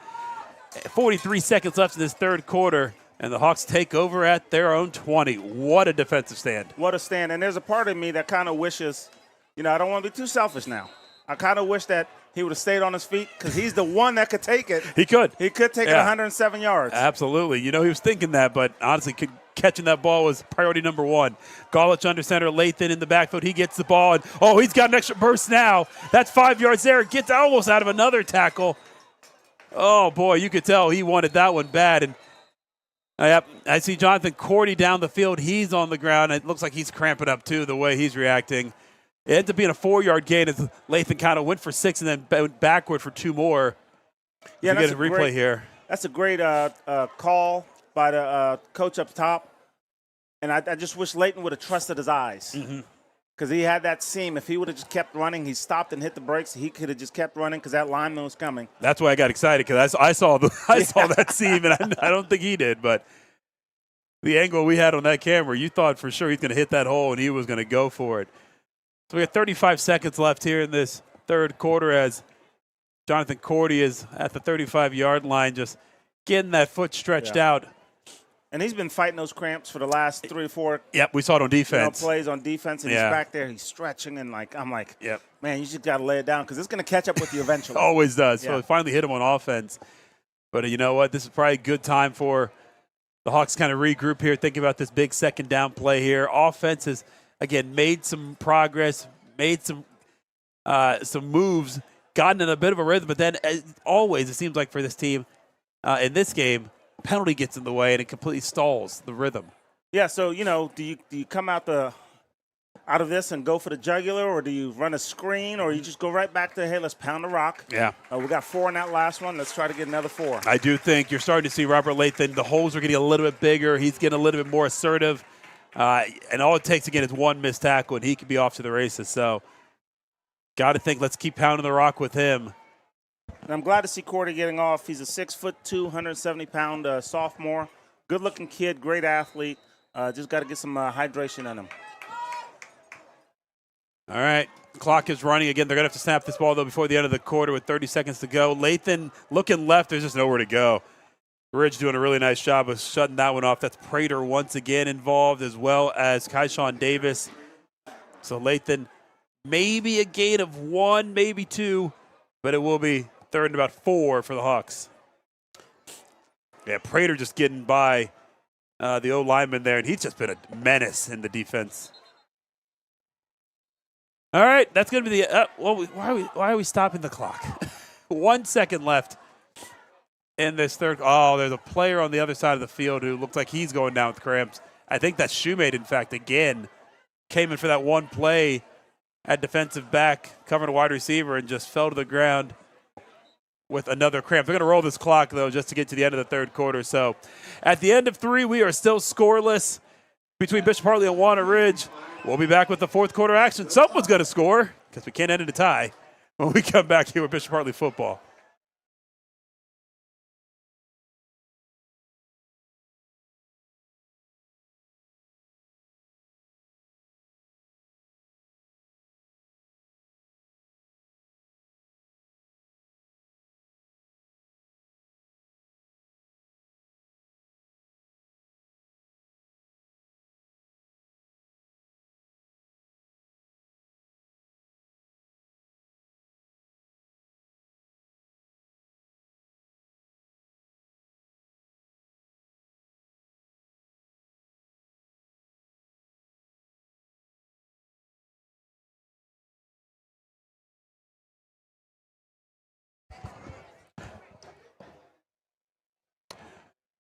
43 seconds left in this third quarter, and the Hawks take over at their own 20. What a defensive stand.
What a stand. And there's a part of me that kind of wishes, I don't want to be too selfish now. I kind of wish that he would have stayed on his feet because he's the one that could take it.
He could.
He could take it 107 yards.
Absolutely. He was thinking that, but honestly, catching that ball was priority number 1. Golich under center, Lathan in the backfield. He gets the ball, and he's got an extra burst now. That's 5 yards there. Gets almost out of another tackle. Oh, boy, you could tell he wanted that one bad. And I see Jonathan Cordy down the field. He's on the ground. It looks like he's cramping up, too, the way he's reacting. It ends up being a 4-yard gain as Lathan kind of went for 6 and then went backward for 2 more.
Yeah,
that's a replay here.
That's a great call by the coach up top. And I just wish Layton would have trusted his eyes. Because he had that seam. If he would have just kept running, he stopped and hit the brakes. He could have just kept running because that lineman was coming.
That's why I got excited because I saw that seam, and I don't think he did. But the angle we had on that camera, you thought for sure he's going to hit that hole, and he was going to go for it. So we have 35 seconds left here in this third quarter as Jonathan Cordy is at the 35-yard line, just getting that foot stretched out.
And he's been fighting those cramps for the last 3 or 4.
Yep, we saw it on defense.
Plays on defense, and he's back there. He's stretching, and I'm like,
yep,
man, you just got to lay it down because it's going to catch up with you eventually.
Always does. So it finally hit him on offense. But you know what? This is probably a good time for the Hawks kind of regroup here, thinking about this big second down play here. Offense has, again, made some progress, made some moves, gotten in a bit of a rhythm. But then, as always, it seems like for this team in this game, penalty gets in the way and it completely stalls the rhythm.
Yeah, so, do you come out of this and go for the jugular, or do you run a screen, or you just go right back to, hey, let's pound the rock?
Yeah.
We got 4 in that last one. Let's try to get another 4.
I do think you're starting to see Robert Lathan. The holes are getting a little bit bigger. He's getting a little bit more assertive. And all it takes, again, is one missed tackle, and he could be off to the races. So got to think, let's keep pounding the rock with him.
And I'm glad to see Cordy getting off. He's a 6'2", 170-pound sophomore. Good-looking kid, great athlete. Just got to get some hydration in him.
All right. Clock is running again. They're going to have to snap this ball, though, before the end of the quarter with 30 seconds to go. Lathan looking left. There's just nowhere to go. Ridge doing a really nice job of shutting that one off. That's Prater once again involved, as well as Kyshawn Davis. So Lathan, maybe a gain of 1, maybe 2, but it will be third and about 4 for the Hawks. Yeah, Prater just getting by the O lineman there, and he's just been a menace in the defense. All right, that's going to be the why are we stopping the clock? 1 second left in this third. Oh, there's a player on the other side of the field who looks like he's going down with cramps. I think that's Shoemate, in fact, again. Came in for that one play at defensive back, covering a wide receiver, and just fell to the ground with another cramp. They're going to roll this clock, though, just to get to the end of the third quarter. So at the end of 3, we are still scoreless between Bishop Hartley and Walnut Ridge. We'll be back with the fourth quarter action. Someone's going to score because we can't end in a tie when we come back here with Bishop Hartley football.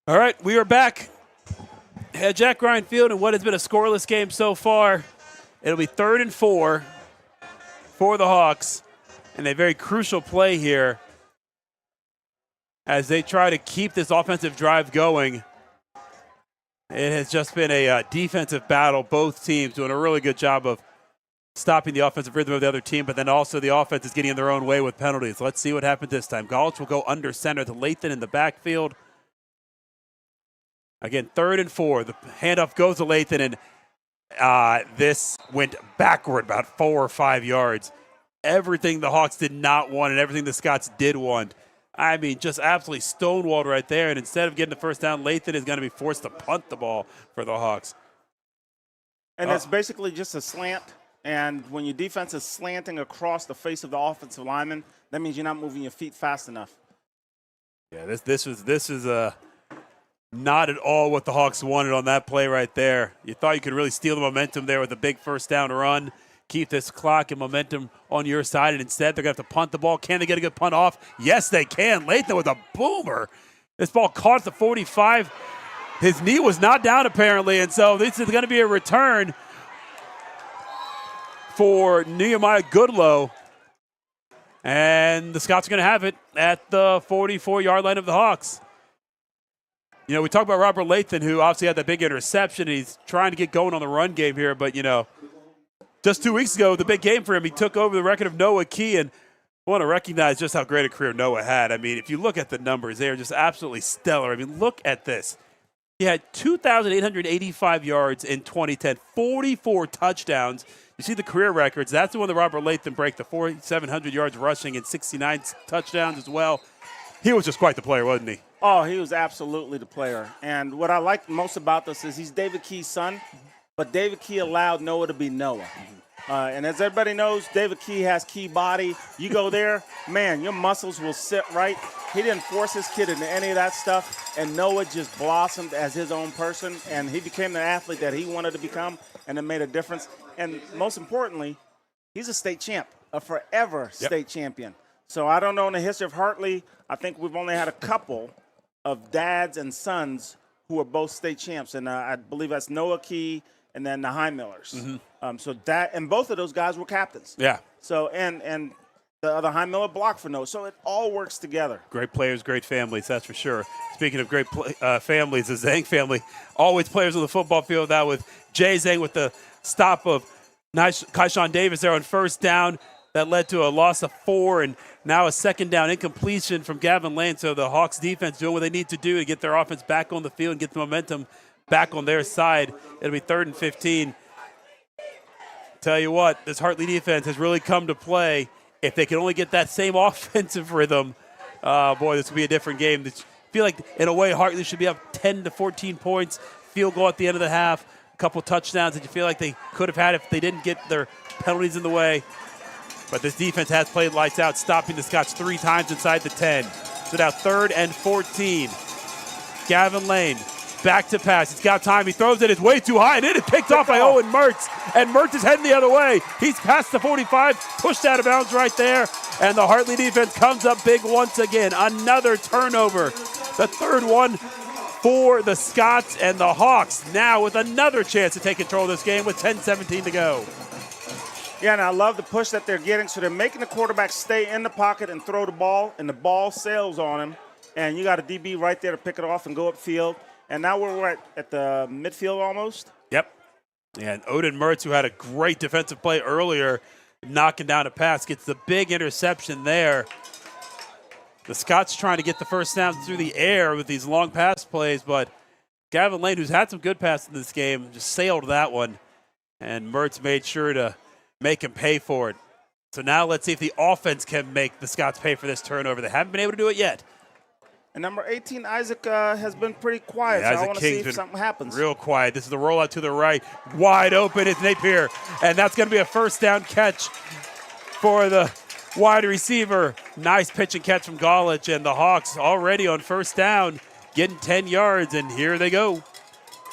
All right, we are back at Jack Ryan Field in what has been a scoreless game so far. It'll be 3rd and 4 for the Hawks, and a very crucial play here as they try to keep this offensive drive going. It has just been a defensive battle. Both teams doing a really good job of stopping the offensive rhythm of the other team, but then also the offense is getting in their own way with penalties. Let's see what happens this time. Gaulch will go under center to Lathan in the backfield. Again, 3rd and 4. The handoff goes to Lathan, and this went backward about 4 or 5 yards. Everything the Hawks did not want and everything the Scots did want. I mean, just absolutely stonewalled right there. And instead of getting the first down, Lathan is going to be forced to punt the ball for the Hawks.
And it's basically just a slant. And when your defense is slanting across the face of the offensive lineman, that means you're not moving your feet fast enough.
Yeah, this is not at all what the Hawks wanted on that play right there. You thought you could really steal the momentum there with a big first down run, keep this clock and momentum on your side, and instead they're going to have to punt the ball. Can they get a good punt off? Yes, they can. Lathan with a boomer. This ball caught at the 45. His knee was not down apparently, and so this is going to be a return for Nehemiah Goodlow. And the Scots are going to have it at the 44-yard line of the Hawks. You know, we talk about Robert Lathan, who obviously had that big interception. He's trying to get going on the run game here, but, you know, just 2 weeks ago, the big game for him, he took over the record of Noah Key, and I want to recognize just how great a career Noah had. I mean, if you look at the numbers, they are just absolutely stellar. I mean, look at this. He had 2,885 yards in 2010, 44 touchdowns. You see the career records. That's the one that Robert Lathan broke, the 4,700 yards rushing and 69 touchdowns as well. He was just quite the player, wasn't he?
Oh, he was absolutely the player. And what I like most about this is he's David Key's son, but David Key allowed Noah to be Noah. And as everybody knows, David Key has Key body. You go there, man, your muscles will sit right. He didn't force his kid into any of that stuff, and Noah just blossomed as his own person, and he became the athlete that he wanted to become, and it made a difference. And most importantly, he's a state champ, a forever state champion. So I don't know in the history of Hartley, I think we've only had a couple of dads and sons who are both state champs, and I believe that's Noah Key and then the High-Millers. So that, and both of those guys were captains.
Yeah.
So and the other High-Miller blocked for Noah. So it all works together.
Great players, great families, that's for sure. Speaking of great families, the Zhang family, always players on the football field. That with Jay Zhang with the stop of Kaishan Davis there on first down. That led to a loss of 4, and now a second down incompletion from Gavin Lane. So the Hawks defense doing what they need to do to get their offense back on the field and get the momentum back on their side. It'll be 3rd and 15. Tell you what, this Hartley defense has really come to play. If they can only get that same offensive rhythm, boy, this will be a different game. I feel like, in a way, Hartley should be up 10 to 14 points. Field goal at the end of the half, a couple touchdowns that you feel like they could have had if they didn't get their penalties in the way. But this defense has played lights out, stopping the Scots 3 times inside the 10. So now 3rd and 14. Gavin Lane Back to pass. He's got time. He throws it. It's way too high, and it is picked off by Owen Mertz. And Mertz is heading the other way. He's past the 45, pushed out of bounds right there. And the Hartley defense comes up big once again. Another turnover. The third one for the Scots, and the Hawks now with another chance to take control of this game with 10:17 to go.
Yeah, and I love the push that they're getting. So they're making the quarterback stay in the pocket and throw the ball, and the ball sails on him. And you got a DB right there to pick it off and go upfield. And now we're at the midfield almost.
Yep. And Odin Mertz, who had a great defensive play earlier, knocking down a pass, gets the big interception there. The Scots trying to get the first down through the air with these long pass plays, but Gavin Lane, who's had some good passes in this game, just sailed that one. And Mertz made sure to make him pay for it. So now let's see if the offense can make the Scots pay for this turnover. They haven't been able to do it yet.
And number 18, Isaac, has been pretty quiet, so I want to see if something happens.
Real quiet. This is the rollout to the right. Wide open. It's Napier. And that's going to be a first down catch for the wide receiver. Nice pitch and catch from Golich. And the Hawks already on first down, getting 10 yards. And here they go.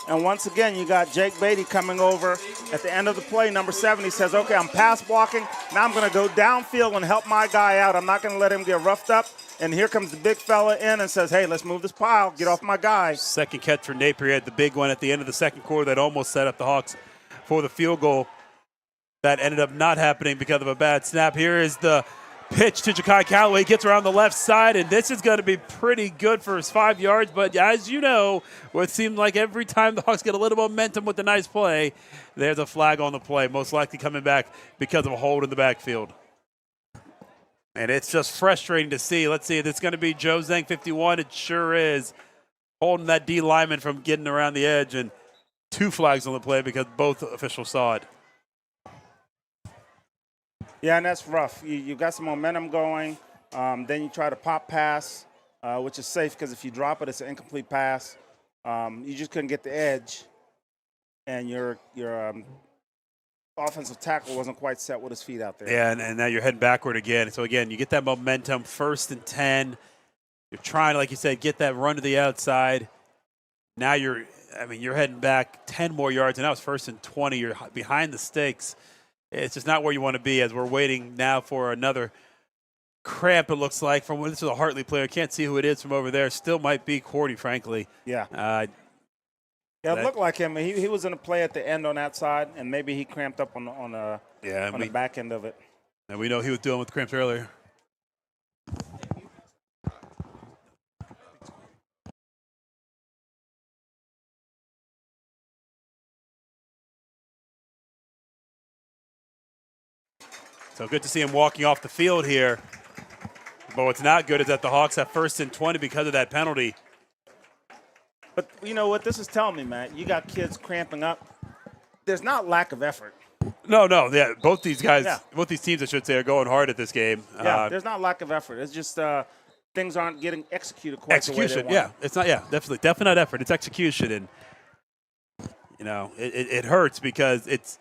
And once again, you got Jake Beatty coming over at the end of the play. Number 7, he says, okay, I'm pass blocking. Now I'm going to go downfield and help my guy out. I'm not going to let him get roughed up. And here comes the big fella in and says, hey, let's move this pile. Get off my guy.
Second catch for Napier. He had the big one at the end of the second quarter that almost set up the Hawks for the field goal. That ended up not happening because of a bad snap. Here is the pitch to Ja'Kai Callaway. Gets around the left side, and this is going to be pretty good for his 5 yards. But as you know, what seems like every time the Hawks get a little momentum with a nice play, there's a flag on the play, most likely coming back because of a hold in the backfield. And it's just frustrating to see. Let's see if it's going to be Joe Zhang, 51. It sure is. Holding that D lineman from getting around the edge, and 2 flags on the play because both officials saw it.
Yeah, and that's rough. You got some momentum going. Then you try to pop pass, which is safe because if you drop it, it's an incomplete pass. You just couldn't get the edge, and your offensive tackle wasn't quite set with his feet out there.
Yeah, and now you're heading backward again. So, again, you get that momentum, 1st and 10. You're trying to, like you said, get that run to the outside. Now you're heading back 10 more yards, and now it's 1st and 20. You're behind the stakes. It's just not where you want to be as we're waiting now for another cramp, it looks like. This is a Hartley player. Can't see who it is from over there. Still might be Cordy, frankly.
Yeah. Yeah, it looked like him. He was in a play at the end on that side, and maybe he cramped up on the back end of it.
And we know he was dealing with cramps earlier. So good to see him walking off the field here. But what's not good is that the Hawks have 1st and 20 because of that penalty.
But you know what this is telling me, Matt? You got kids cramping up. There's not lack of effort.
No. Yeah, both these guys, both these teams, I should say, are going hard at this game.
Yeah, there's not lack of effort. It's just things aren't getting executed quite the way they want.
Yeah, it's not. Yeah, definitely not effort. It's execution, and it hurts because it's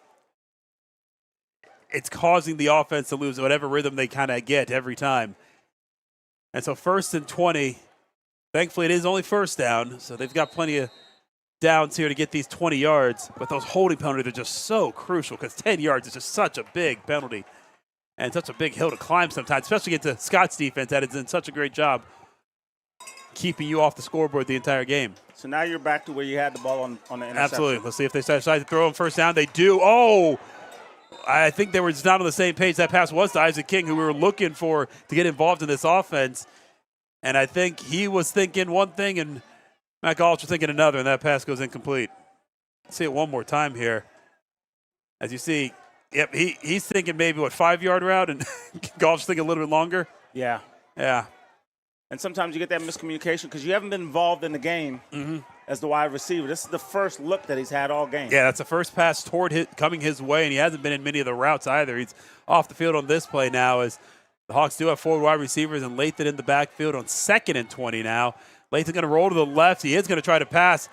causing the offense to lose whatever rhythm they kind of get every time. And so 1st and 20. Thankfully, it is only first down, so they've got plenty of downs here to get these 20 yards. But those holding penalties are just so crucial because 10 yards is just such a big penalty and such a big hill to climb sometimes, especially against the Scots defense that has done such a great job keeping you off the scoreboard the entire game.
So now you're back to where you had the ball on the interception.
Absolutely. Let's see if they decide to throw on first down. They do. Oh! I think they were just not on the same page. That pass was to Isaac King, who we were looking for to get involved in this offense. And I think he was thinking one thing and Matt Golich was thinking another, and that pass goes incomplete. Let's see it one more time here. As you see, yep, he's thinking maybe, 5-yard route, and Golich thinking a little bit longer.
Yeah.
Yeah.
And sometimes you get that miscommunication because you haven't been involved in the game as the wide receiver. This is the first look that he's had all game.
Yeah, that's the first pass coming his way, and he hasn't been in many of the routes either. He's off the field on this play now as the Hawks do have 4 wide receivers, and Lathan in the backfield on 2nd and 20 now. Lathan's going to roll to the left. He is going to try to pass.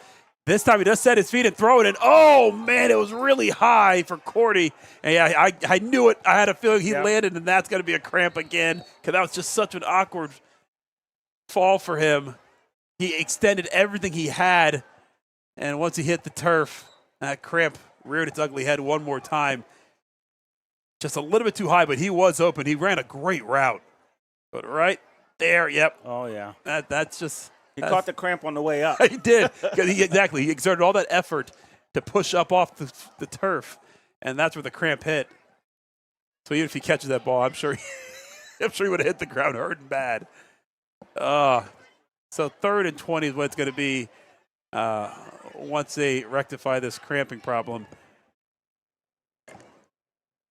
This time he does set his feet and throw it, and oh, man, it was really high for Cordy. And yeah, I knew it. I had a feeling he landed, and that's going to be a cramp again because that was just such an awkward fall for him. He extended everything he had And once he hit the turf, that cramp reared its ugly head one more time. Just a little bit too high, but he was open. He ran a great route. But right there, yep.
Oh, yeah.
That's just.
He caught the cramp on the way up.
He did. Exactly. He exerted all that effort to push up off the turf, and that's where the cramp hit. So even if he catches that ball, I'm sure he would have hit the ground hard and bad. So 3rd and 20 is what it's going to be once they rectify this cramping problem.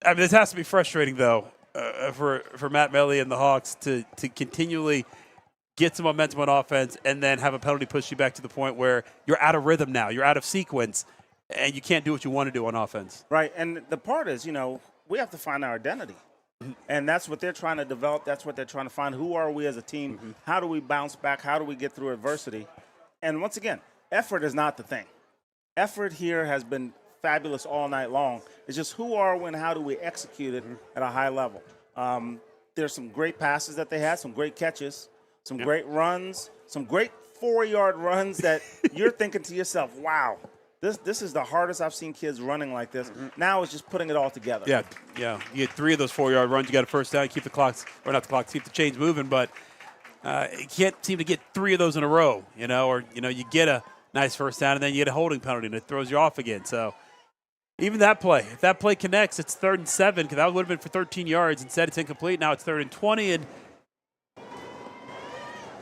I mean, this has to be frustrating, though, for Matt Melly and the Hawks to continually get some momentum on offense and then have a penalty push you back to the point where you're out of rhythm now. You're out of sequence, and you can't do what you want to do on offense.
Right, and the part is, we have to find our identity. And that's what they're trying to develop. That's what they're trying to find. Who are we as a team? Mm-hmm. How do we bounce back? How do we get through adversity? And once again, effort is not the thing. Effort here has been fabulous all night long. It's just who are we and how do we execute it at a high level? There's some great passes that they had, some great catches, some great runs, some great 4-yard runs that you're thinking to yourself, wow, this is the hardest I've seen kids running like this. Mm-hmm. Now it's just putting it all together.
Yeah. You get 3 of those 4-yard runs. You got a first down. Keep keep the chains moving, but you can't seem to get 3 of those in a row, or you get a nice first down and then you get a holding penalty and it throws you off again. So even that play, if that play connects, it's 3rd and 7 because that would have been for 13 yards. Instead, it's incomplete. Now it's 3rd and 20, and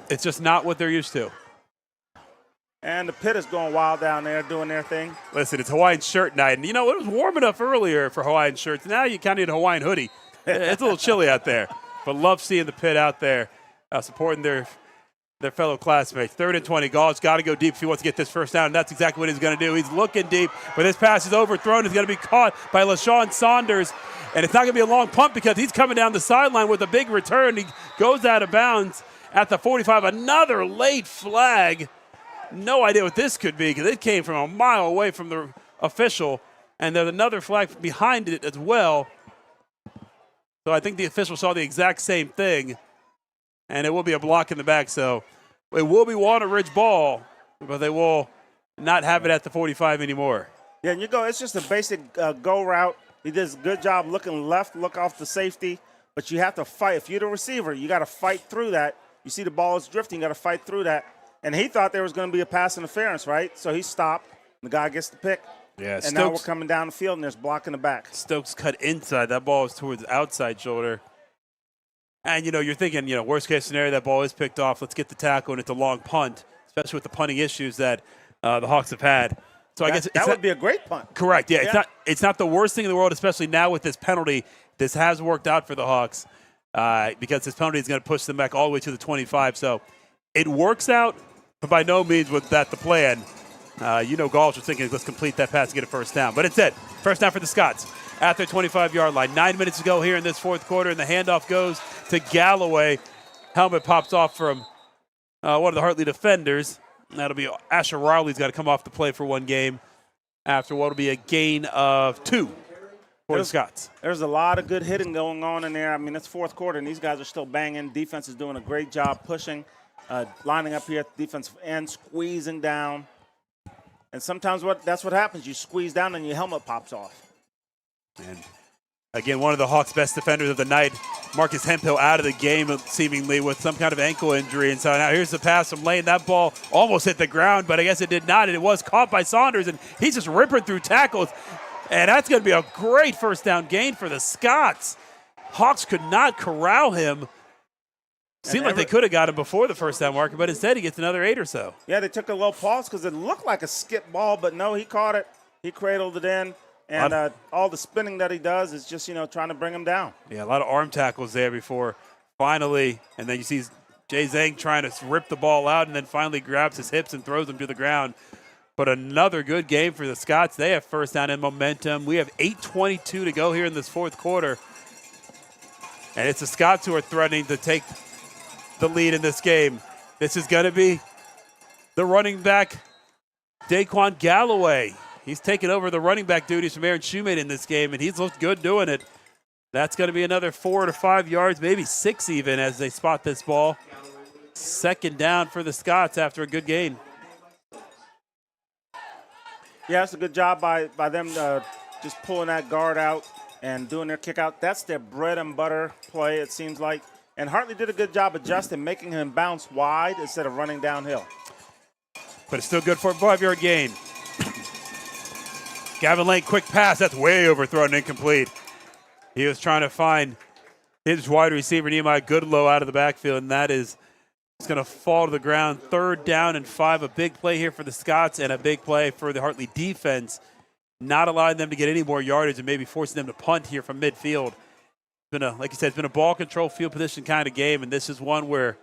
it's just not what they're used to.
And the pit is going wild down there doing their thing.
Listen, it's Hawaiian shirt night. And, it was warm enough earlier for Hawaiian shirts. Now you kind of need a Hawaiian hoodie. It's a little chilly out there. But love seeing the pit out there supporting their fellow classmates. 3rd and 20. Gall's got to go deep if he wants to get this first down, and that's exactly what he's going to do. He's looking deep, but this pass is overthrown. It's going to be caught by LaShawn Saunders, and it's not going to be a long punt because he's coming down the sideline with a big return. He goes out of bounds at the 45. Another late flag. No idea what this could be because it came from a mile away from the official, and there's another flag behind it as well. So I think the official saw the exact same thing, and it will be a block in the back. So it will be Walnut Ridge ball, but they will not have it at the 45 anymore.
Yeah, and it's just a basic go route. He does a good job looking left, look off the safety, but you have to fight. If you're the receiver, you got to fight through that. You see the ball is drifting, you got to fight through that. And he thought there was going to be a pass interference, right? So he stopped. The guy gets the pick.
Yeah,
and now we're coming down the field, and there's block in the back.
Stokes cut inside. That ball is towards the outside shoulder. And, you're thinking, worst case scenario, that ball is picked off. Let's get the tackle, and it's a long punt, especially with the punting issues that the Hawks have had. So I guess
that would be a great punt.
Correct. Yeah, it's not the worst thing in the world, especially now with this penalty. This has worked out for the Hawks because this penalty is going to push them back all the way to the 25. So it works out, but by no means was that the plan. Gall's was thinking, let's complete that pass and get a first down. But instead, first down for the Scots at their 25-yard line. 9 minutes to go here in this fourth quarter, and the handoff goes to Galloway. Helmet pops off from one of the Hartley defenders. That'll be Asher Riley's got to come off the play for one game after what will be a gain of 2 for the Scots.
There's a lot of good hitting going on in there. I mean, it's fourth quarter, and these guys are still banging. Defense is doing a great job pushing, lining up here at the defensive end, squeezing down. And sometimes that's what happens. You squeeze down and your helmet pops off.
And again, one of the Hawks' best defenders of the night, Marcus Hemphill, out of the game seemingly with some kind of ankle injury. And so now here's the pass from Lane. That ball almost hit the ground, but I guess it did not. And it was caught by Saunders, and he's just ripping through tackles. And that's going to be a great first down gain for the Scots. Hawks could not corral him. Seemed like they could have got him before the first down marker, but instead he gets another 8 or so.
Yeah, they took a little pause because it looked like a skip ball, but no, he caught it. He cradled it in, and all the spinning that he does is just, trying to bring him down.
Yeah, a lot of arm tackles there before finally, and then you see Jay Zhang trying to rip the ball out and then finally grabs his hips and throws him to the ground. But another good game for the Scots. They have first down and momentum. We have 8:22 to go here in this fourth quarter, and it's the Scots who are threatening to take the lead in this game. This is going to be the running back, Daquan Galloway. He's taken over the running back duties from Aaron Shoemate in this game, and he's looked good doing it. That's going to be another 4 to 5 yards, maybe 6 even, as they spot this ball. Second down for the Scots after a good gain.
Yeah, it's a good job by them just pulling that guard out and doing their kick out. That's their bread and butter play, it seems like. And Hartley did a good job adjusting, making him bounce wide instead of running downhill.
But it's still good for a 5-yard gain. Gavin Lane, quick pass. That's way overthrown and incomplete. He was trying to find his wide receiver, Nehemiah Goodlow, out of the backfield, and that is going to fall to the ground. 3rd down and 5. A big play here for the Scots and a big play for the Hartley defense, not allowing them to get any more yardage and maybe forcing them to punt here from midfield. It's been like you said, it's been a ball control, field position kind of game, and this is one where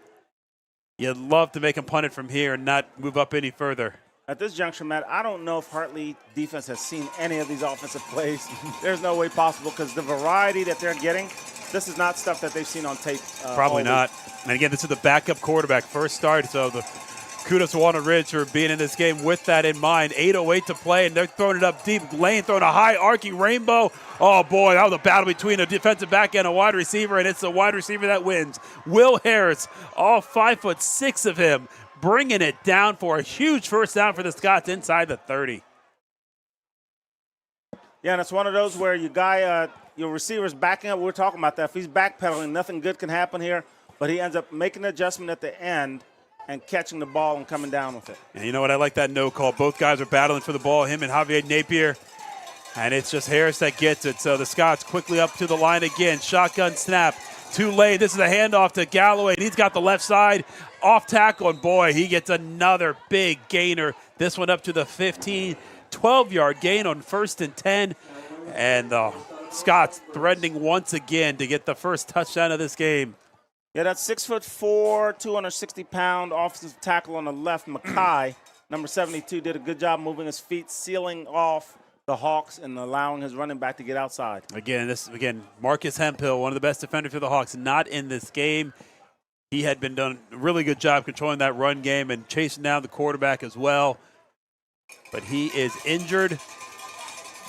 you'd love to make them punt it from here and not move up any further.
At this juncture, Matt, I don't know if Hartley defense has seen any of these offensive plays. There's no way possible because the variety that they're getting, this is not stuff that they've seen on tape.
Probably not. And again, this is the backup quarterback, first start, so the kudos to Walnut Ridge for being in this game with that in mind. 8:08 to play, and they're throwing it up deep. Lane throwing a high arcing rainbow. Oh, boy, that was a battle between a defensive back and a wide receiver, and it's the wide receiver that wins. Will Harris, all 5'6" of him, bringing it down for a huge first down for the Scots inside the 30.
Yeah, and it's one of those where your receiver's backing up. We're talking about that. If he's backpedaling, nothing good can happen here, but he ends up making an adjustment at the end and catching the ball and coming down with it.
And you know what? I like that no call. Both guys are battling for the ball, him and Javier Napier. And it's just Harris that gets it. So the Scots quickly up to the line again. Shotgun snap. Too late. This is a handoff to Galloway. He's got the left side off tackle. And boy, he gets another big gainer. This one up to the 15, 12-yard gain on 1st and 10. And the Scots threatening once again to get the first touchdown of this game.
Yeah, that's 6'4", 260-pound offensive tackle on the left. Mackay, number 72, did a good job moving his feet, sealing off the Hawks and allowing his running back to get outside.
Again, Marcus Hemphill, one of the best defenders for the Hawks, not in this game. He had been done a really good job controlling that run game and chasing down the quarterback as well. But he is injured.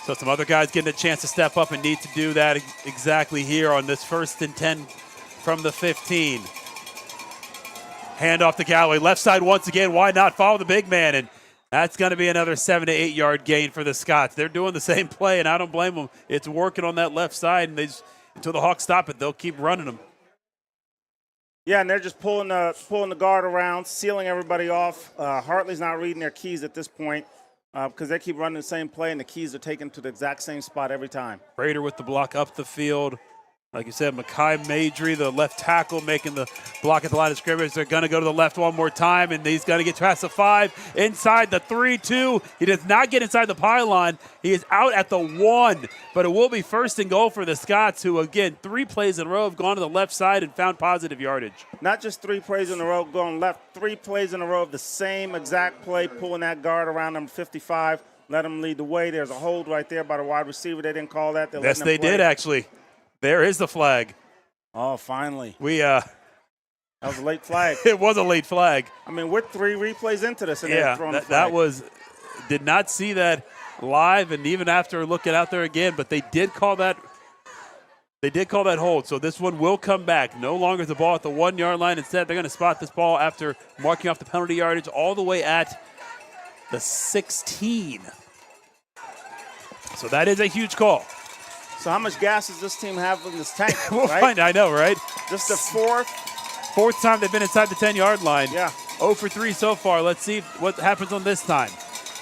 So some other guys getting a chance to step up and need to do that exactly here on this 1st and 10 from the 15. Hand off to Galloway. Left side once again. Why not follow the big man? And that's going to be another 7 to 8 yard gain for the Scots. They're doing the same play, and I don't blame them. It's working on that left side, and until the Hawks stop it, they'll keep running them.
Yeah, and they're just pulling the guard around, sealing everybody off. Hartley's not reading their keys at this point because they keep running the same play, and the keys are taken to the exact same spot every time.
Prater with the block up the field. Like you said, Mackay Madry, the left tackle, making the block at the line of scrimmage. They're going to go to the left one more time, and he's going to get past the 5, inside the 3-2. He does not get inside the pylon. He is out at the 1, but it will be 1st and goal for the Scots, who, again, 3 plays in a row have gone to the left side and found positive yardage.
Not just 3 plays in a row going left, 3 plays in a row of the same exact play, pulling that guard around number 55, let him lead the way. There's a hold right there by the wide receiver. They didn't call that.
Yes, they did, actually. There is the flag.
Oh, finally.
That
was a late flag.
It was a late flag.
I mean, we're 3 replays into this, and
yeah,
they're throwing a flag.
Did not see that live, and even after looking out there again, but they did call that. They did call that hold, so this one will come back. No longer is the ball at the 1 yard line. Instead, they're going to spot this ball after marking off the penalty yardage all the way at the 16. So that is a huge call.
So how much gas does this team have in this tank?
We'll
right?
find. I know, right?
This is the fourth
time they've been inside the 10-yard line.
Yeah.
0 for 3 so far. Let's see what happens on this time.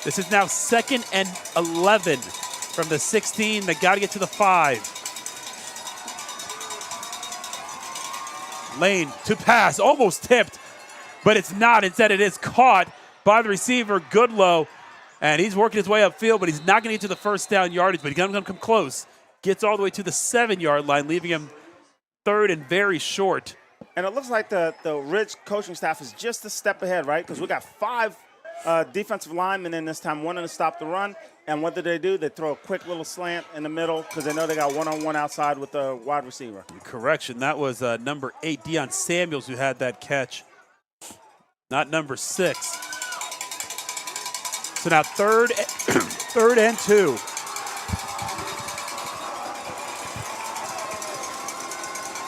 This is now 2nd and 11 from the 16. They got to get to the 5. Lane to pass, almost tipped, but it's not. Instead, it is caught by the receiver, Goodlow, and he's working his way upfield, but he's not going to get to the first down yardage, but he's going to come close. Gets all the way to the 7-yard line, leaving him 3rd and very short.
And it looks like the Ridge coaching staff is just a step ahead, right? Because we got 5 defensive linemen in this time, wanting to stop the run. And what do? They throw a quick little slant in the middle because they know they got one-on-one outside with the wide receiver.
Correction, that was number 8, Deion Samuels, who had that catch, not number 6. So now 3rd and 2.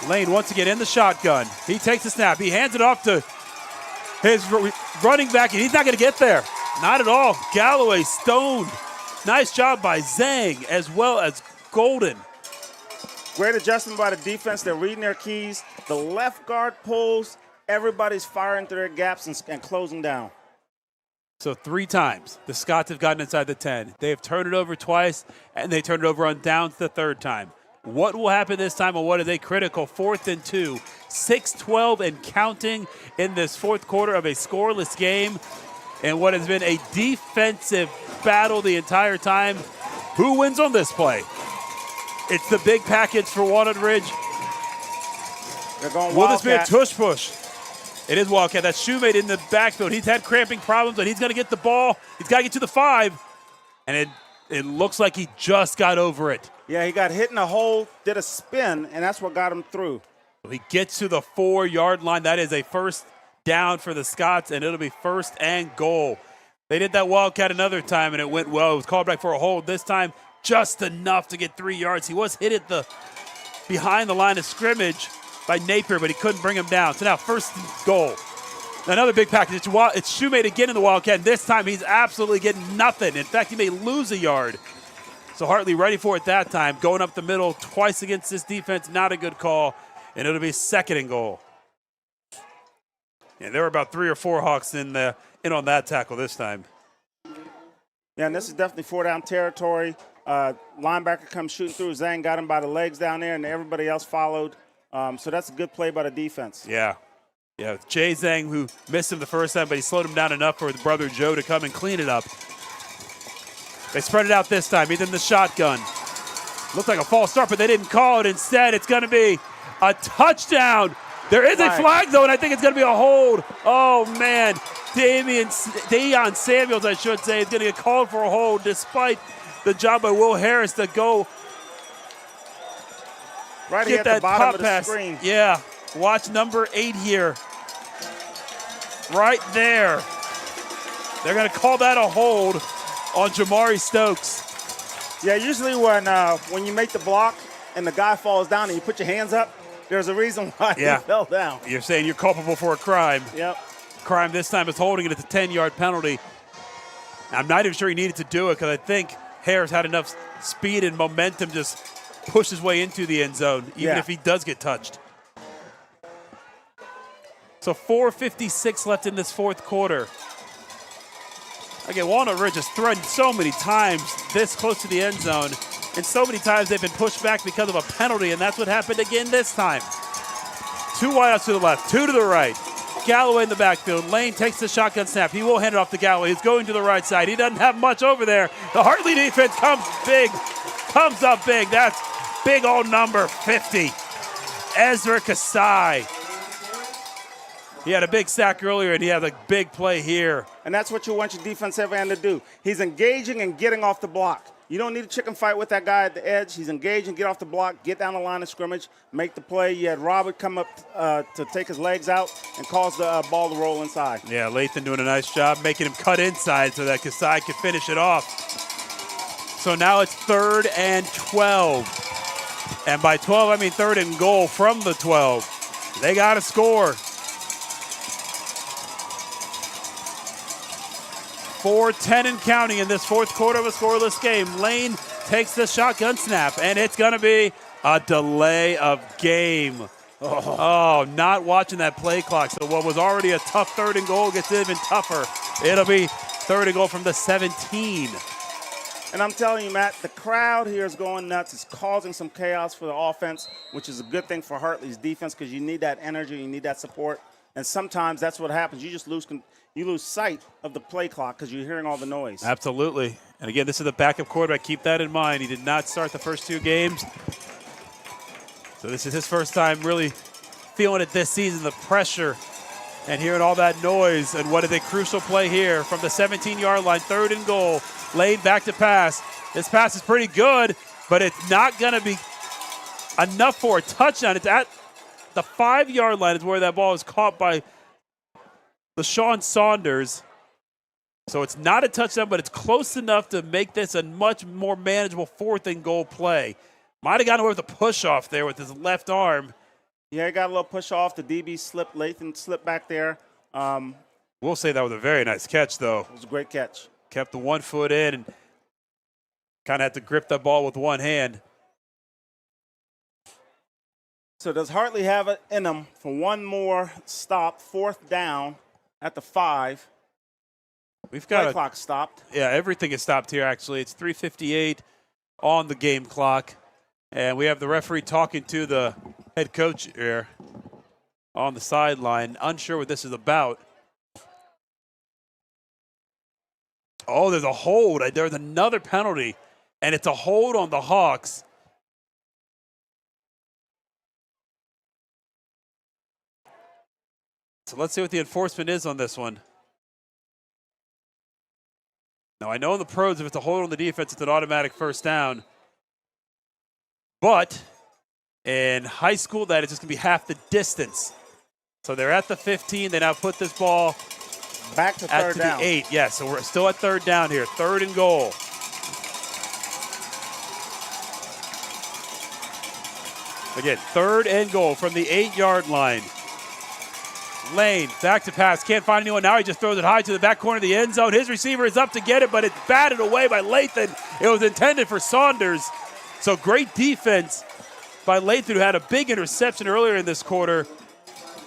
Lane once again in the shotgun. He takes the snap. He hands it off to his running back, and he's not going to get there. Not at all. Galloway stoned Nice job by Zhang as well as Golden.
Great adjustment by the defense. They're reading their keys. The left guard pulls. Everybody's firing through their gaps and closing down.
So 3 times the Scots have gotten inside the 10. They have turned it over twice, and they turned it over on downs the 3rd time. What will happen this time, and what is a critical 4th and 2? 6-12 and counting in this 4th quarter of a scoreless game, and what has been a defensive battle the entire time. Who wins on this play? It's the big package for Walnut Ridge.
They're going
Will this be a
Wildcat.
tush push? It is Wildcat. That's Shoemate in the backfield. He's had cramping problems, but he's going to get the ball. He's got to get to the 5, and it looks like he just got over it.
Yeah, he got hit in a hole, did a spin, and that's what got him through.
He gets to the 4-yard line. That is a first down for the Scots, and it'll be 1st and goal. They did that Wildcat another time, and it went well. It was called back for a hold. This time, just enough to get 3 yards. He was hit at the behind the line of scrimmage by Napier, but he couldn't bring him down. So now 1st and goal. Another big package. It's Shoemate again in the Wildcat, and this time he's absolutely getting nothing. In fact, he may lose a yard. So Hartley ready for it that time. Going up the middle twice against this defense, not a good call. And it'll be 2nd and goal. And there were about 3 or 4 Hawks in on that tackle this time.
Yeah, and this is definitely 4-down territory. Linebacker comes shooting through. Zhang got him by the legs down there, and everybody else followed. So that's a good play by the defense.
Yeah. Yeah, Jay Zhang, who missed him the first time, but he slowed him down enough for his brother Joe to come and clean it up. They spread it out this time. He's in the shotgun. Looked like a false start, but they didn't call it. Instead, it's going to be a touchdown. There is a flag, though, and I think it's going to be a hold. Oh, man. Deion Samuels, I should say, is going to get called for a hold despite the job by Will Harris to go
right here
get
at the
that
bottom
top
of the
pass.
screen.
Yeah. Watch number 8 here. Right there. They're going to call that a hold on Jamari Stokes.
Yeah, usually when you make the block and the guy falls down and you put your hands up, there's a reason why he fell down.
You're saying you're culpable for a crime.
Yep.
Crime this time is holding it at the 10-yard penalty. I'm not even sure he needed to do it because I think Harris had enough speed and momentum just push his way into the end zone, even if he does get touched. So 4:56 left in this 4th quarter. Again, Walnut Ridge has threatened so many times this close to the end zone, and so many times they've been pushed back because of a penalty, and that's what happened again this time. 2 wideouts to the left, 2 to the right. Galloway in the backfield. Lane takes the shotgun snap. He will hand it off to Galloway. He's going to the right side. He doesn't have much over there. The Hartley defense comes up big. That's big old number 50. Ezra Kasai. He had a big sack earlier, and he had a big play here.
And that's what you want your defensive end to do. He's engaging and getting off the block. You don't need a chicken fight with that guy at the edge. He's engaging, get off the block, get down the line of scrimmage, make the play. You had Robert come up to take his legs out and cause the ball to roll inside.
Yeah, Lathan doing a nice job making him cut inside so that Kasai could finish it off. So now it's 3rd and 12. And by 12, I mean 3rd and goal from the 12. They got to score. 4:10 and counting in this 4th quarter of a scoreless game. Lane takes the shotgun snap, and it's going to be a delay of game. Oh, not watching that play clock. So what was already a tough 3rd and goal gets even tougher. It'll be 3rd and goal from the 17.
And I'm telling you, Matt, the crowd here is going nuts. It's causing some chaos for the offense, which is a good thing for Hartley's defense because you need that energy, you need that support. And sometimes that's what happens. You just lose sight of the play clock because you're hearing all the noise.
Absolutely. And again, this is the backup quarterback. Keep that in mind. He did not start the first 2 games. So this is his first time really feeling it this season, the pressure and hearing all that noise. And what is a crucial play here from the 17-yard line, 3rd and goal. Lane back to pass. This pass is pretty good, but it's not going to be enough for a touchdown. It's at the 5-yard line is where that ball is caught by LaShawn Saunders. So it's not a touchdown, but it's close enough to make this a much more manageable 4th and goal play. Might have gotten away with a push off there with his left arm.
Yeah, he got a little push off. The DB slipped. Lathan slipped back there.
We'll say that was a very nice catch, though.
It was a great catch.
Kept the 1 foot in. And Kind of had to grip that ball with one hand.
So does Hartley have it in them for one more stop, 4th down at the 5?
We've
Play
got
clock stopped.
Yeah, everything is stopped here, actually. It's 3:58 on the game clock. And we have the referee talking to the head coach here on the sideline, unsure what this is about. Oh, there's a hold. There's another penalty, and it's a hold on the Hawks. So let's see what the enforcement is on this one. Now, I know in the pros, if it's a hold on the defense, it's an automatic first down. But in high school, that is just going to be half the distance. So they're at the 15. They now put this ball
back to third down.
The 8. Yeah, so we're still at third down here. 3rd and goal. Again, 3rd and goal from the 8-yard line. Lane, back to pass. Can't find anyone now. He just throws it high to the back corner of the end zone. His receiver is up to get it, but it's batted away by Lathan. It was intended for Saunders. So great defense by Lathan, who had a big interception earlier in this quarter.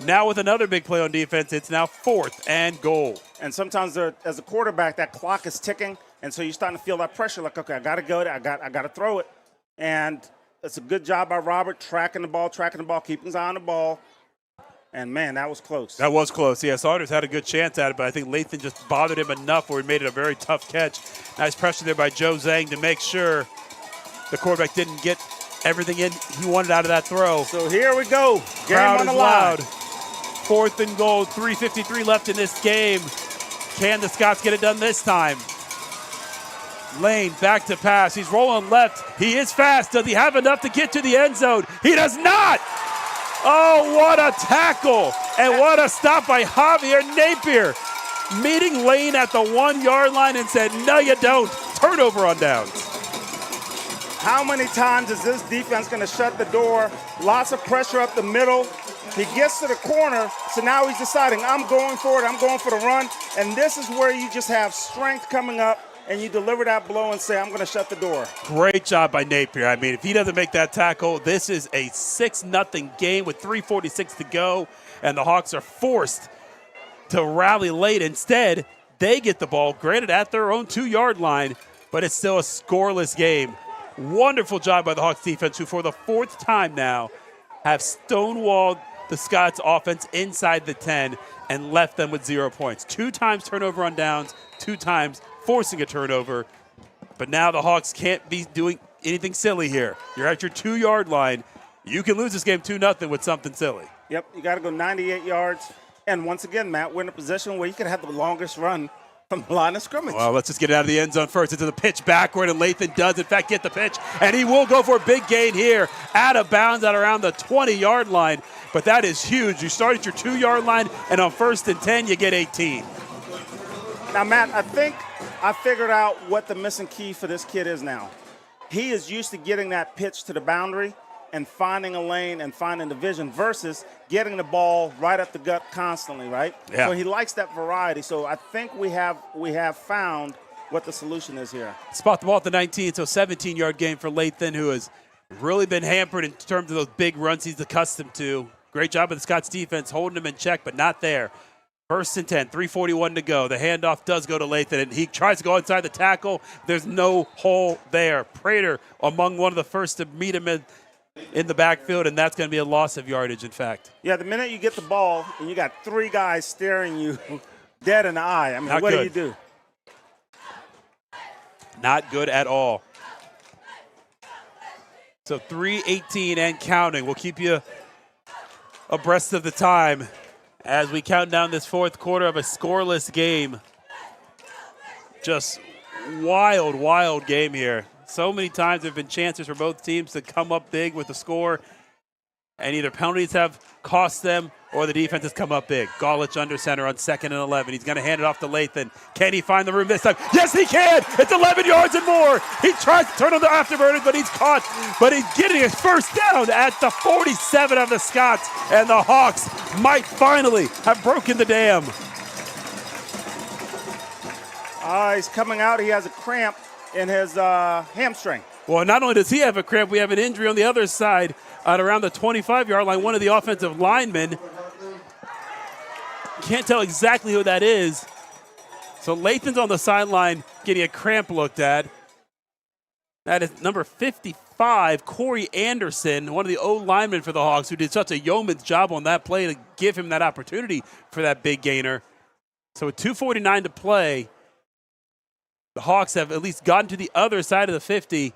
Now with another big play on defense, it's now 4th and goal.
And sometimes as a quarterback, that clock is ticking, and so you're starting to feel that pressure. Like, okay, I got to go. I got to throw it. And it's a good job by Robert tracking the ball, keeping his eye on the ball. And, man, that was close.
That was close. Yeah, Saunders had a good chance at it, but I think Lathan just bothered him enough where he made it a very tough catch. Nice pressure there by Joe Zhang to make sure the quarterback didn't get everything in he wanted out of that throw.
So here we go. Game
Crowd
on the
is
line.
loud. 4th and goal, 3:53 left in this game. Can the Scots get it done this time? Lane back to pass. He's rolling left. He is fast. Does he have enough to get to the end zone? He does not. Oh, what a tackle. And what a stop by Javier Napier. Meeting Lane at the 1-yard line and said, no, you don't. Turnover on downs.
How many times is this defense going to shut the door? Lots of pressure up the middle. He gets to the corner, so now he's deciding, I'm going for it, I'm going for the run. And this is where you just have strength coming up, and you deliver that blow and say, I'm going to shut the door.
Great job by Napier. I mean, if he doesn't make that tackle, this is a 6-0 game with 3:46 to go, and the Hawks are forced to rally late. Instead, they get the ball, granted at their own 2-yard line, but it's still a scoreless game. Wonderful job by the Hawks defense, who for the 4th time now have stonewalled the Scots offense inside the 10 and left them with 0 points. 2 times turnover on downs, 2 times forcing a turnover. But now the Hawks can't be doing anything silly here. You're at your 2-yard line. You can lose this game 2-0 with something silly.
Yep, you got to go 98 yards. And once again, Matt, we're in a position where you could have the longest run from the line of scrimmage.
Well, let's just get it out of the end zone first. Into the pitch backward, and Lathan does, in fact, get the pitch. And he will go for a big gain here. Out of bounds at around the 20-yard line. But that is huge. You start at your 2-yard line, and on 1st and 10, you get 18.
Now, Matt, I think I figured out what the missing key for this kid is now. He is used to getting that pitch to the boundary and finding a lane and finding the vision versus getting the ball right up the gut constantly, right?
Yeah.
So he likes that variety. So I think we have found what the solution is here.
Spot the ball at the 19, so 17-yard game for Lathan, who has really been hampered in terms of those big runs he's accustomed to. Great job of the Scots defense holding him in check, but not there. 1st and 10, 3:41 to go. The handoff does go to Lathan, and he tries to go inside the tackle. There's no hole there. Prater among one of the first to meet him in the backfield, and that's going to be a loss of yardage, in fact.
Yeah, the minute you get the ball and you got 3 guys staring you dead in the eye, I mean,
Not
what
good.
do you do?
Not good at all. So 3:18 and counting. We'll keep you abreast of the time as we count down this 4th quarter of a scoreless game. Just wild, wild game here. So many times there have been chances for both teams to come up big with the score, and either penalties have cost them or the defense has come up big. Golich under center on 2nd and 11. He's going to hand it off to Lathan. Can he find the room this time? Yes, he can. It's 11 yards and more. He tries to turn on the afterburners, but he's caught. But he's getting his first down at the 47 of the Scots, and the Hawks might finally have broken the dam.
He's coming out. He has a cramp, in his hamstring.
Well, not only does he have a cramp, we have an injury on the other side at around the 25-yard line. One of the offensive linemen. Can't tell exactly who that is. So Lathan's on the sideline getting a cramp looked at. That is number 55, Corey Anderson, one of the old linemen for the Hawks, who did such a yeoman's job on that play to give him that opportunity for that big gainer. So with 2:49 to play, the Hawks have at least gotten to the other side of the 50,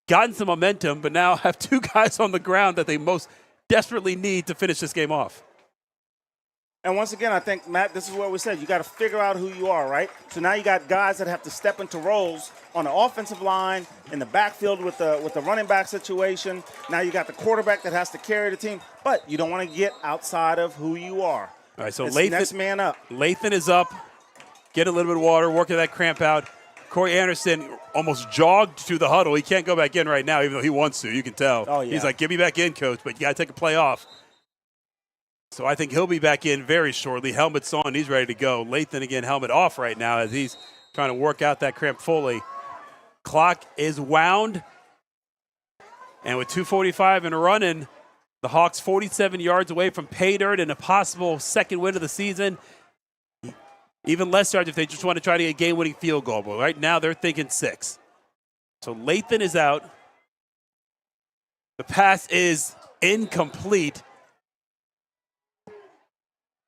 gotten some momentum, but now have two guys on the ground that they most desperately need to finish this game off.
And once again, I think, Matt, this is what we said. You got to figure out who you are, right? So now you got guys that have to step into roles on the offensive line, in the backfield with the running back situation. Now you got the quarterback that has to carry the team. But you don't want to get outside of who you are.
All right, so
it's
Lathan,
next man up.
Lathan is up. Get a little bit of water, working that cramp out. Corey Anderson almost jogged to the huddle. He can't go back in right now, even though he wants to. You can tell.
Oh, yeah.
He's like, "Get me back in, coach," but you got to take a play off. So I think he'll be back in very shortly. Helmet's on. He's ready to go. Lathan, again, helmet off right now as he's trying to work out that cramp fully. Clock is wound. And with 2:45 and running, the Hawks 47 yards away from pay dirt and a possible second win of the season. Even less yards if they just want to try to get a game-winning field goal. But right now they're thinking 6. So Lathan is out. The pass is incomplete.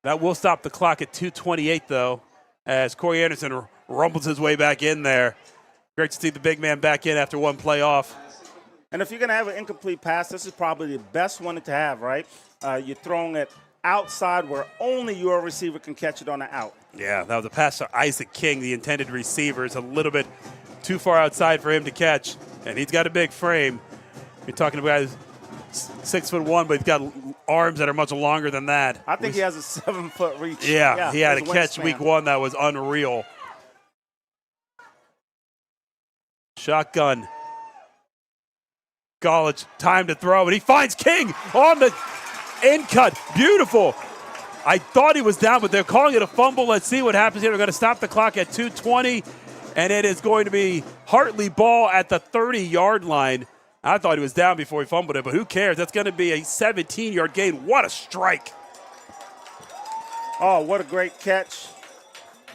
That will stop the clock at 2:28, though, as Corey Anderson rumbles his way back in there. Great to see the big man back in after one play off.
And if you're going to have an incomplete pass, this is probably the best one to have, right? You're throwing it outside where only your receiver can catch it on the out.
Yeah, that was a pass to Isaac King, the intended receiver. It's a little bit too far outside for him to catch, and he's got a big frame. You're talking about guys 6'1", but he's got arms that are much longer than that.
I think he has a 7-foot reach.
Yeah, he had a
his
catch
wingspan.
week 1 that was unreal. Shotgun. College, time to throw, and he finds King on the in cut. Beautiful. I thought he was down, but they're calling it a fumble. Let's see what happens here. They're going to stop the clock at 2:20, and it is going to be Hartley ball at the 30-yard line. I thought he was down before he fumbled it, but who cares? That's going to be a 17-yard gain. What a strike.
Oh, what a great catch.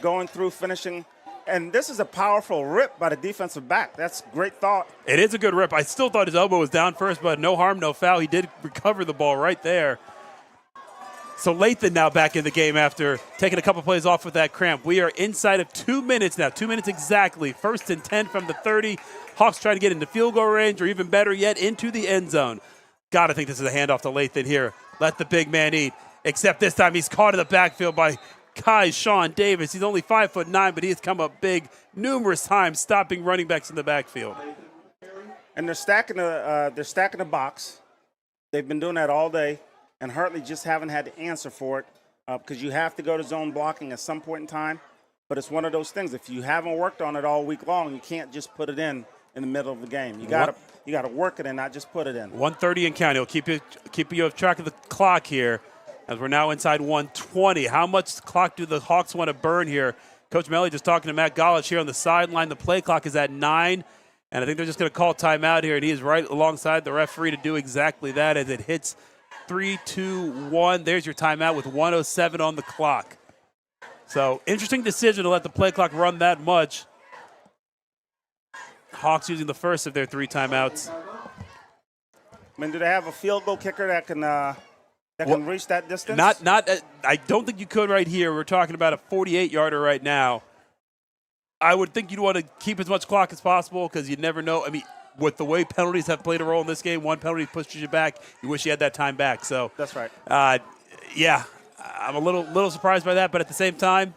Going through, finishing. And this is a powerful rip by the defensive back. That's great thought.
It is a good rip. I still thought his elbow was down first, but no harm, no foul. He did recover the ball right there. So Lathan now back in the game after taking a couple plays off with that cramp. We are inside of 2 minutes now, 2 minutes exactly. 1st and 10 from the 30. Hawks try to get into field goal range, or even better yet, into the end zone. Gotta think this is a handoff to Lathan here. Let the big man eat. Except this time he's caught in the backfield by Sean Davis. He's only 5'9", but he has come up big numerous times, stopping running backs in the backfield.
And they're stacking the box. They've been doing that all day, and Hartley just haven't had the answer for it because you have to go to zone blocking at some point in time. But it's one of those things. If you haven't worked on it all week long, you can't just put it in the middle of the game. You got to work it and not just put it in.
1:30 and counting. He'll keep you track of the clock here. As we're now inside 1:20. How much clock do the Hawks want to burn here? Coach Melly just talking to Matt Golich here on the sideline. The play clock is at 9, and I think they're just going to call timeout here, and he is right alongside the referee to do exactly that as it hits 3, 2, 1. There's your timeout with 1:07 on the clock. So interesting decision to let the play clock run that much. Hawks using the first of their 3 timeouts.
I mean, do they have a field goal kicker that can reach that distance?
I don't think you could right here. We're talking about a 48-yarder right now. I would think you'd want to keep as much clock as possible because you never know. I mean, with the way penalties have played a role in this game, one penalty pushes you back. You wish you had that time back. So
that's right.
Yeah, I'm a little surprised by that, but at the same time,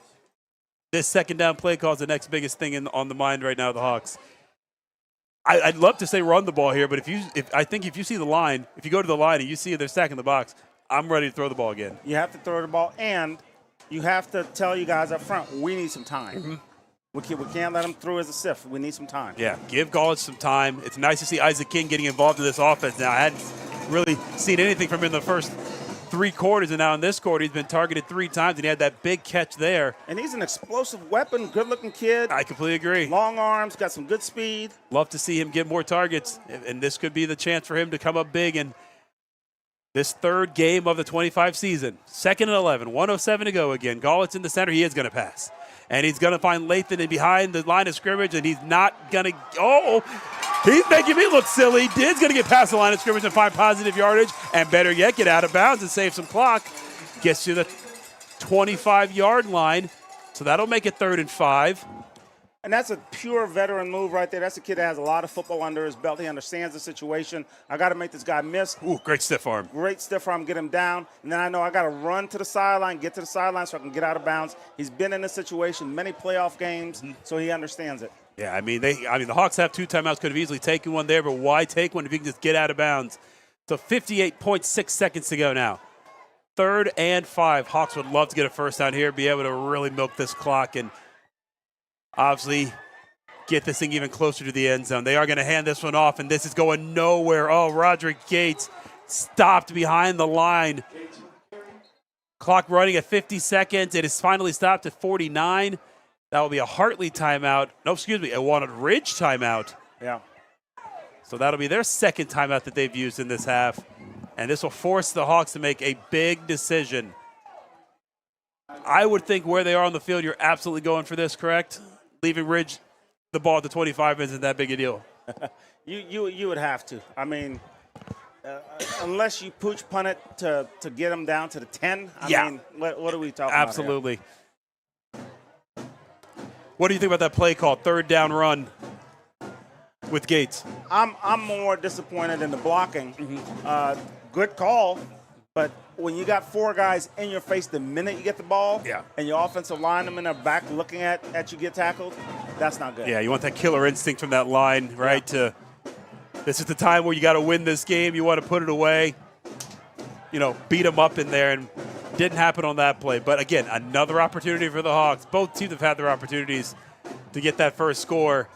this second down play call is the next biggest thing on the mind right now of the Hawks. I'd love to say run the ball here, but if you see the line, if you go to the line and you see they're stacking the box, I'm ready to throw the ball again.
You have to throw the ball, and you have to tell you guys up front, we need some time. Mm-hmm. We can't let them through as a sift. We need some time.
Yeah, give Golich some time. It's nice to see Isaac King getting involved in this offense now. I hadn't really seen anything from him in the first 3 quarters, and now in this quarter, he's been targeted 3 times, and he had that big catch there.
And he's an explosive weapon, good-looking kid.
I completely agree.
Long arms, got some good speed.
Love to see him get more targets, and this could be the chance for him to come up big in this 3rd game of the 25 season. 2nd and 11, 1:07 to go again. Gaulett's in the center. He is going to pass. And he's going to find Lathan in behind the line of scrimmage, and he's not going to – he's making me look silly. He's going to get past the line of scrimmage and find positive yardage, and better yet, get out of bounds and save some clock. Gets to the 25-yard line, so that'll make it 3rd and 5.
And that's a pure veteran move right there. That's a kid that has a lot of football under his belt. He understands the situation. I got to make this guy miss.
Ooh, great stiff arm.
Great stiff arm, get him down. And then I know I got to run to the sideline, get to the sideline so I can get out of bounds. He's been in this situation many playoff games, so he understands it.
Yeah, I mean, the Hawks have 2 timeouts, could have easily taken one there, but why take one if you can just get out of bounds? So 58.6 seconds to go now. 3rd and 5. Hawks would love to get a first down here, be able to really milk this clock and obviously get this thing even closer to the end zone. They are going to hand this one off, and this is going nowhere. Oh, Roderick Gates stopped behind the line. Clock running at 50 seconds. It is finally stopped at 49. That will be a Hartley timeout. No, excuse me, a Walnut Ridge timeout.
Yeah.
So that'll be their 2nd timeout that they've used in this half. And this will force the Hawks to make a big decision. I would think where they are on the field, you're absolutely going for this, correct? Leaving Ridge the ball at the 25 isn't that big a deal.
You would have to. I mean, unless you pooch punt it to get them down to the 10. I mean, what are we talking
Absolutely. About here? What do you think about that play call, 3rd down run with Gates?
I'm more disappointed in the blocking. Good call, but when you got 4 guys in your face the minute you get the ball, and your offensive linemen are back looking at you get tackled, that's not good.
Yeah, you want that killer instinct from that line, right? This is the time where you got to win this game. You want to put it away, beat them up in there, and didn't happen on that play. But again, another opportunity for the Hawks. Both teams have had their opportunities to get that first score.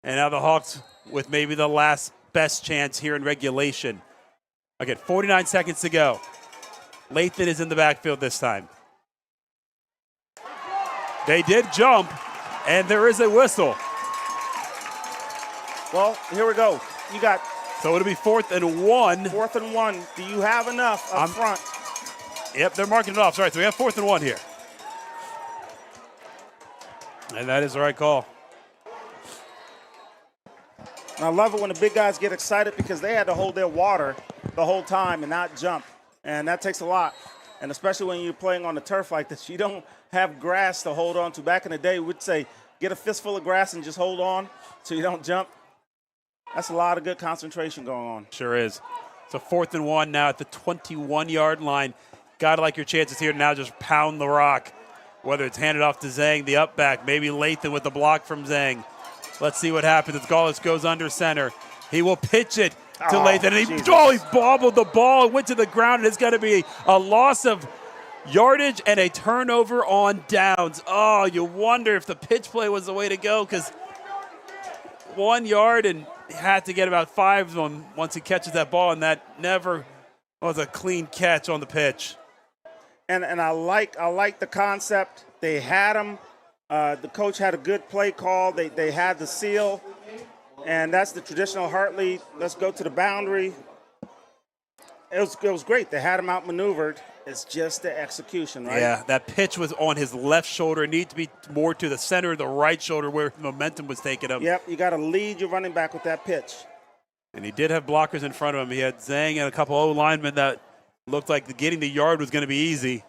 And now the Hawks with maybe the last best chance here in regulation. Again, 49 seconds to go. Lathan is in the backfield this time. They did jump, and there is a whistle.
Well, here we go. You got.
So it'll be 4th and 1.
4th and 1. Do you have enough up front?
Yep, they're marking it off. Sorry, so we have 4th and 1 here. And that is the right call.
And I love it when the big guys get excited because they had to hold their water the whole time and not jump. And that takes a lot. And especially when you're playing on the turf like this, you don't have grass to hold on to. Back in the day, we'd say, get a fistful of grass and just hold on so you don't jump. That's a lot of good concentration going on.
Sure is. So 4th and 1 now at the 21-yard line. Got to like your chances here now. Just pound the rock. Whether it's handed off to Zhang, the up back, maybe Lathan with the block from Zhang. Let's see what happens as Gauletz goes under center. He will pitch it to Lathan. And he bobbled the ball and went to the ground. And it's going to be a loss of yardage and a turnover on downs. Oh, you wonder if the pitch play was the way to go because 1 yard and had to get about 5 of them once he catches that ball, and that never was a clean catch on the pitch.
And I like the concept. They had him. The coach had a good play call. They had the seal, and that's the traditional Hartley. Let's go to the boundary. It was great. They had him outmaneuvered. It's just the execution, right?
Yeah, that pitch was on his left shoulder. It needed to be more to the center of the right shoulder where momentum was taking him.
Yep, you got to lead your running back with that pitch.
And he did have blockers in front of him. He had Zhang and a couple O-linemen that looked like getting the yard was going to be easy.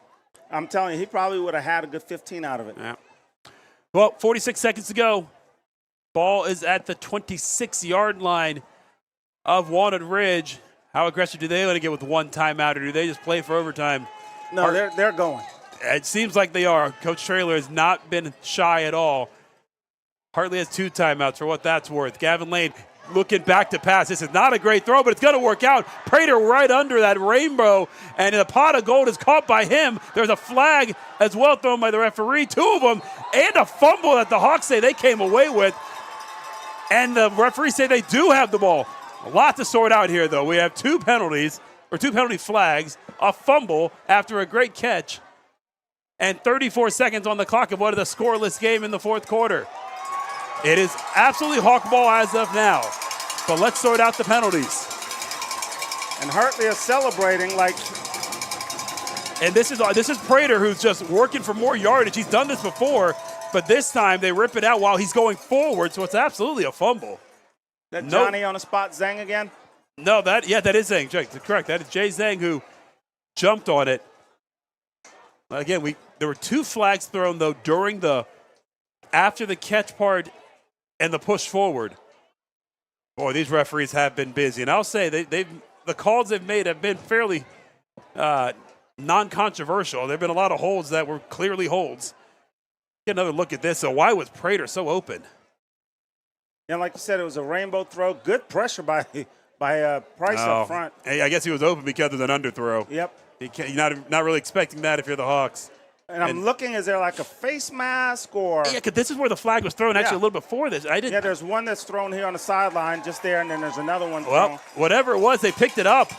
I'm telling you, he probably would have had a good 15 out of it.
Yeah. Well, 46 seconds to go. Ball is at the 26-yard line of Walnut Ridge. How aggressive do they want to get with one timeout, or do they just play for overtime?
No, they're going.
It seems like they are. Coach Traylor has not been shy at all. Hartley has 2 timeouts for what that's worth. Gavin Lane looking back to pass. This is not a great throw, but it's going to work out. Prater right under that rainbow, and the pot of gold is caught by him. There's a flag as well thrown by the referee, 2 of them, and a fumble that the Hawks say they came away with. And the referee say they do have the ball. A lot to sort out here, though. We have two penalty flags, a fumble after a great catch, and 34 seconds on the clock of what is a scoreless game in the fourth quarter. It is absolutely Hawk ball as of now, but let's sort out the penalties.
And Hartley is celebrating like.
And this is Prater, who's just working for more yardage. He's done this before, but this time they rip it out while he's going forward, so it's absolutely a fumble.
That Johnny on the spot Zhang again?
No, that is Zhang. Correct. That is Jay Zhang who jumped on it. Again, there were two flags thrown though after the catch part and the push forward. Boy, these referees have been busy, and I'll say the calls they've made have been fairly non-controversial. There have been a lot of holds that were clearly holds. Get another look at this. So why was Prater so open?
And like you said, it was a rainbow throw. Good pressure by Price up front.
Hey, I guess he was open because of an underthrow.
Yep.
You're not really expecting that if you're the Hawks.
And I'm looking, is there like a face mask or?
Yeah, because this is where the flag was thrown actually a little before this.
Yeah, there's one that's thrown here on the sideline just there, and then there's another one
Well,
thrown.
whatever it was, they picked it up.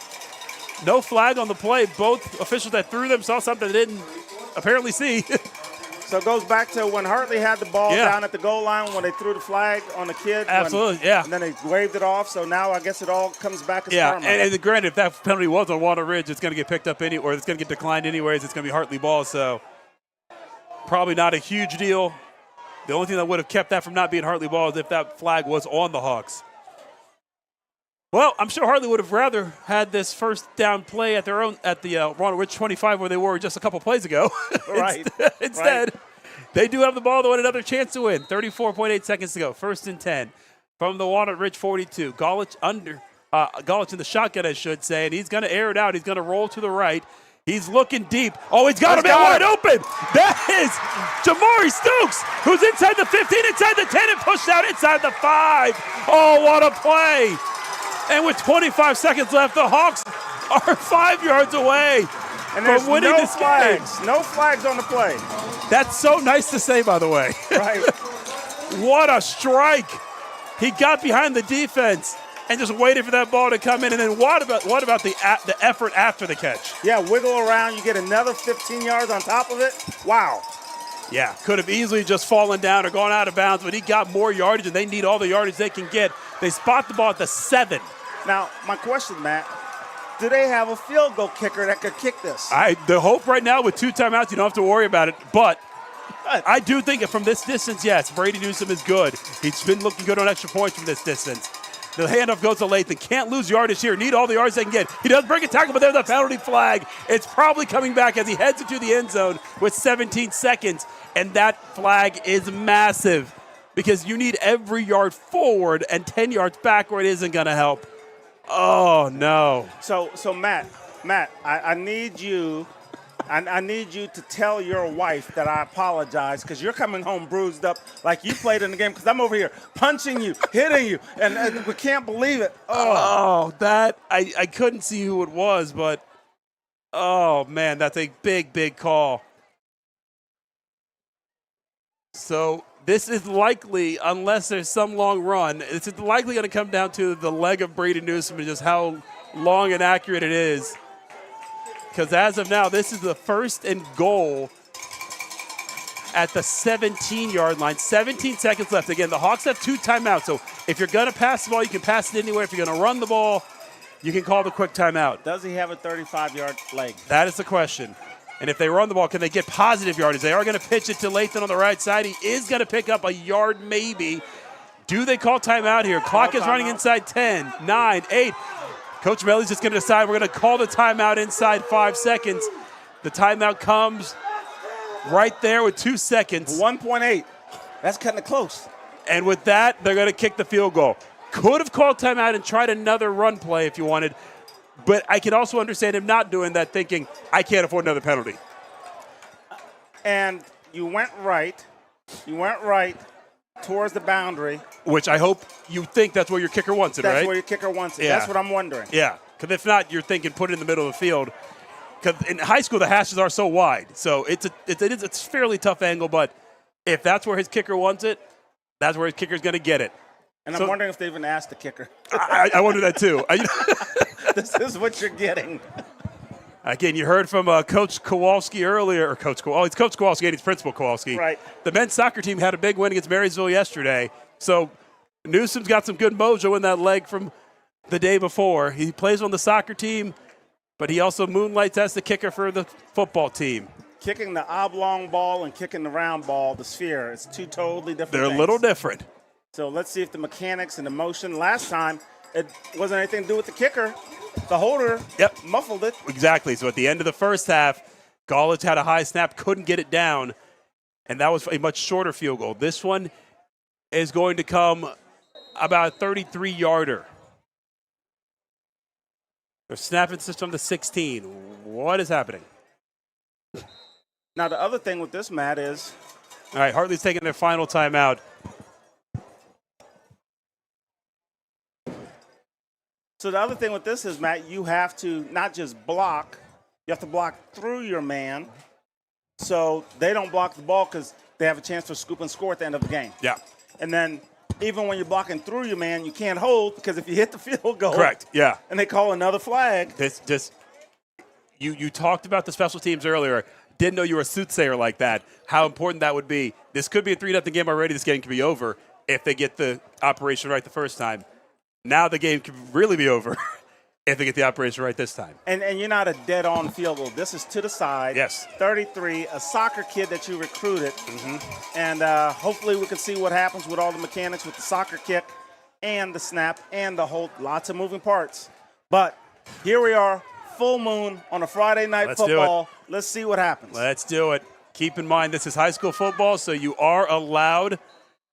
No flag on the play. Both officials that threw them saw something they didn't apparently see.
So it goes back to when Hartley had the ball down at the goal line when they threw the flag on the kid.
Absolutely,
And then they waved it off, so now I guess it all comes back as karma.
And granted, if that penalty was on Walnut Ridge, it's going to get picked up or it's going to get declined anyways. It's going to be Hartley ball, so probably not a huge deal. The only thing that would have kept that from not being Hartley ball is if that flag was on the Hawks. Well, I'm sure Hartley would have rather had this first down play at the Walnut Ridge 25 where they were just a couple plays ago.
Right.
Instead, they do have the ball, though, and another chance to win. 34.8 seconds to go. 1st and 10 from the Walnut Ridge 42. Golich in the shotgun, I should say, and he's going to air it out. He's going to roll to the right. He's looking deep. Oh, he's got him wide open. That is Jamari Stokes, who's inside the 15, inside the 10, and pushed out inside the 5. Oh, what a play. And with 25 seconds left, the Hawks are 5 yards away from winning this game.
No flags on the play.
That's so nice to say, by the way.
Right.
What a strike. He got behind the defense and just waited for that ball to come in. And then what about the effort after the catch?
Yeah, wiggle around. You get another 15 yards on top of it. Wow.
Yeah, could have easily just fallen down or gone out of bounds, but he got more yardage, and they need all the yardage they can get. They spot the ball at the 7.
Now, my question, Matt, do they have a field goal kicker that could kick this?
The hope right now with 2 timeouts, you don't have to worry about it. But I do think from this distance, yes, Brady Newsome is good. He's been looking good on extra points from this distance. The handoff goes to Lathan. Can't lose yardage here. Need all the yards they can get. He does break a tackle, but there's a penalty flag. It's probably coming back as he heads into the end zone with 17 seconds. And that flag is massive because you need every yard forward, and 10 yards backward isn't going to help. Oh, no.
So Matt, I need you. I need you to tell your wife that I apologize because you're coming home bruised up like you played in the game because I'm over here punching you, hitting you, and we can't believe it.
Oh, that I couldn't see who it was, but oh, man, that's a big, big call. So this is likely, unless there's some long run, it's likely going to come down to the leg of Brady Newsome and just how long and accurate it is. Because as of now, this is the 1st and goal at the 17-yard line. 17 seconds left. Again, the Hawks have 2 timeouts. So if you're going to pass the ball, you can pass it anywhere. If you're going to run the ball, you can call the quick timeout.
Does he have a 35-yard leg?
That is the question. And if they run the ball, can they get positive yardage? They are going to pitch it to Lathan on the right side. He is going to pick up a yard maybe. Do they call timeout here? Clock is running inside 10, 9, 8. Coach Melly's just going to decide we're going to call the timeout inside 5 seconds. The timeout comes right there with 2 seconds.
1.8. That's cutting it close.
And with that, they're going to kick the field goal. Could have called timeout and tried another run play if you wanted. But I can also understand him not doing that, thinking, I can't afford another penalty.
And you went right. Towards the boundary.
Which I hope you think that's where your kicker wants it, right?
That's where your kicker wants it. Yeah. That's what I'm wondering.
Yeah, because if not, you're thinking put it in the middle of the field. Because in high school, the hashes are so wide. So it's a fairly tough angle, but if that's where his kicker wants it, that's where his kicker's going to get it.
And I'm wondering if they even asked the kicker.
I wonder that too.
This is what you're getting.
Again, you heard from Coach Kowalski earlier, or Coach Kowalski. It's Coach Kowalski and his principal Kowalski.
Right.
The men's soccer team had a big win against Marysville yesterday. So Newsom's got some good mojo in that leg from the day before. He plays on the soccer team, but he also moonlights as the kicker for the football team.
Kicking the oblong ball and kicking the round ball, the sphere, it's two totally different
They're
things.
a little different.
So let's see if the mechanics and the motion. Last time, it wasn't anything to do with the kicker. The holder muffled it.
Exactly. So at the end of the first half, Gaulage had a high snap, couldn't get it down, and that was a much shorter field goal. This one is going to come about a 33-yarder. They're snapping system to 16. What is happening?
Now, the other thing with this, Matt, is
All right, Hartley's taking their final timeout.
so the other thing with this is, Matt, you have to not just block, you have to block through your man so they don't block the ball because they have a chance for scoop and score at the end of the game.
Yeah.
And then even when you're blocking through your man, you can't hold because if you hit the field goal.
Correct, yeah.
And they call another flag.
You talked about the special teams earlier. Didn't know you were a soothsayer like that, how important that would be. This could be a 3-0 game already. This game could be over if they get the operation right the first time. Now the game could really be over if they get the operation right this time.
And you're not a dead-on field goal. This is to the side.
Yes.
33, a soccer kid that you recruited. And hopefully we can see what happens with all the mechanics with the soccer kick and the snap and the whole – lots of moving parts. But here we are, full moon on a Friday night football. Let's see what happens.
Let's do it. Keep in mind this is high school football, so you are allowed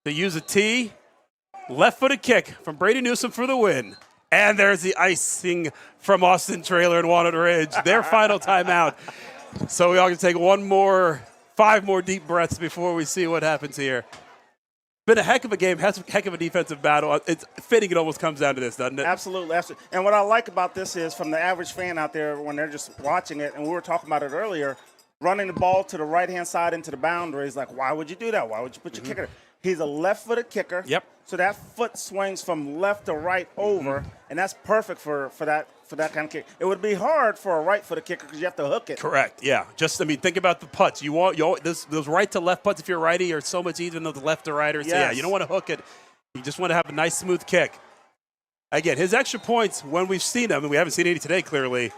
to use a tee. Left-footed kick from Brady Newsom for the win. And there's the icing from Austin Trailer and Walnut Ridge. Their final timeout. So we all can take 5 more deep breaths before we see what happens here. Been a heck of a game, heck of a defensive battle. It's fitting it almost comes down to this, doesn't it?
Absolutely, absolutely. And what I like about this is from the average fan out there when they're just watching it, and we were talking about it earlier, running the ball to the right-hand side into the boundaries, like, why would you do that? Why would you put your kicker there? He's a left-footed kicker.
Yep.
So that foot swings from left to right over, and that's perfect for that kind of kick. It would be hard for a right-footed kicker because you have to hook it.
Correct. Yeah. Think about the putts. Those right to left putts if you're righty are so much easier than those left to righters.
Yes.
So yeah, you don't want to hook it. You just want to have a nice smooth kick. Again, his extra points when we've seen them, and we haven't seen any today clearly,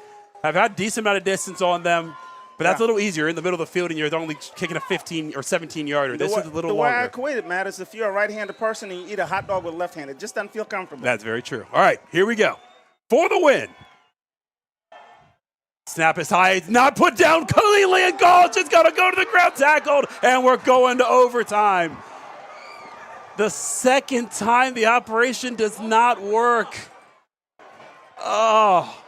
have had a decent amount of distance on them. But that's a little easier in the middle of the field, and you're only kicking a 15 or 17-yarder. This is a little longer.
The way I equate it, Matt, is if you're a right-handed person and you eat a hot dog with a left hand, it just doesn't feel comfortable.
That's very true. All right, here we go. For the win. Snap is high. It's not put down. Khalili and Gulch is going to go to the ground, tackled, and we're going to overtime. The second time the operation does not work. Oh.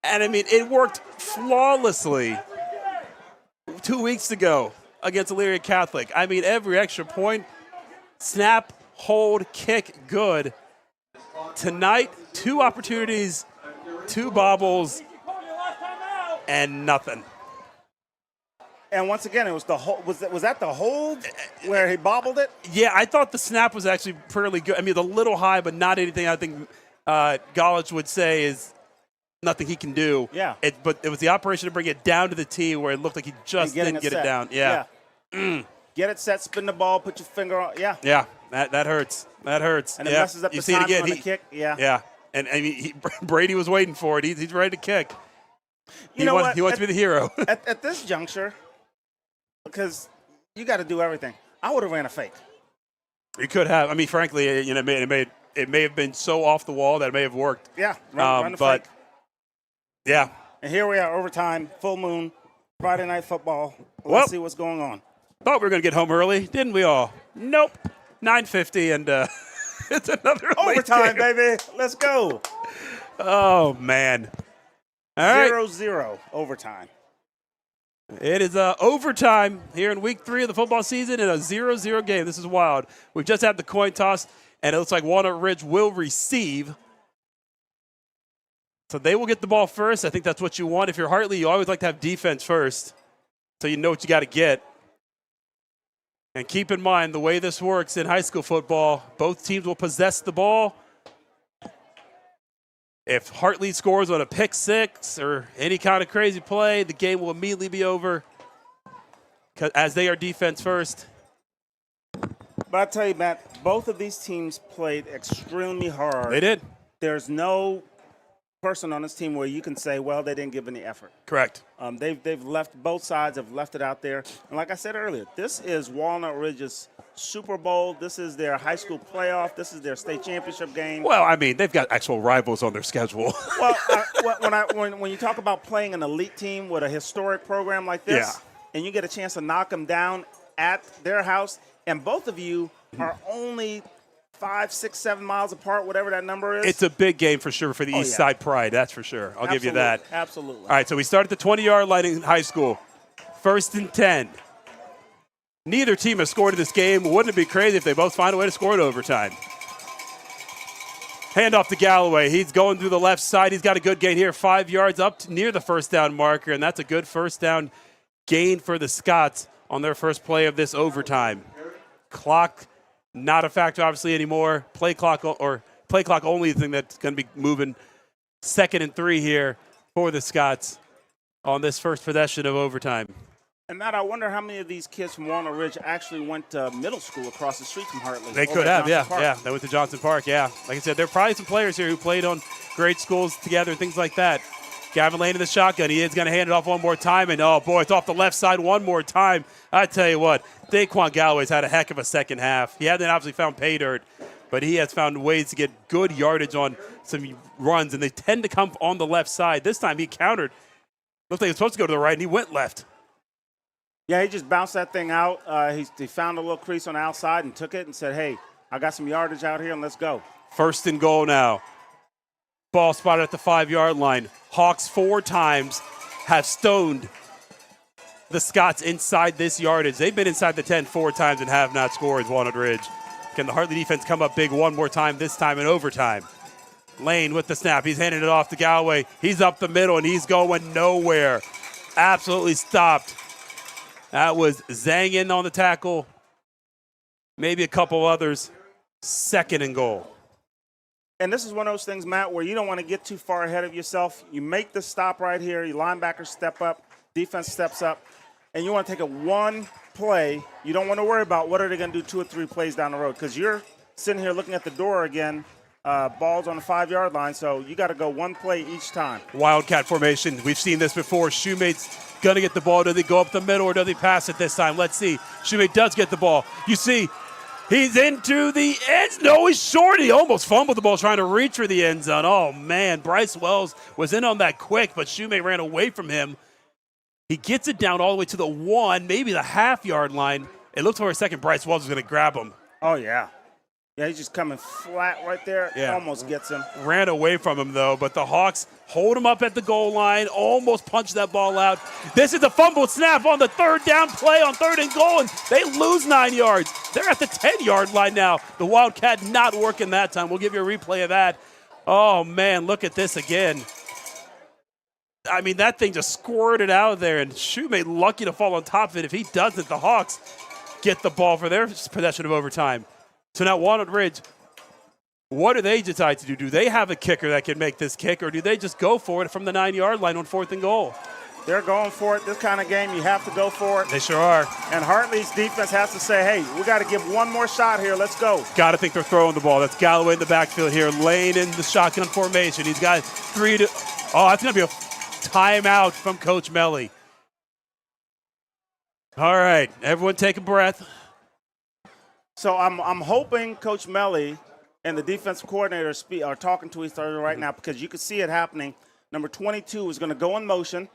And, I mean, it worked flawlessly 2 weeks ago against Elyria Catholic. I mean, every extra point, snap, hold, kick, good. Tonight, 2 opportunities, 2 bobbles, and nothing.
And once again, it was the hold. Was that the hold where he bobbled it?
Yeah, I thought the snap was actually fairly good. I mean, a little high, but not anything I think Gaulage would say is nothing he can do.
Yeah.
But it was the operation to bring it down to the tee where it looked like he just didn't get it down. Yeah.
Get it set, spin the ball, put your finger on. Yeah.
Yeah, that hurts. That hurts.
And it messes up
you
the
see it
timing
again.
on the kick. Yeah.
Yeah. And I mean, Brady was waiting for it. He's ready to kick.
You know what?
He wants to be the hero.
at this juncture, because you got to do everything, I would have ran a fake.
You could have. I mean, frankly, it may have been so off the wall that it may have worked.
Yeah, run the fake.
Yeah.
And here we are, overtime, full moon, Friday night football. Let's see what's going on.
Thought we were going to get home early, didn't we all? Nope. 9:50, and it's another
overtime, baby. Let's go.
Oh, man. All right.
0-0 overtime.
It is overtime here in week 3 of the football season in a 0-0 game. This is wild. We've just had the coin toss, and it looks like Walnut Ridge will receive. So they will get the ball first. I think that's what you want. If you're Hartley, you always like to have defense first so you know what you got to get. And keep in mind, the way this works in high school football, both teams will possess the ball. If Hartley scores on a pick six or any kind of crazy play, the game will immediately be over as they are defense first.
But I tell you, Matt, both of these teams played extremely hard.
They did.
There's no person on this team where you can say, well, they didn't give any effort.
Correct.
They've left, both sides have left it out there. And like I said earlier, this is Walnut Ridge's Super Bowl. This is their high school playoff. This is their state championship game.
Well, I mean, they've got actual rivals on their schedule.
Well, when you talk about playing an elite team with a historic program like this, and you get a chance to knock them down at their house, and both of you are only 5, 6, 7 miles apart, whatever that number is.
It's a big game for sure for the East Side Pride, that's for sure. I'll give you that.
Absolutely.
All right, so we start at the 20-yard line in high school. 1st and 10. Neither team has scored in this game. Wouldn't it be crazy if they both find a way to score in overtime? Hand off to Galloway. He's going through the left side. He's got a good gain here, 5 yards up near the first down marker, and that's a good first down gain for the Scots on their first play of this overtime. Clock not a factor, obviously, anymore. Play clock only thing that's going to be moving. 2nd and 3 here for the Scots on this first possession of overtime.
And Matt, I wonder how many of these kids from Walnut Ridge actually went to middle school across the street from Hartley.
They could have, yeah. They went to Johnson Park, yeah. Like I said, there are probably some players here who played on great schools together and things like that. Gavin Lane in the shotgun. He is going to hand it off one more time. And, oh, boy, it's off the left side one more time. I tell you what, Daquan Galloway's had a heck of a second half. He hasn't obviously found pay dirt, but he has found ways to get good yardage on some runs, and they tend to come on the left side. This time he countered. Looked like he was supposed to go to the right, and he went left.
Yeah, he just bounced that thing out. He found a little crease on the outside and took it and said, hey, I got some yardage out here, and let's go.
1st and goal now. Ball spotted at the 5-yard line. Hawks 4 times have stoned the Scots inside this yardage. They've been inside the 10 4 times and have not scored, Walnut Ridge. Can the Hartley defense come up big one more time, this time in overtime? Lane with the snap. He's handing it off to Galloway. He's up the middle, and he's going nowhere. Absolutely stopped. That was Zhang in on the tackle. Maybe a couple others. 2nd and goal.
And this is one of those things, Matt, where you don't want to get too far ahead of yourself. You make the stop right here. Your linebackers step up. Defense steps up. And you want to take a one play. You don't want to worry about what are they going to do 2 or 3 plays down the road, because you're sitting here looking at the door again. Ball's on the 5-yard line, so you got to go one play each time.
Wildcat formation. We've seen this before. Shoemate's going to get the ball. Does he go up the middle or does he pass it this time? Let's see. Shoemate does get the ball. You see, he's into the end. No, he's short. He almost fumbled the ball trying to reach for the end zone. Oh, man. Bryce Wells was in on that quick, but Shoemate ran away from him. He gets it down all the way to the 1, maybe the half-yard line. It looks for a second Bryce Wells is going to grab him.
Oh, yeah. Yeah, he's just coming flat right there.
Yeah.
Almost gets him.
Ran away from him, though, but the Hawks hold him up at the goal line, almost punched that ball out. This is a fumbled snap on the 3rd down play on 3rd and goal, and they lose 9 yards. They're at the 10-yard line now. The Wildcat not working that time. We'll give you a replay of that. Oh, man, look at this again. I mean, that thing just squirted out of there, and Shoemate lucky to fall on top of it. If he doesn't, the Hawks get the ball for their possession of overtime. So now Walnut Ridge, what do they decide to do? Do they have a kicker that can make this kick, or do they just go for it from the 9-yard line on 4th and goal?
They're going for it. This kind of game, you have to go for it.
They sure are.
And Hartley's defense has to say, hey, we got to give one more shot here. Let's go.
Got to think they're throwing the ball. That's Galloway in the backfield here. Lane in the shotgun formation. He's got 3 to – oh, that's going to be a timeout from Coach Melly. All right, everyone take a breath.
So I'm hoping Coach Melly and the defensive coordinator are talking to each other right now, because you can see it happening. Number 22 is going to go in motion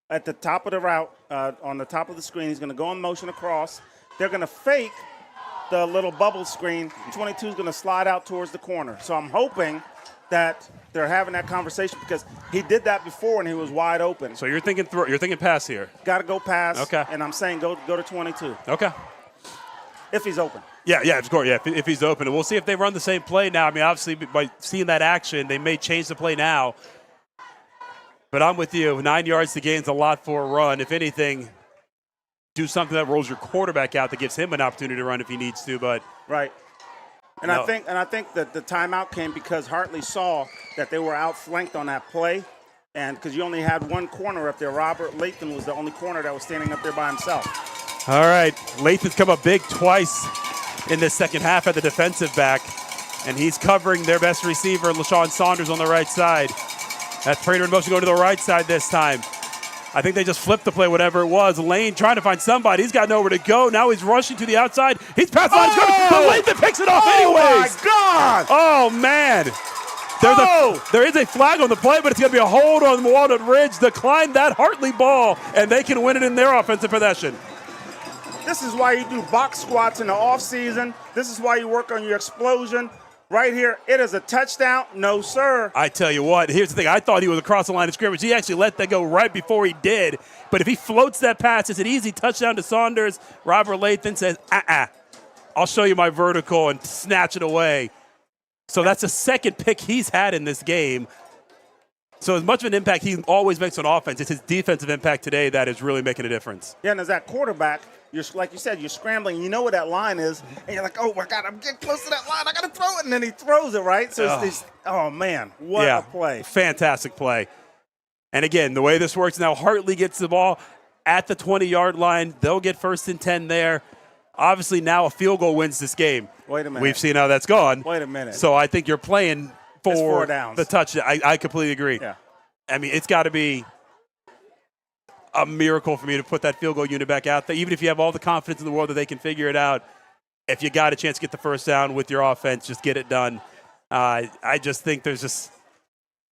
at the top of the route, on the top of the screen. He's going to go in motion across. They're going to fake the little bubble screen. 22 is going to slide out towards the corner. So I'm hoping that they're having that conversation, because he did that before and he was wide open.
So you're thinking pass here.
Got to go pass.
Okay.
And I'm saying go to 22.
Okay.
If he's open.
Yeah, of course. Yeah, if he's open. And we'll see if they run the same play now. I mean, obviously, by seeing that action, they may change the play now. But I'm with you. 9 yards to gain is a lot for a run. If anything, do something that rolls your quarterback out that gives him an opportunity to run if he needs to. But
Right. And
No.
I think that the timeout came because Hartley saw that they were outflanked on that play, and because you only had one corner up there. Robert Lathan was the only corner that was standing up there by himself.
all right, Lathan's come up big twice in this second half at the defensive back, and he's covering their best receiver, LaShawn Saunders, on the right side. That's Prater in motion going to the right side this time. I think they just flipped the play, whatever it was. Lane trying to find somebody. He's got nowhere to go. Now he's rushing to the outside. He's past the line. But Lathan picks it off anyways.
Oh, my God!
Oh, man. There is a flag on the play, but it's going to be a hold on Walnut Ridge. Decline that Hartley ball, and they can win it in their offensive possession.
This is why you do box squats in the offseason. This is why you work on your explosion. Right here, it is a touchdown. No, sir.
I tell you what, here's the thing. I thought he was across the line of scrimmage. He actually let that go right before he did. But if he floats that pass, it's an easy touchdown to Saunders. Robert Lathan says, I'll show you my vertical, and snatch it away. So that's the second pick he's had in this game. So as much of an impact he always makes on offense, it's his defensive impact today that is really making a difference.
Yeah, and as that quarterback, you're like you said, you're scrambling. You know where that line is, and you're like, oh my God, I'm getting close to that line. I got to throw it, and then he throws it, right? So it's this, oh man, what a play!
Fantastic play. And again, the way this works now, Hartley gets the ball at the 20-yard line. They'll get 1st and 10 there. Obviously, now a field goal wins this game.
Wait a minute.
We've seen how that's gone.
Wait a minute.
So I think you're playing for
It's 4 downs.
the touchdown. I completely agree.
Yeah.
I mean, it's got to be a miracle for me to put that field goal unit back out there. Even if you have all the confidence in the world that they can figure it out, if you got a chance to get the first down with your offense, just get it done. I just think there's just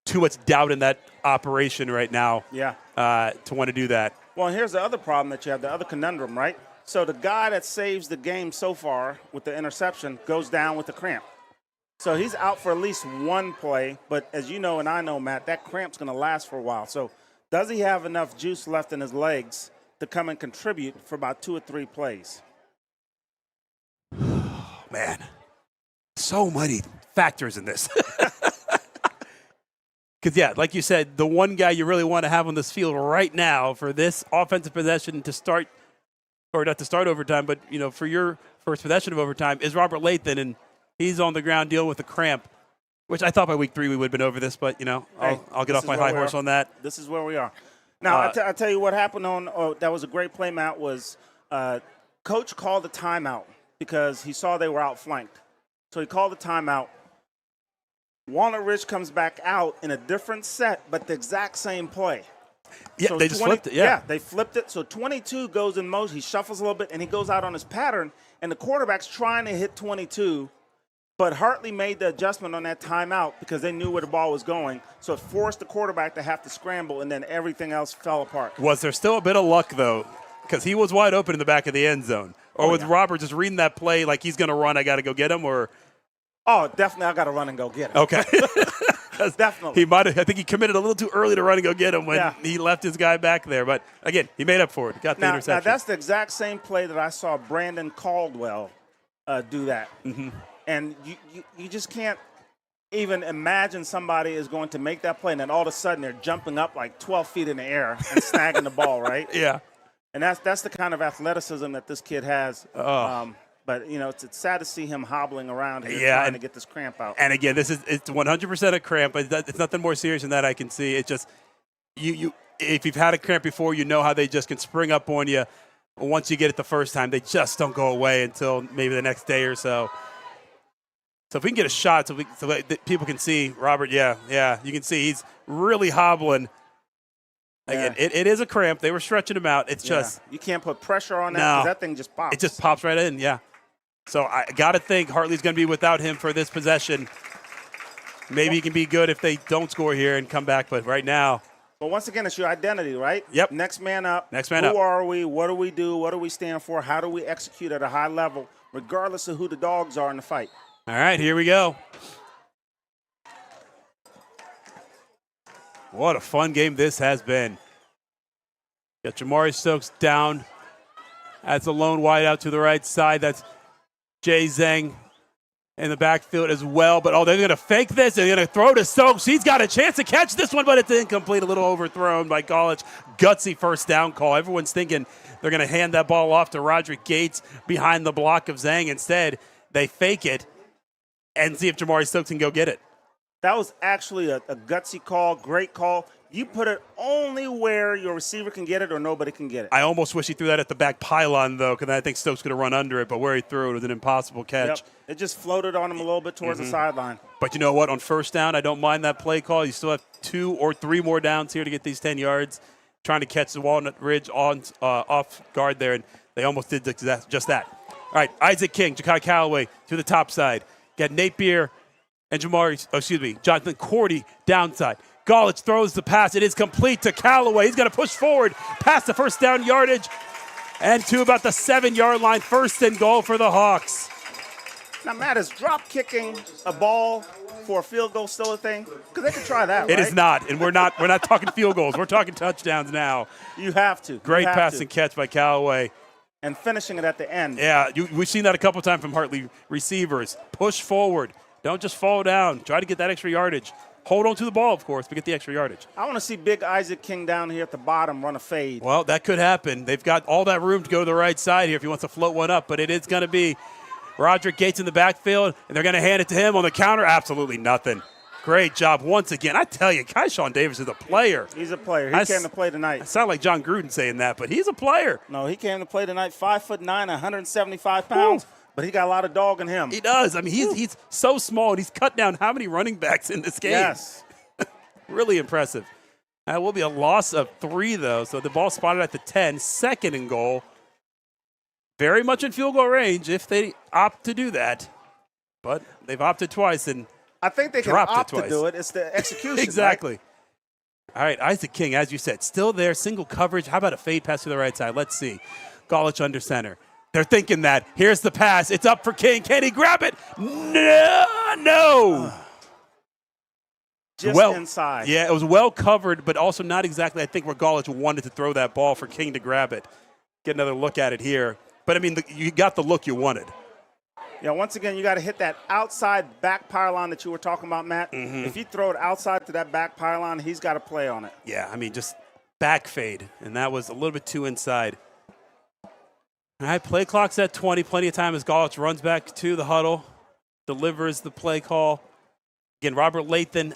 too much doubt in that operation right now to want to do that.
Well, and here's the other problem that you have, the other conundrum, right? So the guy that saves the game so far with the interception goes down with the cramp. So he's out for at least one play, but as you know and I know, Matt, that cramp's going to last for a while. So does he have enough juice left in his legs to come and contribute for about 2 or 3 plays?
Man, so many factors in this. Because, yeah, like you said, the one guy you really want to have on this field right now for this offensive possession to start, or not to start overtime, but, you know, for your first possession of overtime is Robert Lathan, and he's on the ground dealing with a cramp, which I thought by week 3 we would have been over this, but, you know, I'll get off my high horse on that.
This is where we are. Now, I tell you what happened that was a great play, Matt, was Coach called a timeout because he saw they were outflanked. So he called a timeout. Walnut Ridge comes back out in a different set, but the exact same play.
Yeah,
So
they just flipped it, yeah.
They flipped it. So 22 goes in motion. He shuffles a little bit, and he goes out on his pattern, and the quarterback's trying to hit 22, but Hartley made the adjustment on that timeout because they knew where the ball was going, so it forced the quarterback to have to scramble, and then everything else fell apart.
Was there still a bit of luck, though? Because he was wide open in the back of the end zone. Or was Robert just reading that play like he's going to run, I got to go get him, or –
Oh, definitely, I got to run and go get him.
Okay.
Definitely.
He might have. I think he committed a little too early to run and go get him when he left his guy back there. But again, he made up for it. Got the interception.
Now that's the exact same play that I saw Brandon Caldwell do that. Mm-hmm. And you just can't even imagine somebody is going to make that play, and then all of a sudden they're jumping up like 12 feet in the air and snagging the ball, right?
Yeah. And
that's the kind of athleticism that this kid has. But, you know, it's sad to see him hobbling around here trying to get this cramp out.
And, again, it's 100% a cramp. It's nothing more serious than that I can see. It's just you if you've had a cramp before, you know how they just can spring up on you. Once you get it the first time, they just don't go away until maybe the next day or so. So if we can get a shot so that people can see, Robert, you can see he's really hobbling. Again, it is a cramp. They were stretching him out. It's just
– you can't put pressure on that because that thing just pops.
It just pops right in, yeah. So I got to think Hartley's going to be without him for this possession. Maybe he can be good if they don't score here and come back, but right now.
But once again, it's your identity, right?
Yep.
Next man up.
Who
are we? What do we do? What do we stand for? How do we execute at a high level, regardless of who the dogs are in the fight?
All right, here we go. What a fun game this has been. Got Jamari Stokes down. That's a lone wide out to the right side. That's Jay Zhang in the backfield as well. But, they're going to fake this. They're going to throw to Stokes. He's got a chance to catch this one, but it's incomplete. A little overthrown by College. Gutsy first down call. Everyone's thinking they're going to hand that ball off to Roderick Gates behind the block of Zhang. Instead, they fake it and see if Jamari Stokes can go get it.
That was actually a gutsy call, great call. You put it only where your receiver can get it or nobody can get it.
I almost wish he threw that at the back pylon, though, because I think Stokes could have run under it, but where he threw it was an impossible catch.
Yep. It just floated on him a little bit towards the sideline.
But you know what? On first down, I don't mind that play call. You still have 2 or 3 more downs here to get these 10 yards, trying to catch the Walnut Ridge off guard there, and they almost did just that. All right, Isaac King, Ja'Kai Callaway to the top side. Got Napier and Jonathan Cordy downside. Golich throws the pass. It is complete to Callaway. He's going to push forward past the first down yardage and to about the 7-yard line. First and goal for the Hawks.
Now, Matt, is drop kicking a ball for a field goal still a thing? Because they could try that,
It
right?
is not, and we're not talking field goals. We're talking touchdowns now.
You have to.
Great pass and catch by Callaway.
And finishing it at the end.
Yeah, we've seen that a couple times from Hartley receivers. Push forward. Don't just fall down. Try to get that extra yardage. Hold on to the ball, of course, but get the extra yardage.
I want to see big Isaac King down here at the bottom run a fade.
Well, that could happen. They've got all that room to go to the right side here if he wants to float one up, but it is going to be Roderick Gates in the backfield, and they're going to hand it to him on the counter. Absolutely nothing. Great job once again. I tell you, Keyshawn Davis is a player.
He's a player. He came to play tonight.
I sound like John Gruden saying that, but he's a player.
No, he came to play tonight, 5'9", 175 pounds. Ooh. But he got a lot of dog in him.
He does. I mean, he's so small, and he's cut down how many running backs in this game?
Yes.
Really impressive. That will be a loss of 3, though. So the ball spotted at the 10, second and goal. Very much in field goal range if they opt to do that. But they've opted twice and
I think they can opt to do it. It's the execution.
Exactly.
Right?
All right, Isaac King, as you said, still there, single coverage. How about a fade pass to the right side? Let's see. Golich under center. They're thinking that. Here's the pass. It's up for King. Can he grab it? No.
Just inside.
Yeah, it was well covered, but also not exactly, I think, where Golich wanted to throw that ball for King to grab it. Get another look at it here. But, I mean, you got the look you wanted.
Yeah, once again, you got to hit that outside back pylon that you were talking about, Matt. Mm-hmm. If you throw it outside to that back pylon, he's got to play on it.
Yeah, I mean, just back fade, and that was a little bit too inside. All right, play clock's at 20. Plenty of time as Golich runs back to the huddle, delivers the play call. Again, Robert Lathan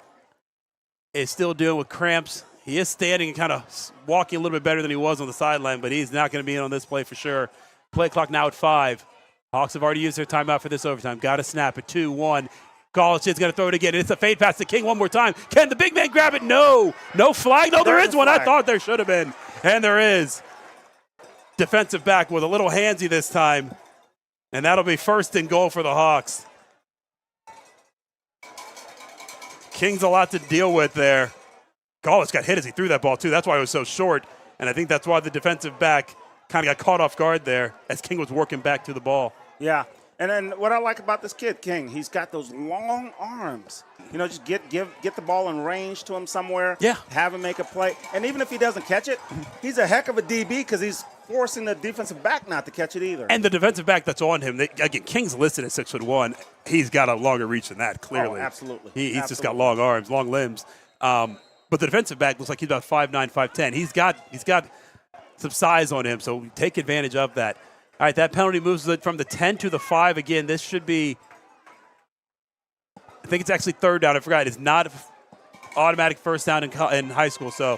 is still dealing with cramps. He is standing and kind of walking a little bit better than he was on the sideline, but he's not going to be in on this play for sure. Play clock now at 5. Hawks have already used their timeout for this overtime. Got to snap it. 2-1. Golich is going to throw it again. It's a fade pass to King one more time. Can the big man grab it? No. No flag? No, there is one. I thought there should have been. And there is. Defensive back with a little handsy this time. And that'll be first and goal for the Hawks. King's a lot to deal with there. Golich got hit as he threw that ball, too. That's why it was so short. And I think that's why the defensive back kind of got caught off guard there as King was working back to the ball.
Yeah. And then what I like about this kid, King, he's got those long arms. You know, just get the ball in range to him somewhere.
Yeah.
Have him make a play. And even if he doesn't catch it, he's a heck of a DB because he's forcing the defensive back not to catch it either.
And the defensive back that's on him, again, King's listed at 6'1". He's got a longer reach than that, clearly.
Oh, absolutely.
He's just got long arms, long limbs. But the defensive back looks like he's about 5'9", 5'10". He's got some size on him, so take advantage of that. All right, that penalty moves it from the 10 to the 5. Again, this should be, I think it's actually third down. I forgot. It's not automatic first down in high school, so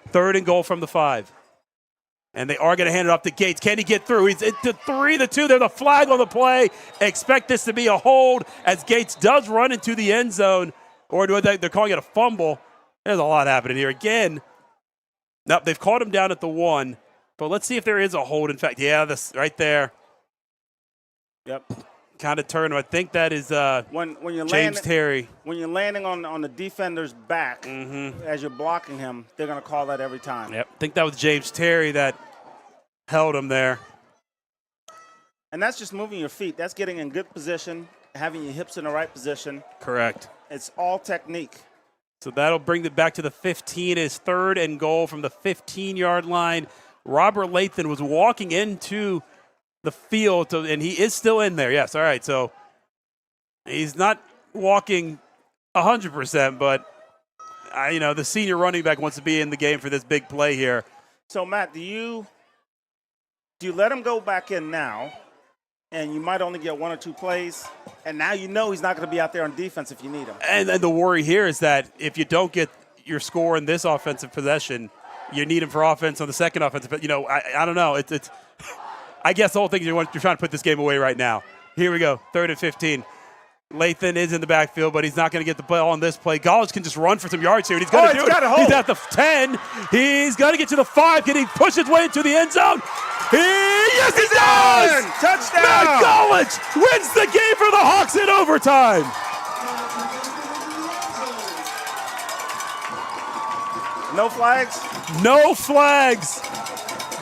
third and goal from the 5. And they are going to hand it off to Gates. Can he get through? He's into 3, the 2. There's a flag on the play. Expect this to be a hold as Gates does run into the end zone, or they're calling it a fumble. There's a lot happening here. Again, nope, they've caught him down at the 1. But let's see if there is a hold. In fact, yeah, this right there.
Yep.
Kind of turn. I think that is
when you're
James Terry.
When you're landing on the defender's back as you're blocking him, they're going to call that every time.
Yep. I think that was James Terry that held him there.
And that's just moving your feet. That's getting in good position, having your hips in the right position.
Correct.
It's all technique.
So that'll bring it back to the 15. Is third and goal from the 15-yard line. Robert Lathan was walking into the field, and he is still in there. Yes, all right. So He's not walking 100%, but the senior running back wants to be in the game for this big play here.
So, Matt, do you let him go back in now, and you might only get 1 or 2 plays, and now you know he's not going to be out there on defense if you need him?
And the worry here is that if you don't get your score in this offensive possession, you need him for offense on the second offensive. But I don't know. It's I guess the whole thing is you're trying to put this game away right now. Here we go, 3rd and 15. Lathan is in the backfield, but he's not going to get the ball on this play. Gollage can just run for some yards here, and he's going to do it. He's at the 10. He's going to get to the 5. Can he push his way into the end zone? Yes, he does!
Touchdown!
Matt Gollage wins the game for the Hawks in overtime.
No flags?
No flags.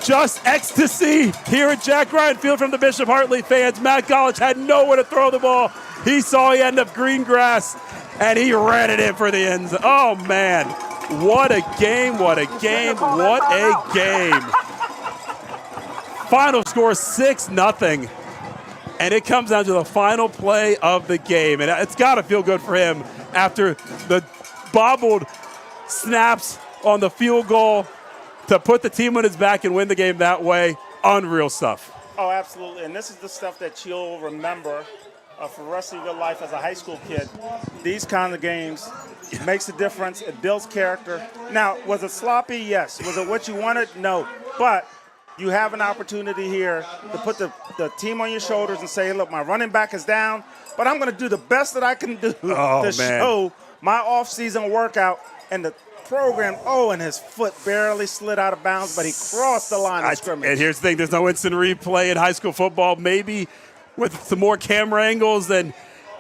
Just ecstasy here at Jack Ryan Field from the Bishop Hartley fans. Matt Gollage had nowhere to throw the ball. He saw he had enough green grass, and he ran it in for the end zone. Oh, man. What a game, what a game, what a game. Final score 6-0, and it comes down to the final play of the game. And it's got to feel good for him after the bobbled snaps on the field goal to put the team on his back and win the game that way. Unreal stuff.
Oh, absolutely. And this is the stuff that you'll remember for the rest of your life as a high school kid. These kind of games makes a difference. It builds character. Now, was it sloppy? Yes. Was it what you wanted? No. But you have an opportunity here to put the team on your shoulders and say, look, my running back is down, but I'm going to do the best that I can do to show my off-season workout. And the program, and his foot barely slid out of bounds, but he crossed the line of scrimmage.
And here's the thing, there's no instant replay in high school football. Maybe with some more camera angles than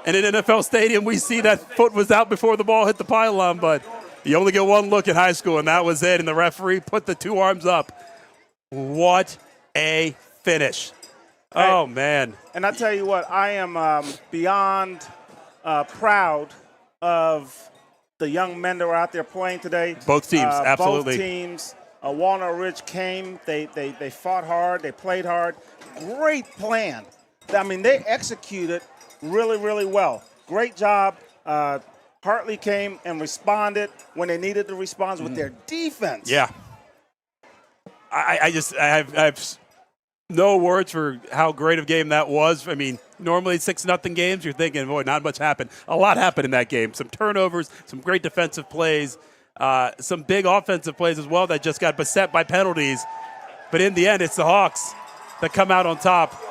in an NFL stadium, we see that foot was out before the ball hit the pylon, but you only get one look in high school, and that was it, and the referee put the 2 arms up. What a finish. Oh, man.
And I tell you what, I am beyond proud of the young men that were out there playing today.
Both teams, absolutely.
Both teams. Walnut Ridge came. They fought hard. They played hard. Great plan. I mean, they executed really, really well. Great job. Hartley came and responded when they needed to respond with their defense.
Yeah. I have no words for how great of a game that was. I mean, normally 6-0 games, you're thinking, boy, not much happened. A lot happened in that game. Some turnovers, some great defensive plays, some big offensive plays as well that just got beset by penalties. But in the end, it's the Hawks that come out on top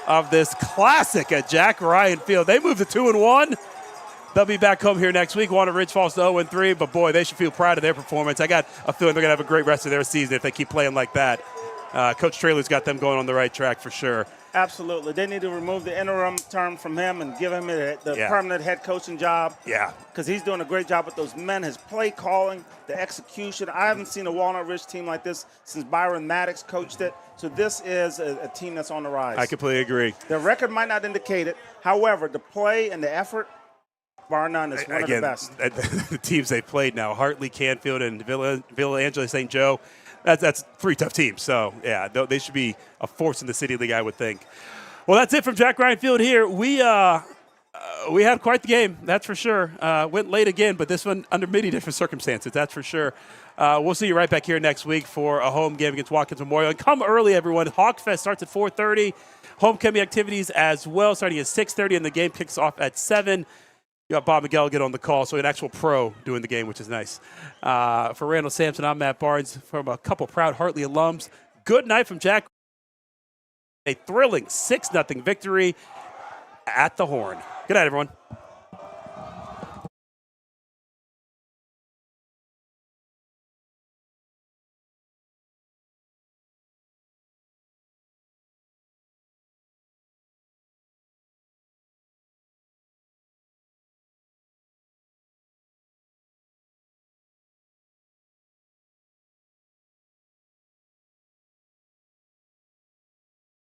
of this classic at Jack Ryan Field. They moved to 2-1. They'll be back home here next week. Walnut Ridge falls to 0-3, but boy, they should feel proud of their performance. I got a feeling they're going to have a great rest of their season if they keep playing like that. Coach Traylor's got them going on the right track for sure.
Absolutely. They need to remove the interim term from him and give him the permanent head coaching job.
Yeah.
Because he's doing a great job with those men, his play calling, the execution. I haven't seen a Walnut Ridge team like this since Byron Maddox coached it. So this is a team that's on the rise.
I completely agree.
The record might not indicate it. However, the play and the effort, bar none, is one of the best.
The teams they've played now, Hartley, Canfield, and Villa Angela St. Joe, that's 3 tough teams. So, yeah, they should be a force in the City League, I would think. Well, that's it from Jack Ryan Field here. We had quite the game, that's for sure. Went late again, but this one under many different circumstances, that's for sure. We'll see you right back here next week for a home game against Watkins Memorial. And come early, everyone. Hawkfest starts at 4:30. Homecoming activities as well, starting at 6:30, and the game kicks off at 7. You got Bob McGilligan on the call, so an actual pro doing the game, which is nice. For Randall Sampson, I'm Matt Barnes from a couple proud Hartley alums. Good night from Jack. A thrilling 6-0 victory at the Horn. Good night, everyone.